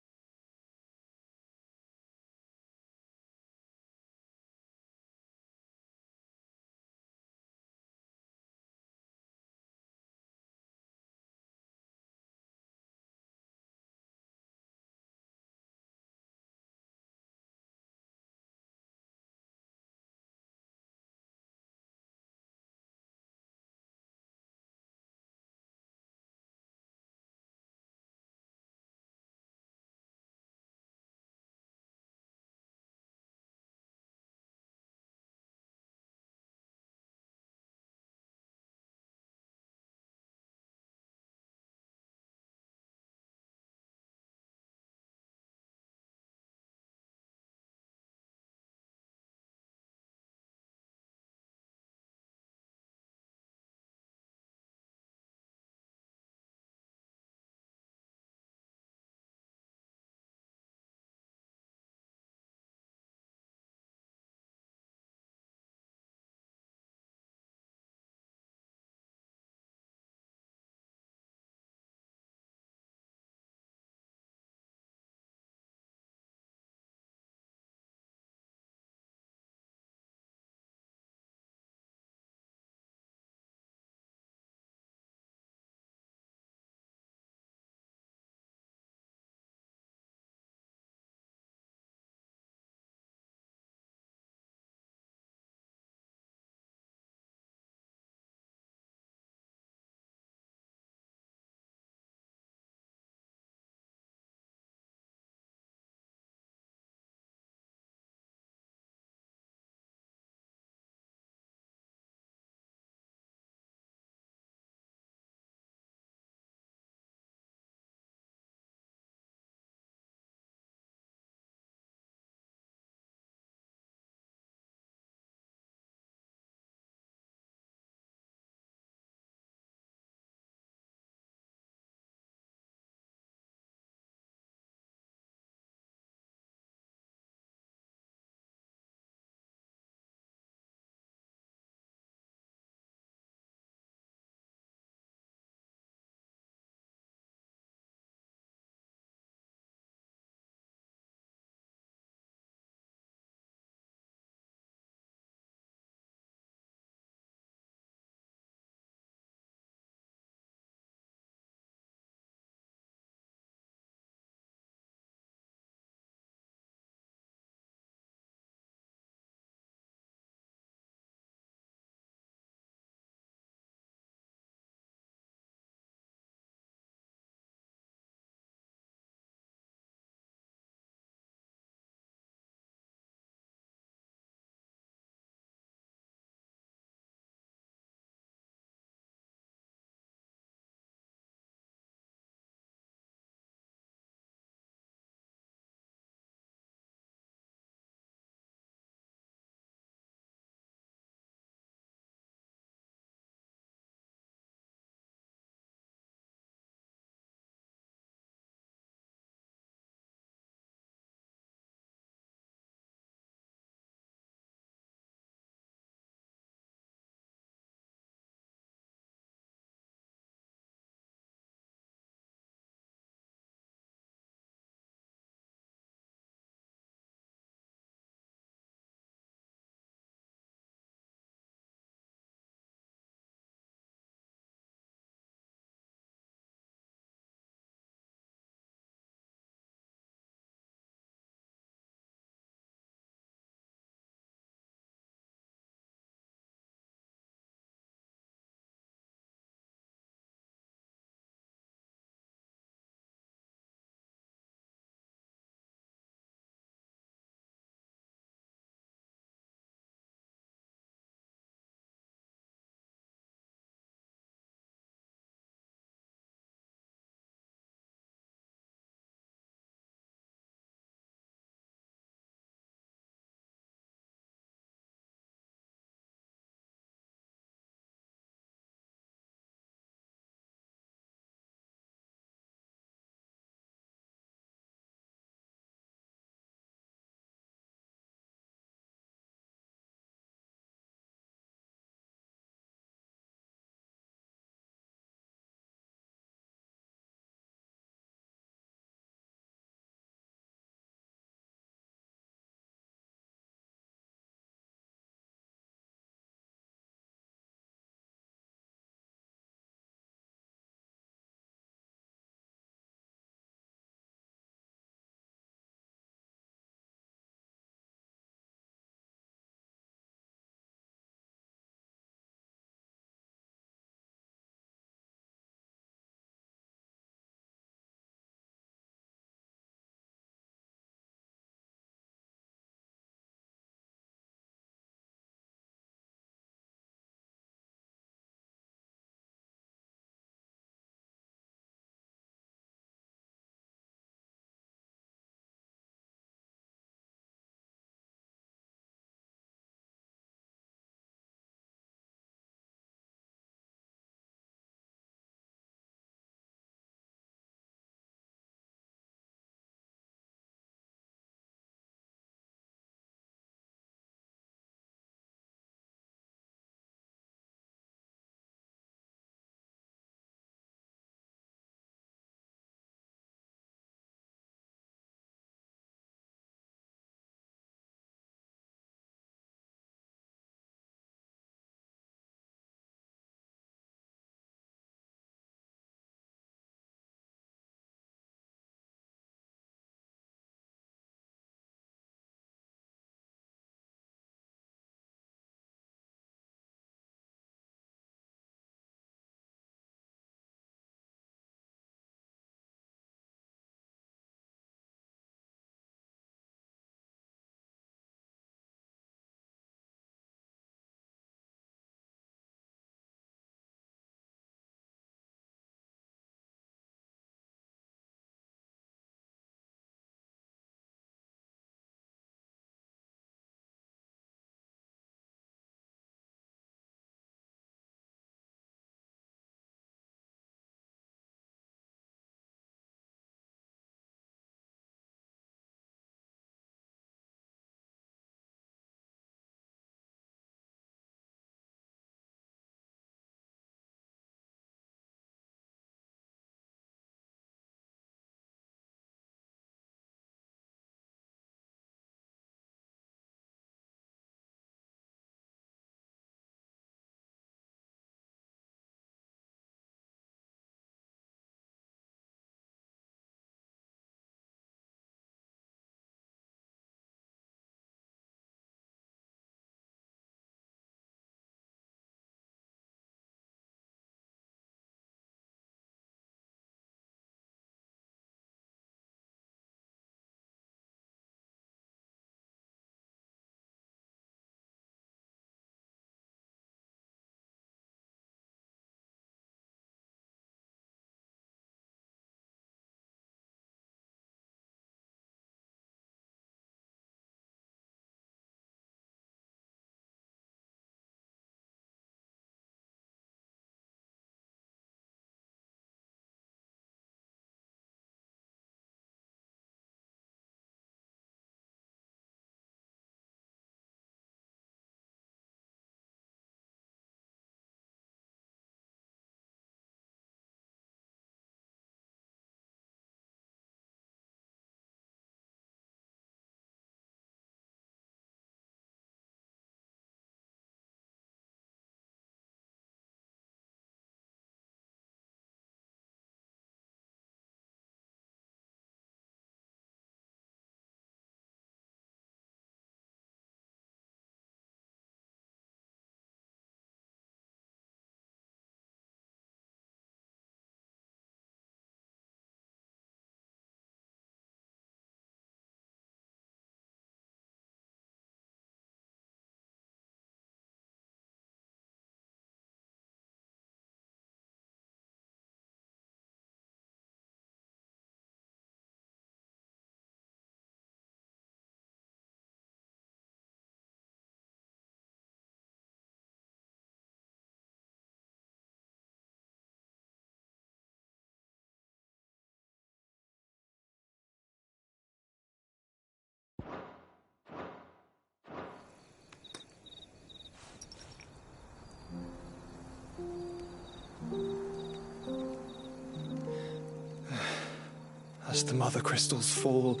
As the mother crystals fall,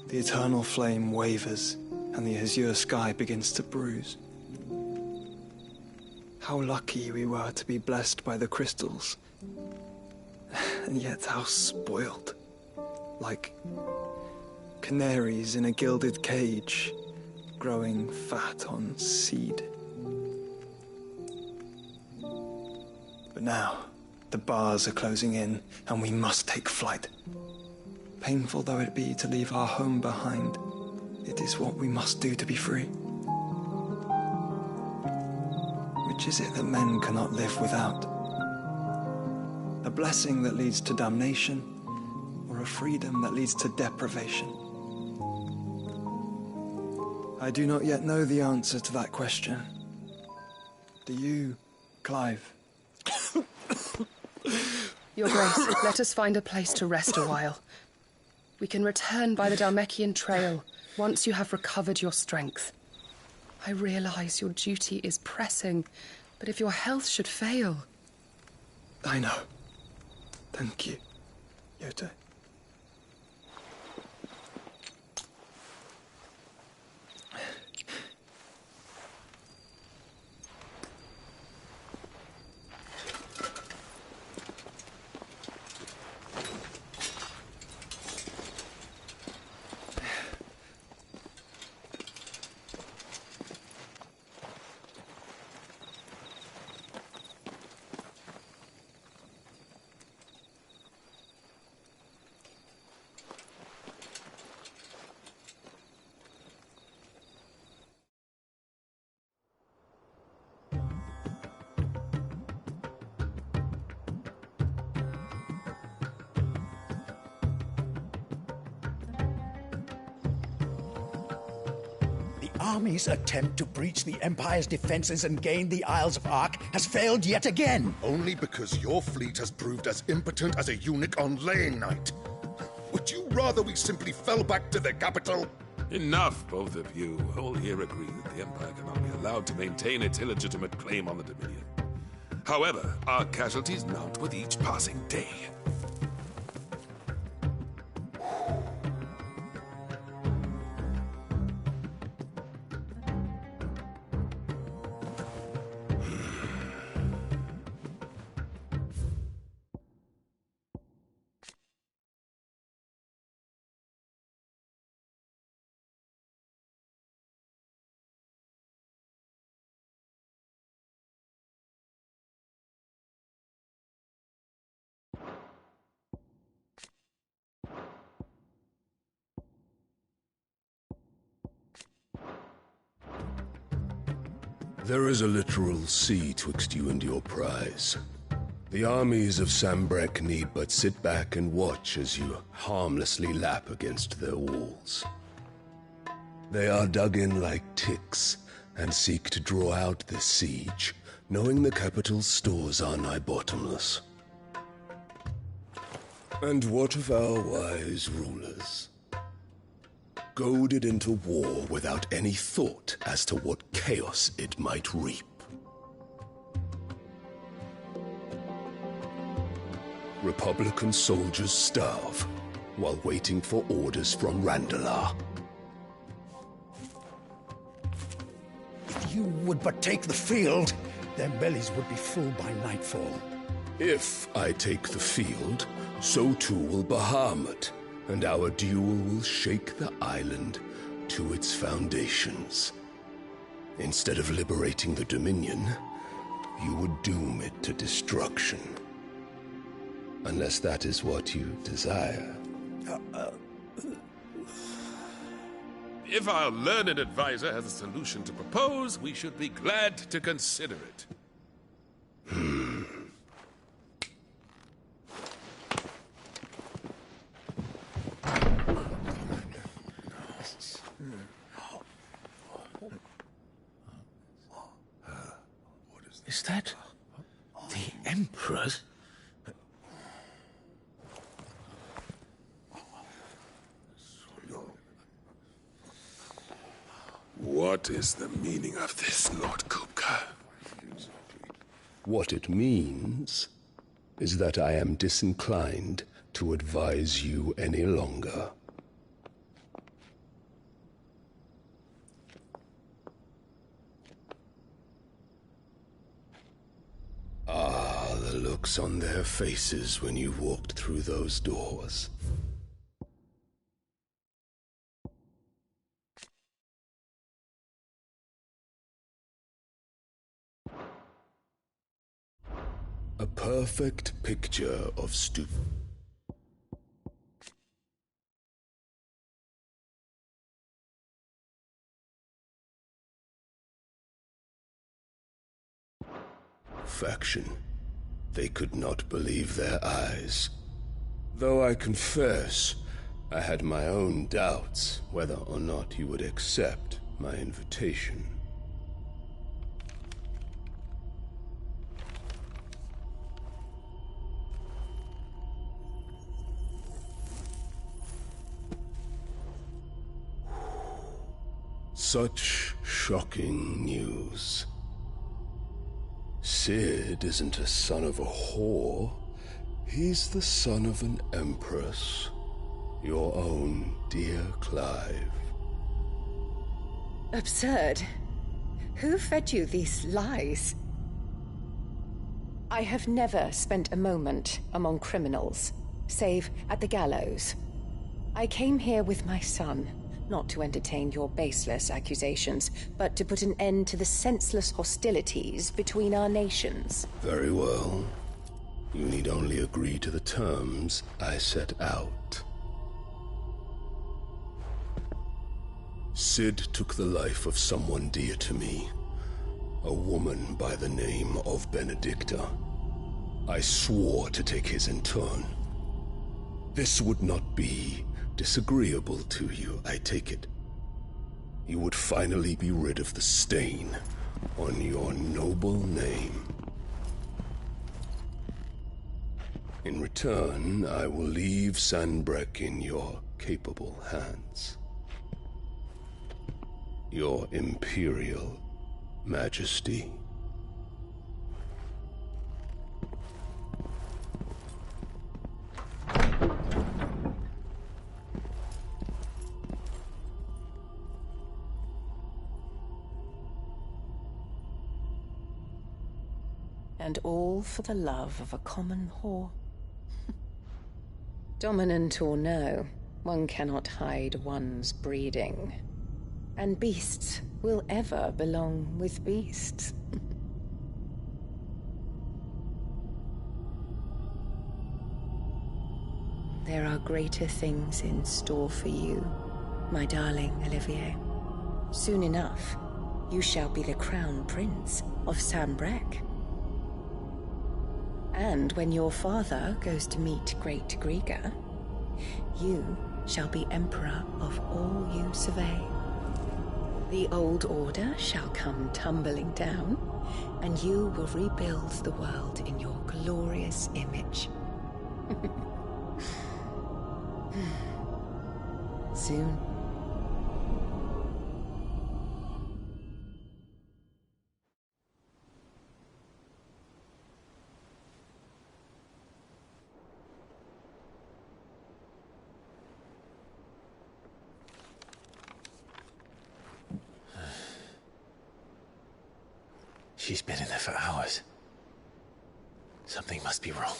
the eternal flame wavers, and the azure sky begins to bruise. How lucky we were to be blessed by the crystals, and yet how spoiled. Like canaries in a gilded cage, growing fat on seed. But now, the bars are closing in, and we must take flight. Painful though it be to leave our home behind, it is what we must do to be free. Which is it that men cannot live without? A blessing that leads to damnation, or a freedom that leads to deprivation? I do not yet know the answer to that question. Do you, Clive? Your Grace, let us find a place to rest a while. We can return by the Dalmekian trail once you have recovered your strength. I realize your duty is pressing, but if your health should fail... I know. Thank you, Yote. Army's attempt to breach the Empire's defenses and gain the Isles of Ark has failed yet again. Only because your fleet has proved as impotent as a eunuch on laying night. Would you rather we simply fell back to the capital? Enough, both of you. All here agree that the Empire cannot be allowed to maintain its illegitimate claim on the Dominion. However, our casualties mount with each passing day. There is a literal sea twixt you and your prize. The armies of Sambrek need but sit back and watch as you harmlessly lap against their walls. They are dug in like ticks and seek to draw out this siege, knowing the capital's stores are nigh bottomless. And what of our wise rulers? Goaded into war without any thought as to what chaos it might reap. Republican soldiers starve while waiting for orders from Randalar. If you would but take the field, their bellies would be full by nightfall. If I take the field, so too will Bahamut, and our duel will shake the island to its foundations. Instead of liberating the Dominion, you would doom it to destruction. Unless that is what you desire. If our learned advisor has a solution to propose, we should be glad to consider it. Is that the Emperor's? What is the meaning of this, Lord Kupka? What it means is that I am disinclined to advise you any longer. Ah, the looks on their faces when you walked through those doors. A perfect picture of faction. They could not believe their eyes. Though I confess, I had my own doubts whether or not you would accept my invitation. Such shocking news. Sid isn't a son of a whore. He's the son of an empress. Your own dear Clive. Absurd. Who fed you these lies? I have never spent a moment among criminals, save at the gallows. I came here with my son, not to entertain your baseless accusations, but to put an end to the senseless hostilities between our nations. Very well. You need only agree to the terms I set out. Sid took the life of someone dear to me, a woman by the name of Benedicta. I swore to take his in turn. This would not be disagreeable to you, I take it. You would finally be rid of the stain on your noble name. In return, I will leave Sanbreque in your capable hands. Your Imperial Majesty. And all for the love of a common whore. Dominant or no, one cannot hide one's breeding. And beasts will ever belong with beasts. There are greater things in store for you, my darling Olivier. Soon enough, you shall be the crown prince of Sanbreque. And when your father goes to meet Great Griga, you shall be emperor of all you survey. The old order shall come tumbling down, and you will rebuild the world in your glorious image. Soon. She's been in there for hours. Something must be wrong.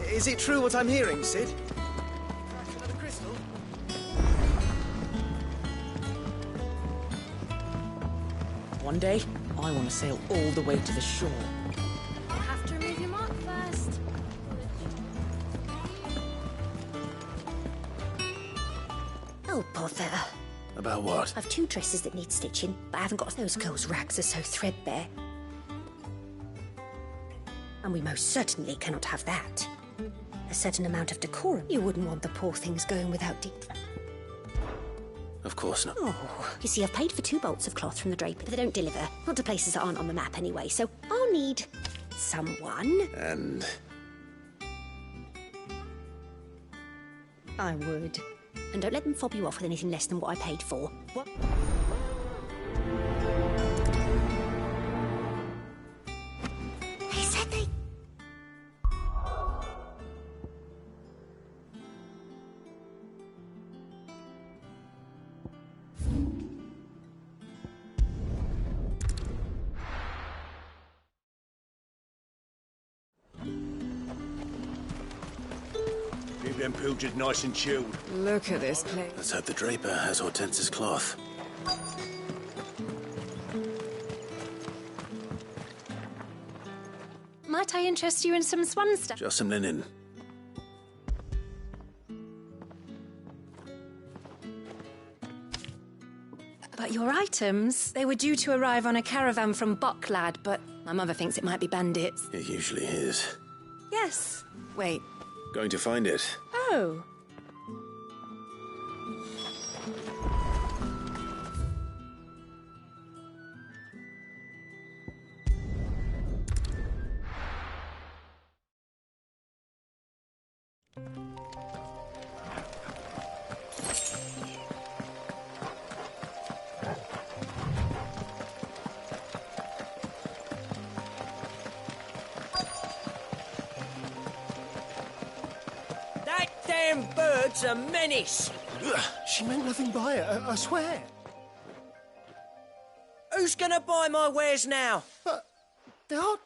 Is it true what I'm hearing, Sid? Another crystal? One day, I want to sail all the way to the shore. I'll have to remove your mark first. Oh, bother. About what? I've 2 dresses that need stitching, but I haven't got those girls' rags are so threadbare. And we most certainly cannot have that. A certain amount of decorum. You wouldn't want the poor things going without deep. Of course not. Oh, you see, I've paid for 2 bolts of cloth from the draper, but they don't deliver. Not to places that aren't on the map anyway, so I'll need someone. And I would. And don't let them fob you off with anything less than what I paid for. What? They said they... Keep them pilchards nice and chilled. Look at this place. let's hope the draper has Hortense's cloth. Might I interest you in some swan stuff? Just some linen. But your items, they were due to arrive on a caravan from Bucklad, but my mother thinks it might be bandits. It usually is. Yes. Wait. Going to find it. Oh. That damn bird's a menace. She meant nothing by it, I swear. Who's gonna buy my wares now? They are...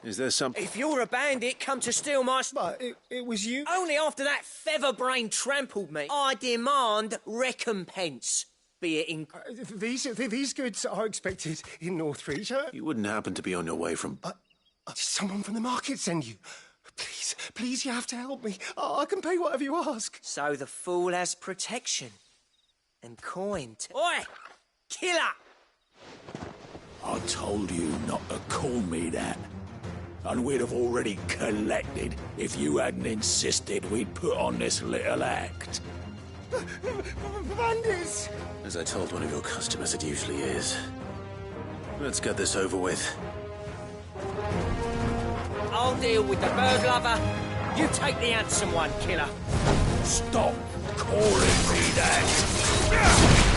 Is there some... If you're a bandit, come to steal my... But it was you... Only after that featherbrain trampled me. I demand recompense. Be it in... These goods are expected in Northreach. You wouldn't happen to be on your way from... Did someone from the market send you? Please, you have to help me. I can pay whatever you ask. So the fool has protection. And coin. Oi! Killer! I told you not to call me that. And we'd have already collected if you hadn't insisted we'd put on this little act. Bandits! As I told one of your customers, it usually is. Let's get this over with. I'll deal with the bird lover. You take the handsome one, killer. Stop calling me that.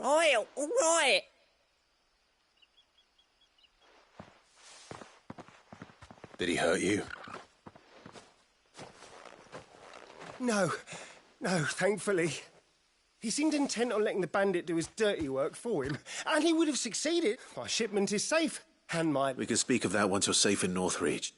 all right, all right. Did he hurt you? No, thankfully. He seemed intent on letting the bandit do his dirty work for him, and he would have succeeded. My shipment is safe, and my... We can speak of that once you're safe in Northreach.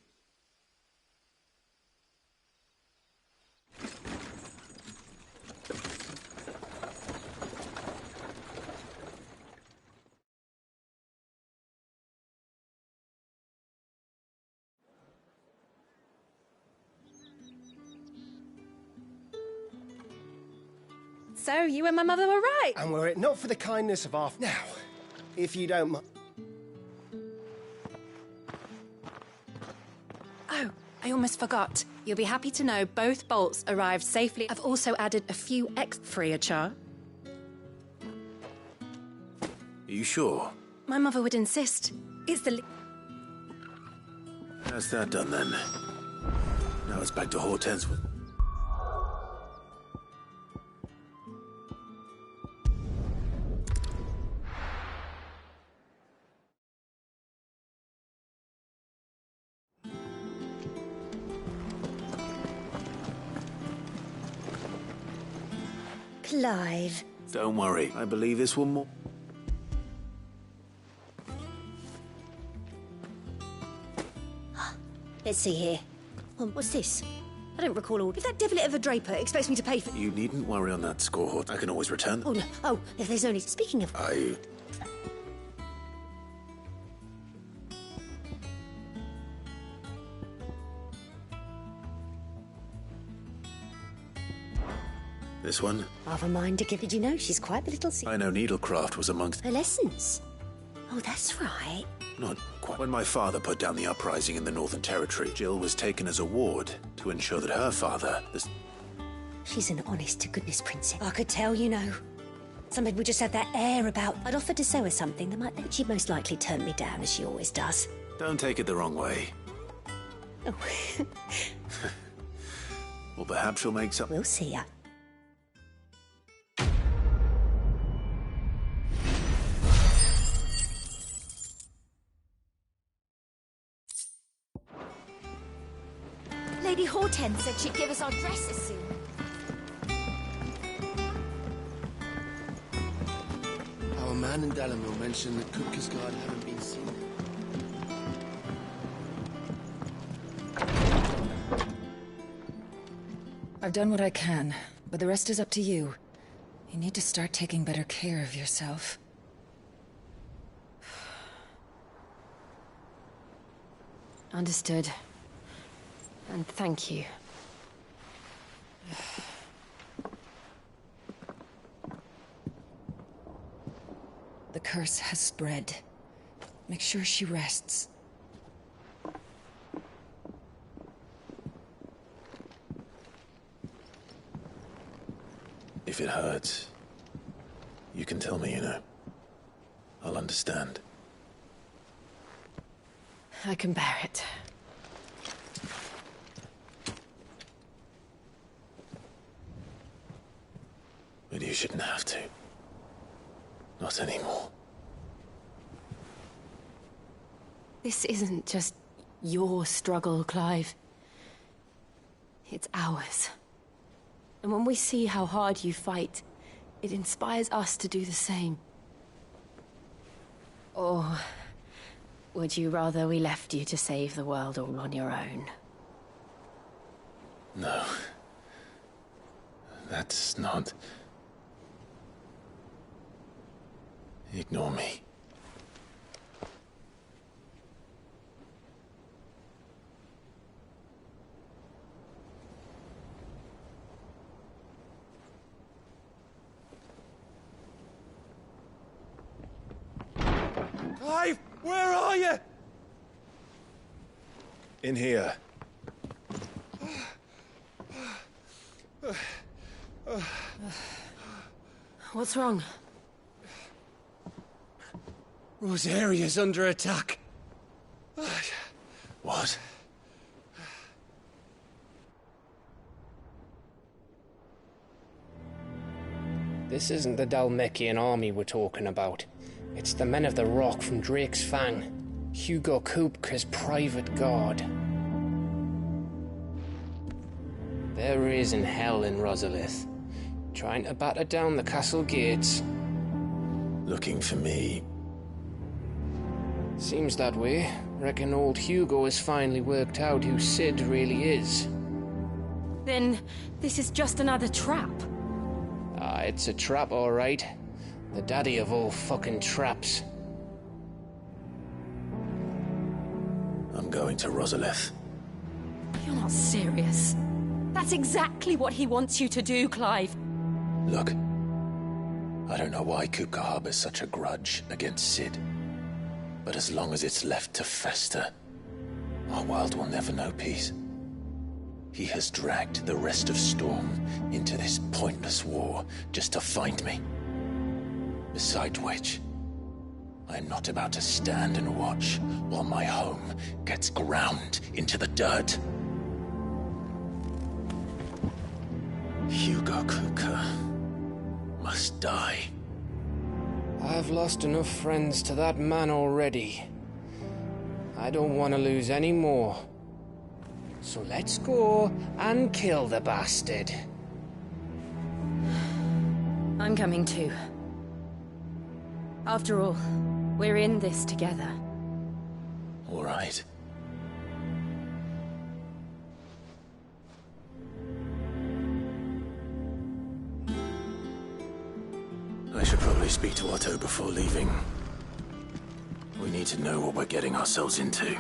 So, you and my mother were right. And were it not for the kindness of our... Now, if you don't mind... Oh, I almost forgot. You'll be happy to know both bolts arrived safely. I've also added a few free of charge. Are you sure? My mother would insist. It's the... That's that done then. Now it's back to Hortense with... Clive. Don't worry, I believe this will more... Let's see here. What's this? I don't recall all... If that devilit of a draper expects me to pay for... You needn't worry on that score. I can always return. Oh, no. Oh, if there's no need... Speaking of... This one? Half a mind to give... Did you know she's quite the little... I know needlecraft was amongst... Her lessons? Oh, that's right. Not quite. When my father put down the uprising in the Northern Territory, Jill was taken as a ward to ensure that her father... She's an honest-to-goodness princess. I could tell, you know. Some people just have that air about... I'd offered to sew her something that might... But she'd most likely turn me down, as she always does. Don't take it the wrong way. Oh. Well, perhaps she'll make something... We'll see. Lady Hortense said she'd give us our dresses soon. Our man in Dalamil mentioned that Kupka's guard haven't been seen. I've done what I can, but the rest is up to you. You need to start taking better care of yourself. Understood. And thank you. The curse has spread. Make sure she rests. If it hurts, you can tell me, you know. I'll understand. I can bear it. But you shouldn't have to. Not anymore. This isn't just your struggle, Clive. It's ours. And when we see how hard you fight, it inspires us to do the same. Or would you rather we left you to save the world all on your own? No. That's not... Ignore me. Clive, where are you? In here. What's wrong? Rosaria's under attack. What? This isn't the Dhalmekian army we're talking about. It's the men of the Rock from Drake's Fang, Hugo Kupka's private guard. There is in hell in Rosalith, trying to batter down the castle gates. Looking for me? Seems that way. Reckon old Hugo has finally worked out who Sid really is. Then this is just another trap. Ah, it's a trap, all right. The daddy of all fucking traps. I'm going to Rosalith. You're not serious. That's exactly what he wants you to do, Clive. Look, I don't know why Kupka harbors such a grudge against Sid. But as long as it's left to fester, our world will never know peace. He has dragged the rest of Storm into this pointless war just to find me. Besides which, I'm not about to stand and watch while my home gets ground into the dirt. Hugo Kupka must die. I've lost enough friends to that man already. I don't want to lose any more. So let's go and kill the bastard. I'm coming too. After all, we're in this together. All right. I should probably speak to Otto before leaving. We need to know what we're getting ourselves into.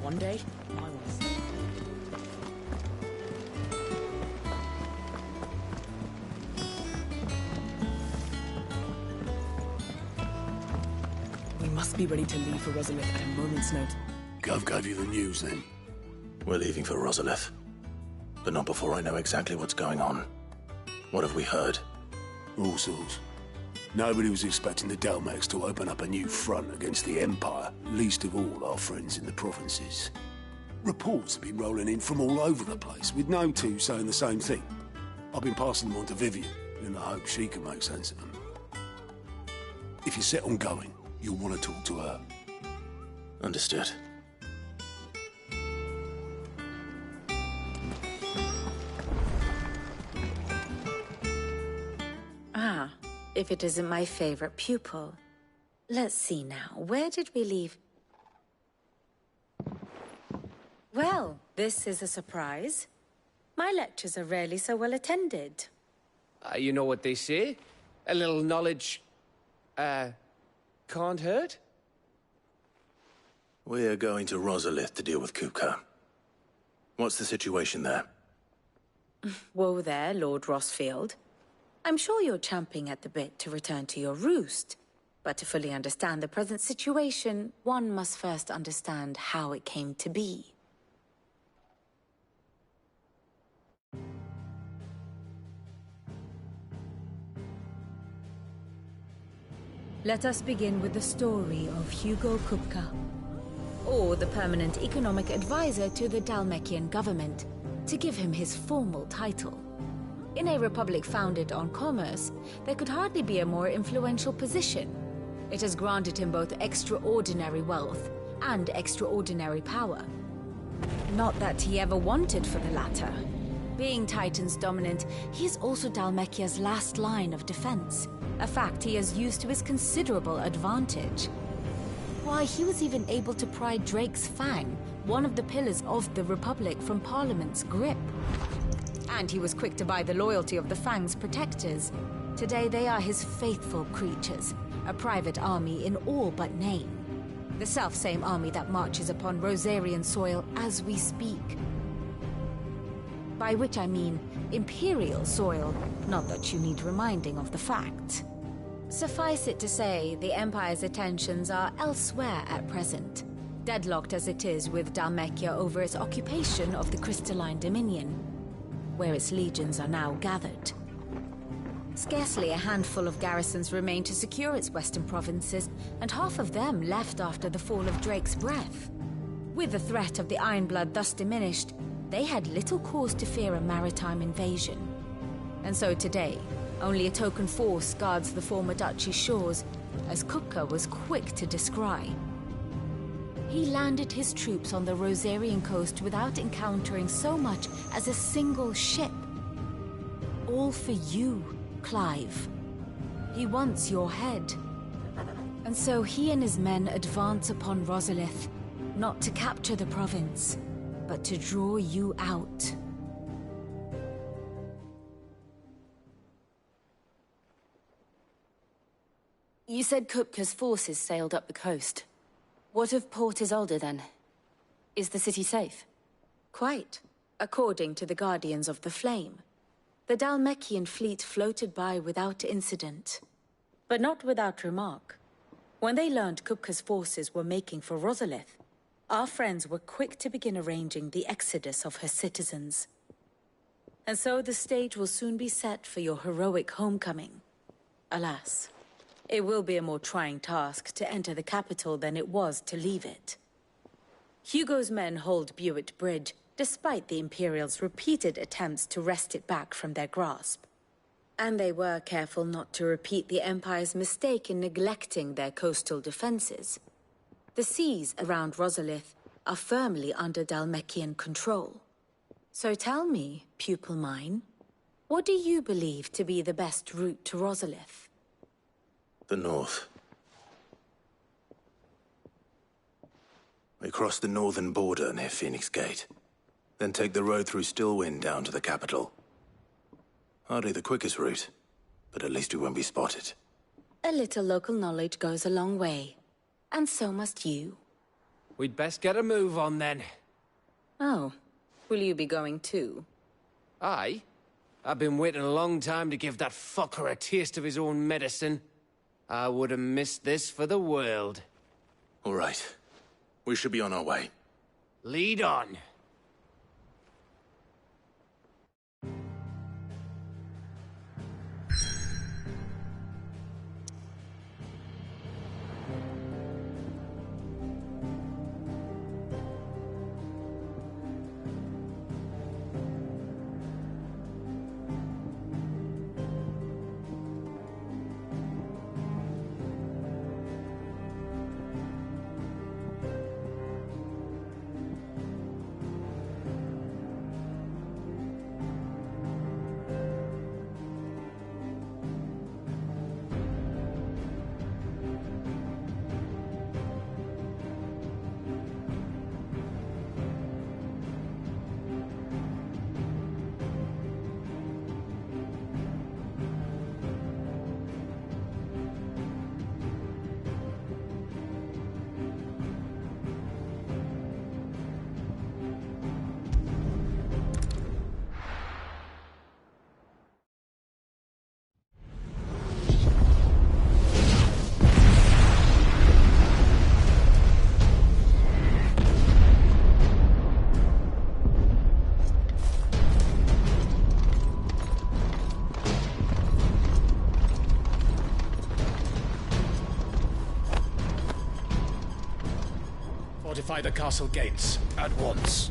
One day, I will see. We must be ready to leave for Rosalith at a moment's notice. Gov gave you the news, then? We're leaving for Rosalith. But not before I know exactly what's going on. What have we heard? All sorts. Nobody was expecting the Dalmaks to open up a new front against the Empire, least of all our friends in the provinces. Reports have been rolling in from all over the place, with no two saying the same thing. I've been passing them on to Vivian, in the hope she can make sense of them. If you're set on going, you'll want to talk to her. Understood. Ah, if it isn't my favorite pupil. Let's see now, where did we leave? Well, this is a surprise. My lectures are rarely so well attended. You know what they say? A little knowledge, can't hurt? We're going to Rosalith to deal with Kupka. What's the situation there? Whoa there, Lord Rossfield. I'm sure you're champing at the bit to return to your roost. But to fully understand the present situation, one must first understand how it came to be. Let us begin with the story of Hugo Kupka, or the permanent economic advisor to the Dhalmekian government, to give him his formal title. In a republic founded on commerce, there could hardly be a more influential position. It has granted him both extraordinary wealth and extraordinary power. Not that he ever wanted for the latter. Being Titan's dominant, he is also Dhalmekia's last line of defense, a fact he has used to his considerable advantage. Why, he was even able to pry Drake's Fang, one of the pillars of the Republic, from Parliament's grip. And he was quick to buy the loyalty of the Fang's protectors. Today they are his faithful creatures, a private army in all but name. The self-same army that marches upon Rosarian soil as we speak. By which I mean Imperial soil, not that you need reminding of the fact. Suffice it to say, the Empire's attentions are elsewhere at present, deadlocked as it is with Dhalmekia over its occupation of the Crystalline Dominion, where its legions are now gathered. Scarcely a handful of garrisons remained to secure its western provinces, and half of them left after the fall of Drake's breath. With the threat of the Ironblood thus diminished, they had little cause to fear a maritime invasion. And so today, only a token force guards the former duchy's shores, as Kupka was quick to descry. He landed his troops on the Rosarian coast without encountering so much as a single ship. All for you, Clive. He wants your head. And so he and his men advance upon Rosalith, not to capture the province, but to draw you out. You said Kupka's forces sailed up the coast. What of Port Isolde, then? Is the city safe? Quite, according to the Guardians of the Flame. The Dhalmekian fleet floated by without incident. But not without remark. When they learned Kupka's forces were making for Rosalith, our friends were quick to begin arranging the exodus of her citizens. And so the stage will soon be set for your heroic homecoming. Alas, it will be a more trying task to enter the capital than it was to leave it. Hugo's men hold Buett Bridge, despite the Imperials' repeated attempts to wrest it back from their grasp. And they were careful not to repeat the Empire's mistake in neglecting their coastal defenses. The seas around Rosalith are firmly under Dhalmekian control. So tell me, pupil mine, what do you believe to be the best route to Rosalith? The north. We cross the northern border near Phoenix Gate. Then take the road through Stillwind down to the capital. Hardly the quickest route, but at least we won't be spotted. A little local knowledge goes a long way. And so must you. We'd best get a move on then. Oh, will you be going too? Aye. I've been waiting a long time to give that fucker a taste of his own medicine. I would have missed this for the world. All right. We should be on our way. Lead on. Fortify the castle gates, at once.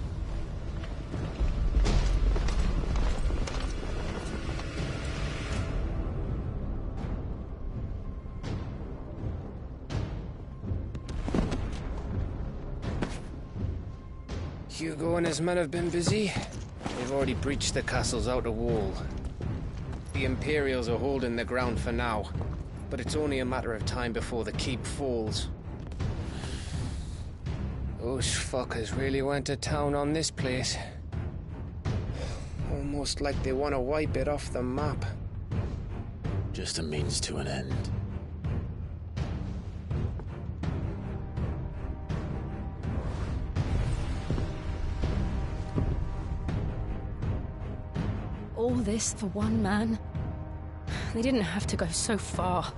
Hugo and his men have been busy. They've already breached the castle's outer wall. The Imperials are holding the ground for now, but it's only a matter of time before the keep falls. Those fuckers really went to town on this place. Almost like they want to wipe it off the map. Just a means to an end. All this for one man? They didn't have to go so far.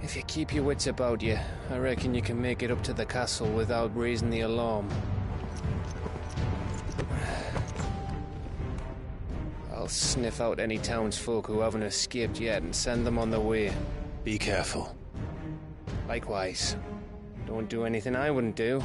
If you keep your wits about you, I reckon you can make it up to the castle without raising the alarm. I'll sniff out any townsfolk who haven't escaped yet and send them on their way. Be careful. Likewise. Don't do anything I wouldn't do.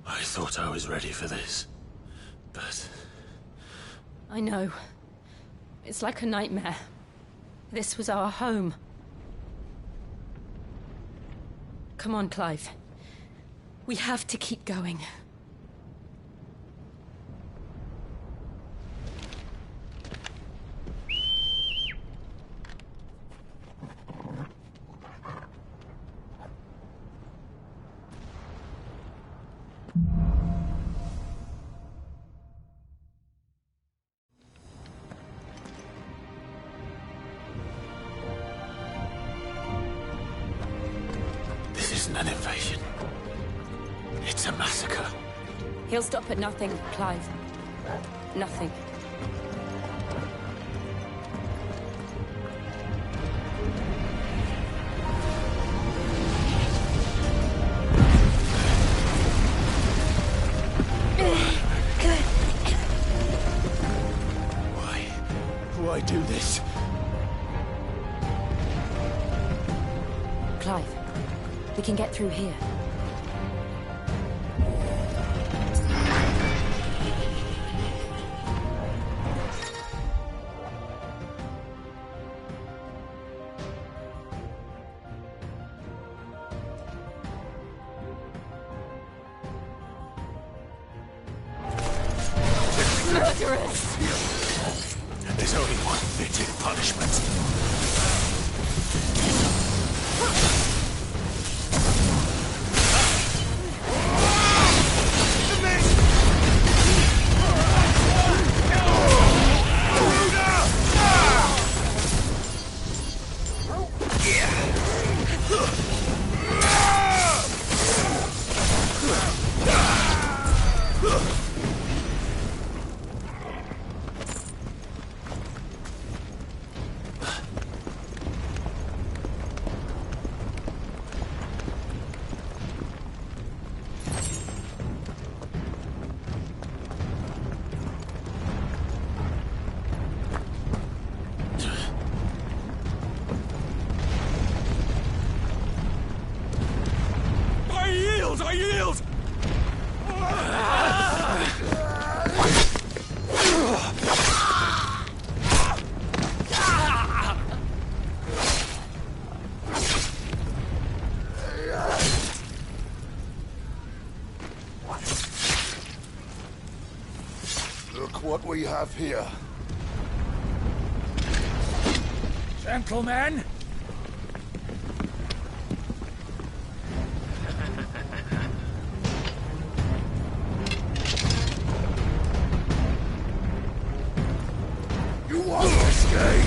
I thought I was ready for this, but... I know. It's like a nightmare. This was our home. Come on, Clive. We have to keep going. This isn't an invasion. It's a massacre. He'll stop at nothing, Clive. Nothing. Why do this? Clive, we can get through here. Murderers! There's only one fitting punishment. I yield! Look what we have here. Gentlemen! You won't escape!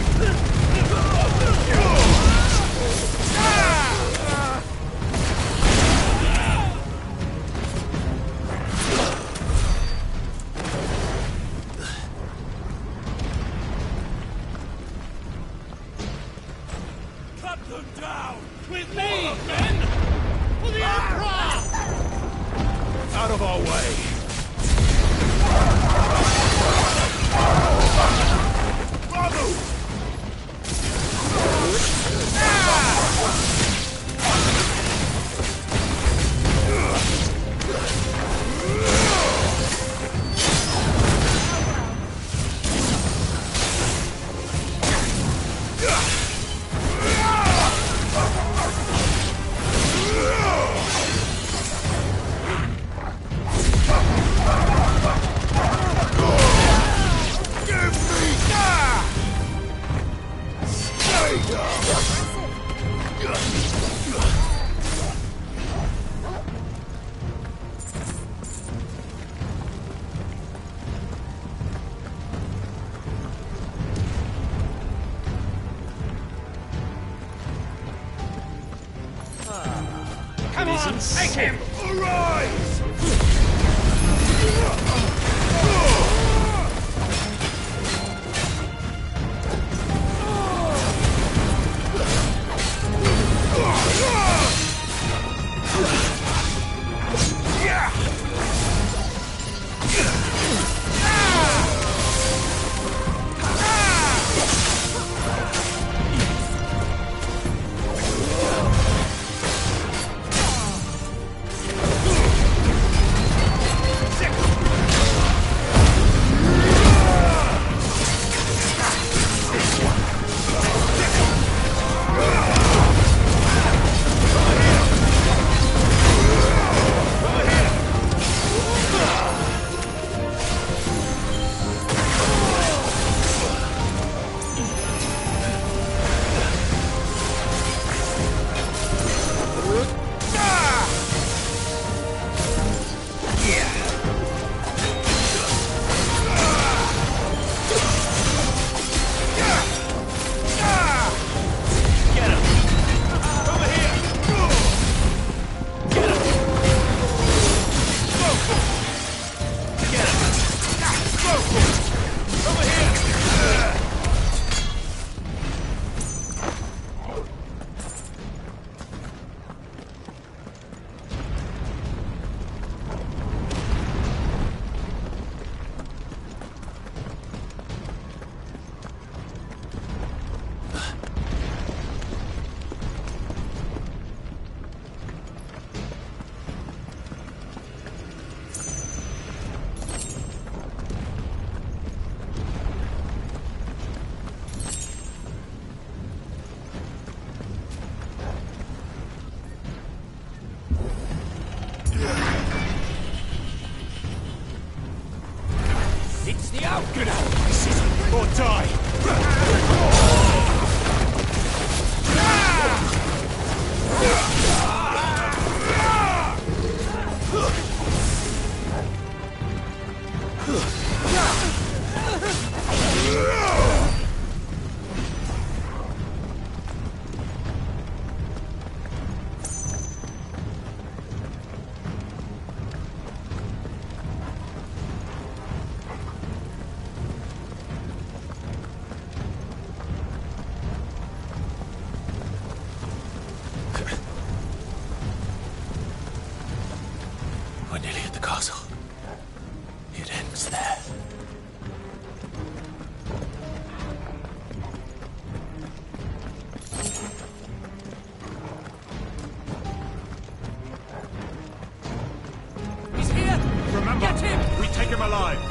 Cut them down! With me, men! For the Emperor! Out of our way! Come on, take him! Arise! It's the outcome! This is or die! We're nearly at the castle. It ends there. He's here! Remember, get him! we take him alive.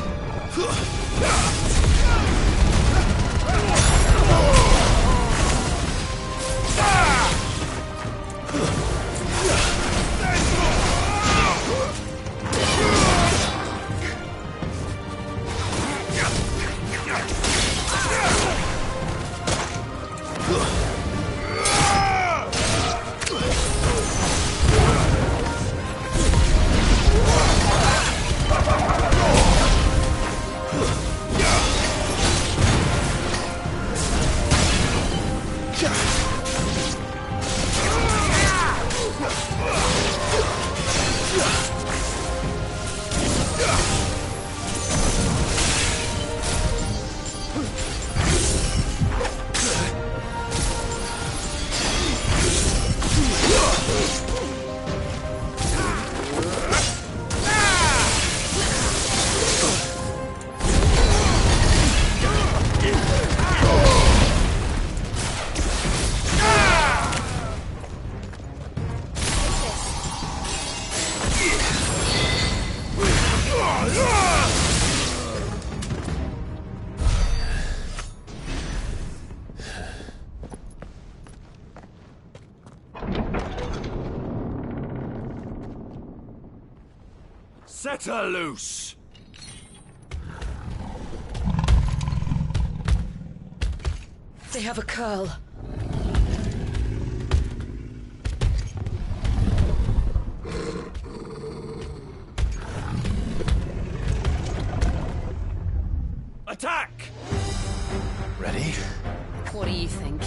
Set her loose! They have a curl. Attack! Ready? What do you think?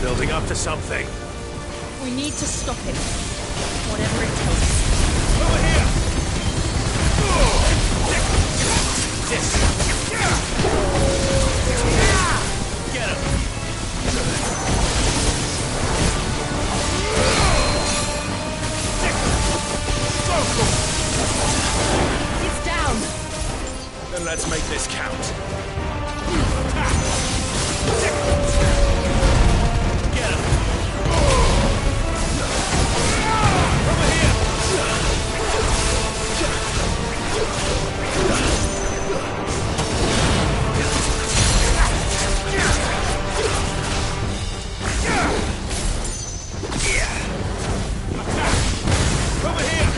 building up to something. We need to stop it. Whatever it takes. Over here! This. Get him! It's down! Then let's make this count. Get him! Over here! Over here!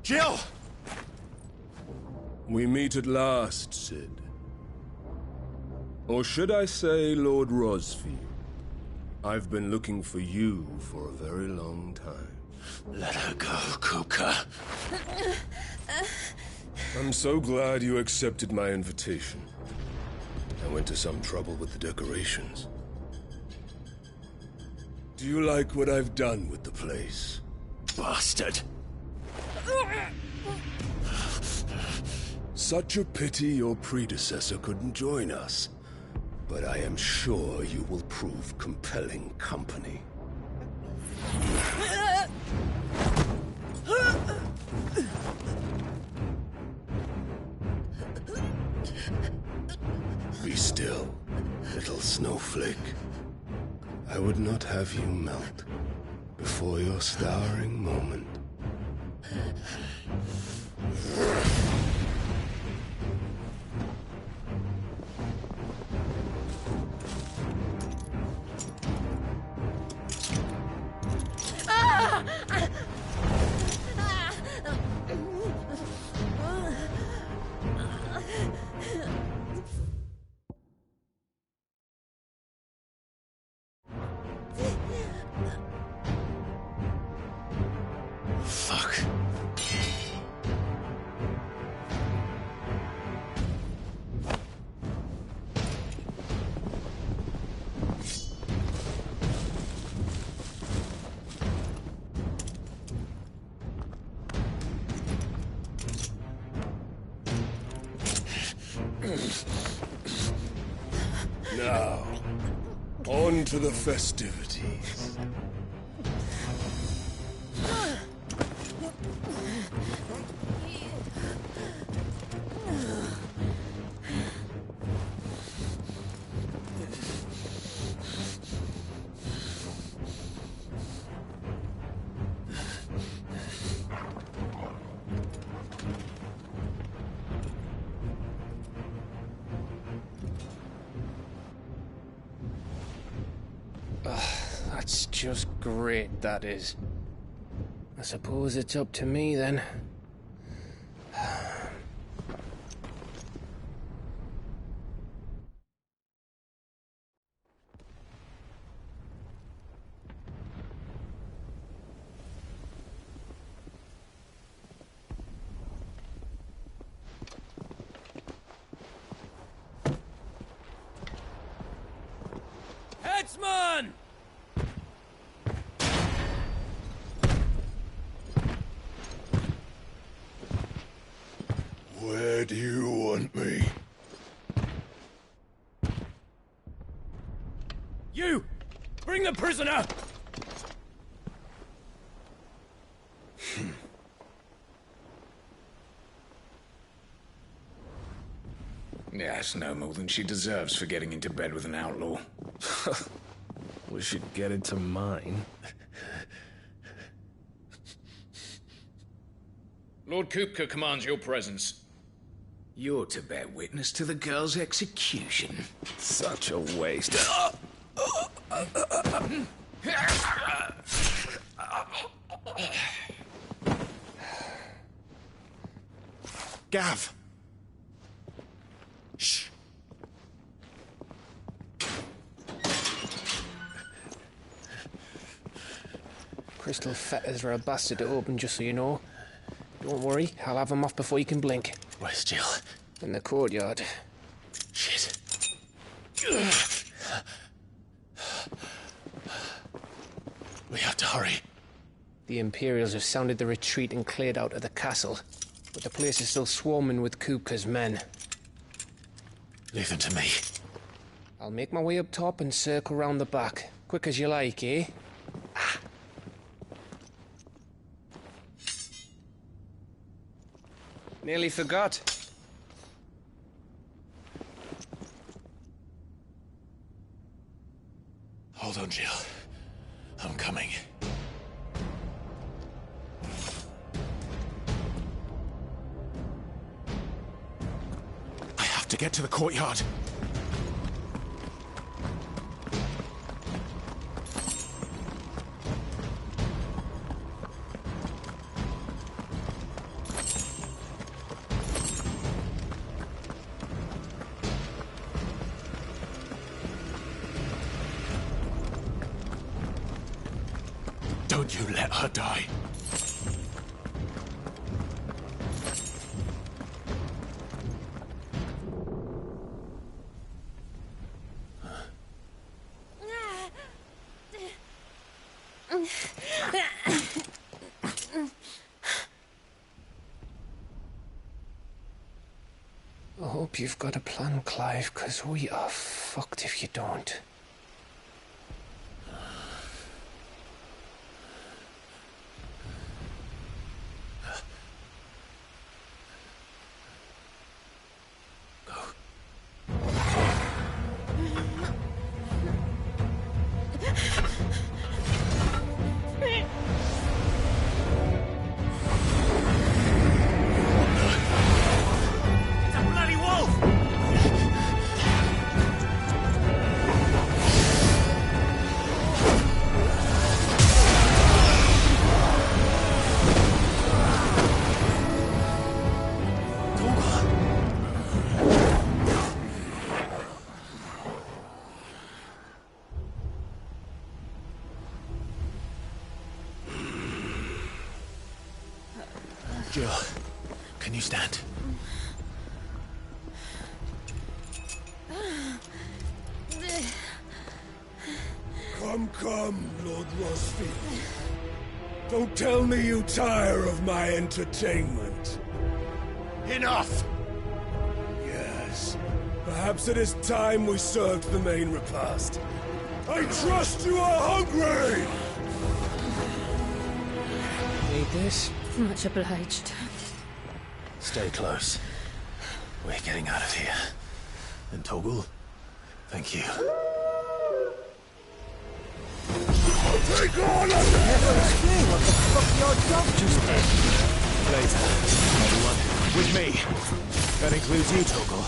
Jill! We meet at last, Sid. Or should I say, Lord Rosfield? I've been looking for you for a very long time. Let her go, Kuka. I'm so glad you accepted my invitation. I went to some trouble with the decorations. Do you like what I've done with the place? Bastard. Such a pity your predecessor couldn't join us. But I am sure you will prove compelling company. Be still, little snowflake. I would not have you melt before your starring moment. Fuck. Now, on to the festivities. That's just great, that is. I suppose it's up to me, then. Headsman! Where do you want me? You! Bring the prisoner! Yes, no more than she deserves for getting into bed with an outlaw. We should get into mine. Lord Kupka commands your presence. You're to bear witness to the girl's execution. Such a waste. Gav! Shh! Crystal fetters are a bastard to open, just so you know. Don't worry, I'll have them off before you can blink. Where's Jill? In the courtyard. Shit. We have to hurry. The Imperials have sounded the retreat and cleared out of the castle, but the place is still swarming with Kupka's men. Leave them to me. I'll make my way up top and circle round the back. Quick as you like, eh? Nearly forgot. Hold on, Jill. I'm coming. I have to get to the courtyard. Don't you let her die. I hope you've got a plan, Clive, 'cause we are fucked if you don't. Jill, can you stand? Come, Lord Rosfield. Don't tell me you tire of my entertainment. Enough! Yes. Perhaps it is time we served the main repast. I trust you are hungry! Need this? Much obliged. Stay close. We're getting out of here. And Toggle, thank you. Take on us! Never explain what the fuck your dog just did. Later, everyone. With me. That includes you, Toggle.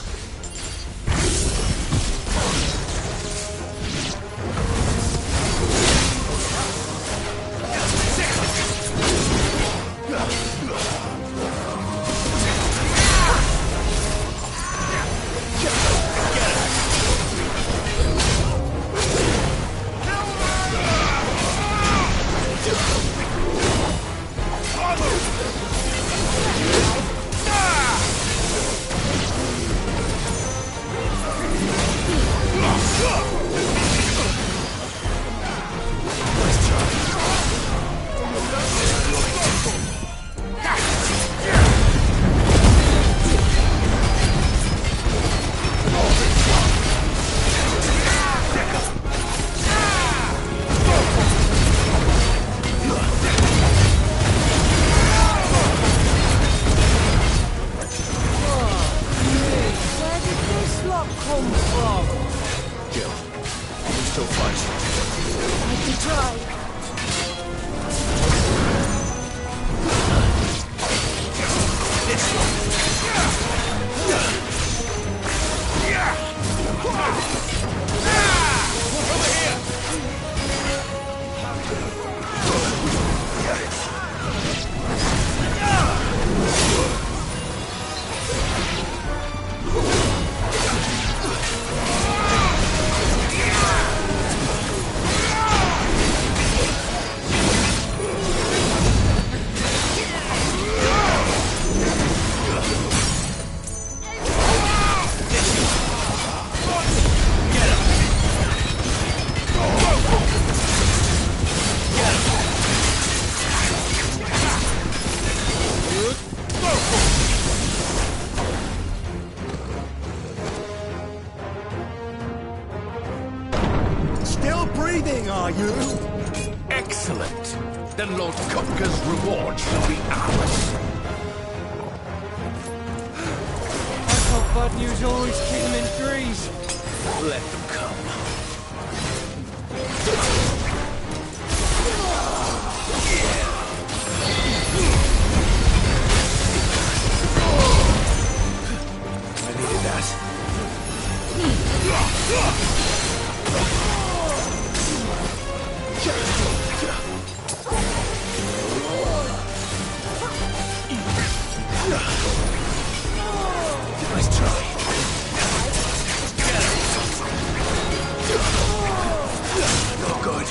Still breathing, are you? Excellent. Then Lord Kupka's reward shall be ours. I thought bad news always keep them in threes. Let them come. I needed that. Nice try. No good.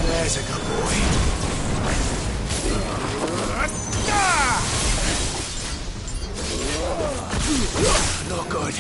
There's a good boy. No good.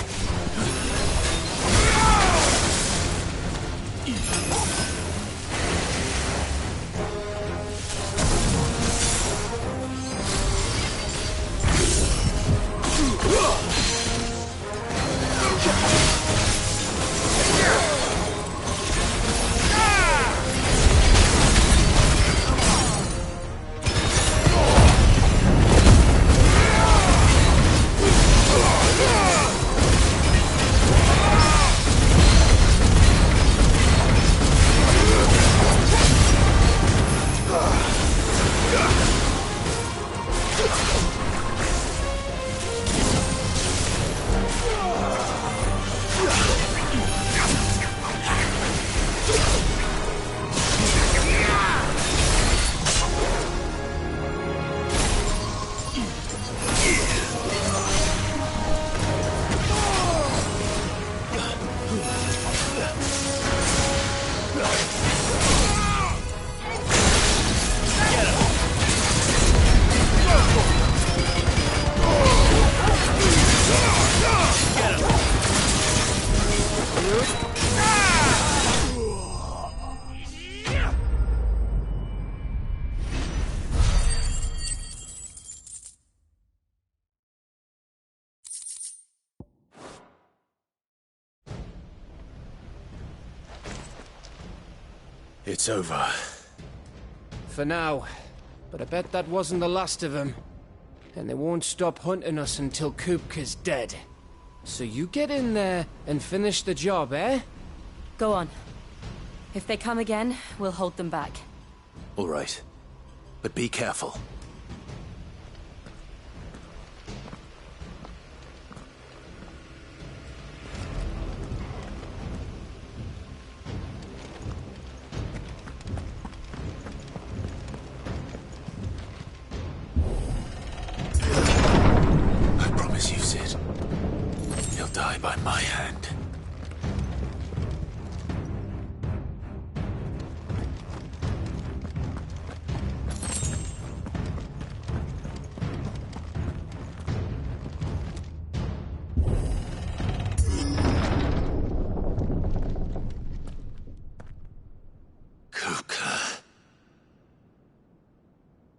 It's over. For now. But I bet that wasn't the last of them. And they won't stop hunting us until Kupka's dead. So you get in there and finish the job, eh? Go on. If they come again, we'll hold them back. All right. But be careful. I promise you, Sid. He'll die by by my hand.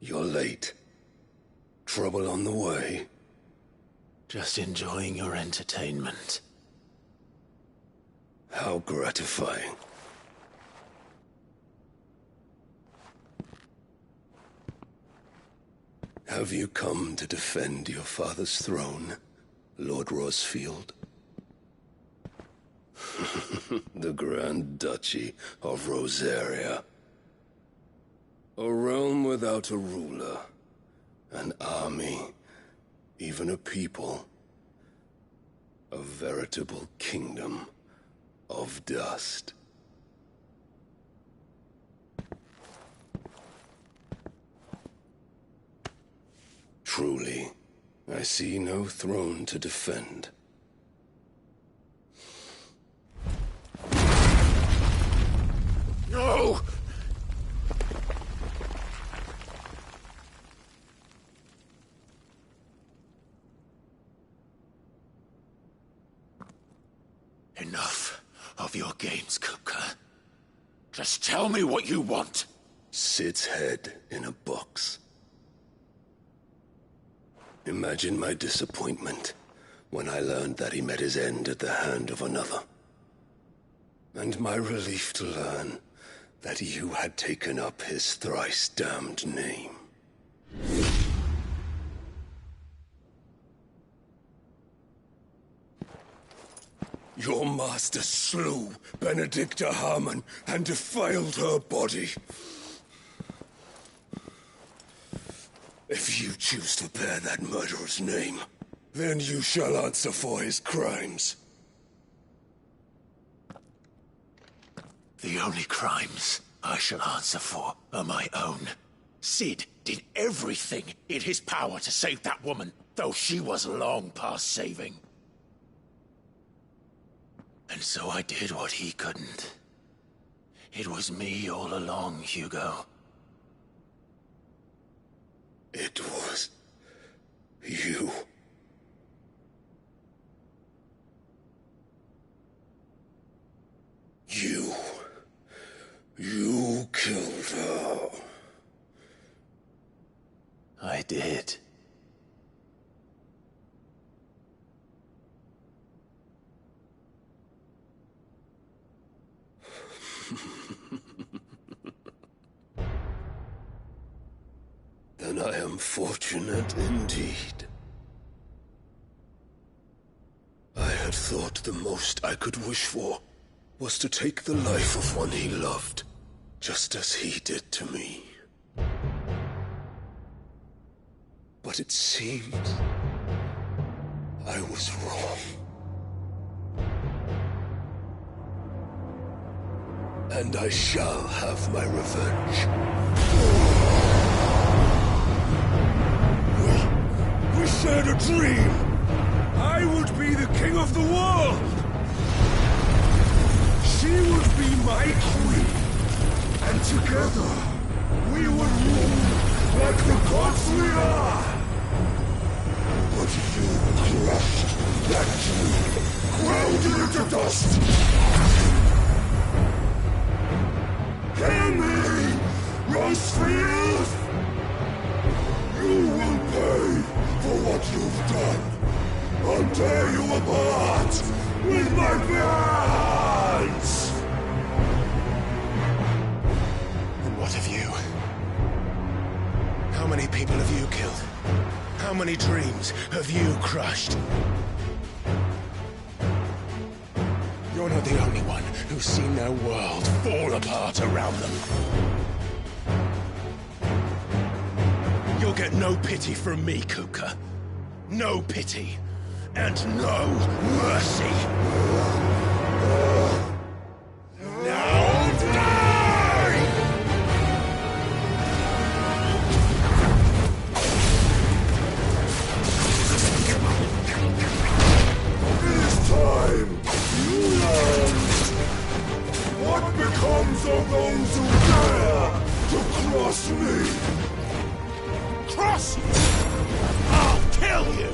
You're late. Trouble on the way? Just enjoying your entertainment. How gratifying. Have you come to defend your father's throne, Lord Rosfield? The Grand Duchy of Rosaria. A realm without a ruler, an army, even a people. A veritable kingdom of dust. Truly, I see no throne to defend. No! Enough of your games, Kupka. Just tell me what you want. Sid's head in a box. Imagine my disappointment when I learned that he met his end at the hand of another. And my relief to learn that you had taken up his thrice-damned name. Your master slew Benedicta Harmon and defiled her body. If you choose to bear that murderer's name, then you shall answer for his crimes. The only crimes I shall answer for are my own. Sid did everything in his power to save that woman, though she was long past saving. And so I did what he couldn't. It was me all along, Hugo. It was you. You killed her. I did. Then I am fortunate indeed. I had thought the most I could wish for was to take the life of one he loved, just as he did to me. But it seems I was wrong. And I shall have my revenge. We shared a dream. I would be the king of the world. She would be my queen. And together, we would rule like the gods we are. But you crushed that dream, ground it into dust. Hear me, Rosefield! You will pay for what you've done. I'll tear you apart with my hands! And what of you? How many people have you killed? How many dreams have you crushed? You're not the only one who's seen their world fall apart around them. You'll get no pity from me, Kuka. No pity. And no mercy. Now die! It is time Cross me! Cross! I'll kill you!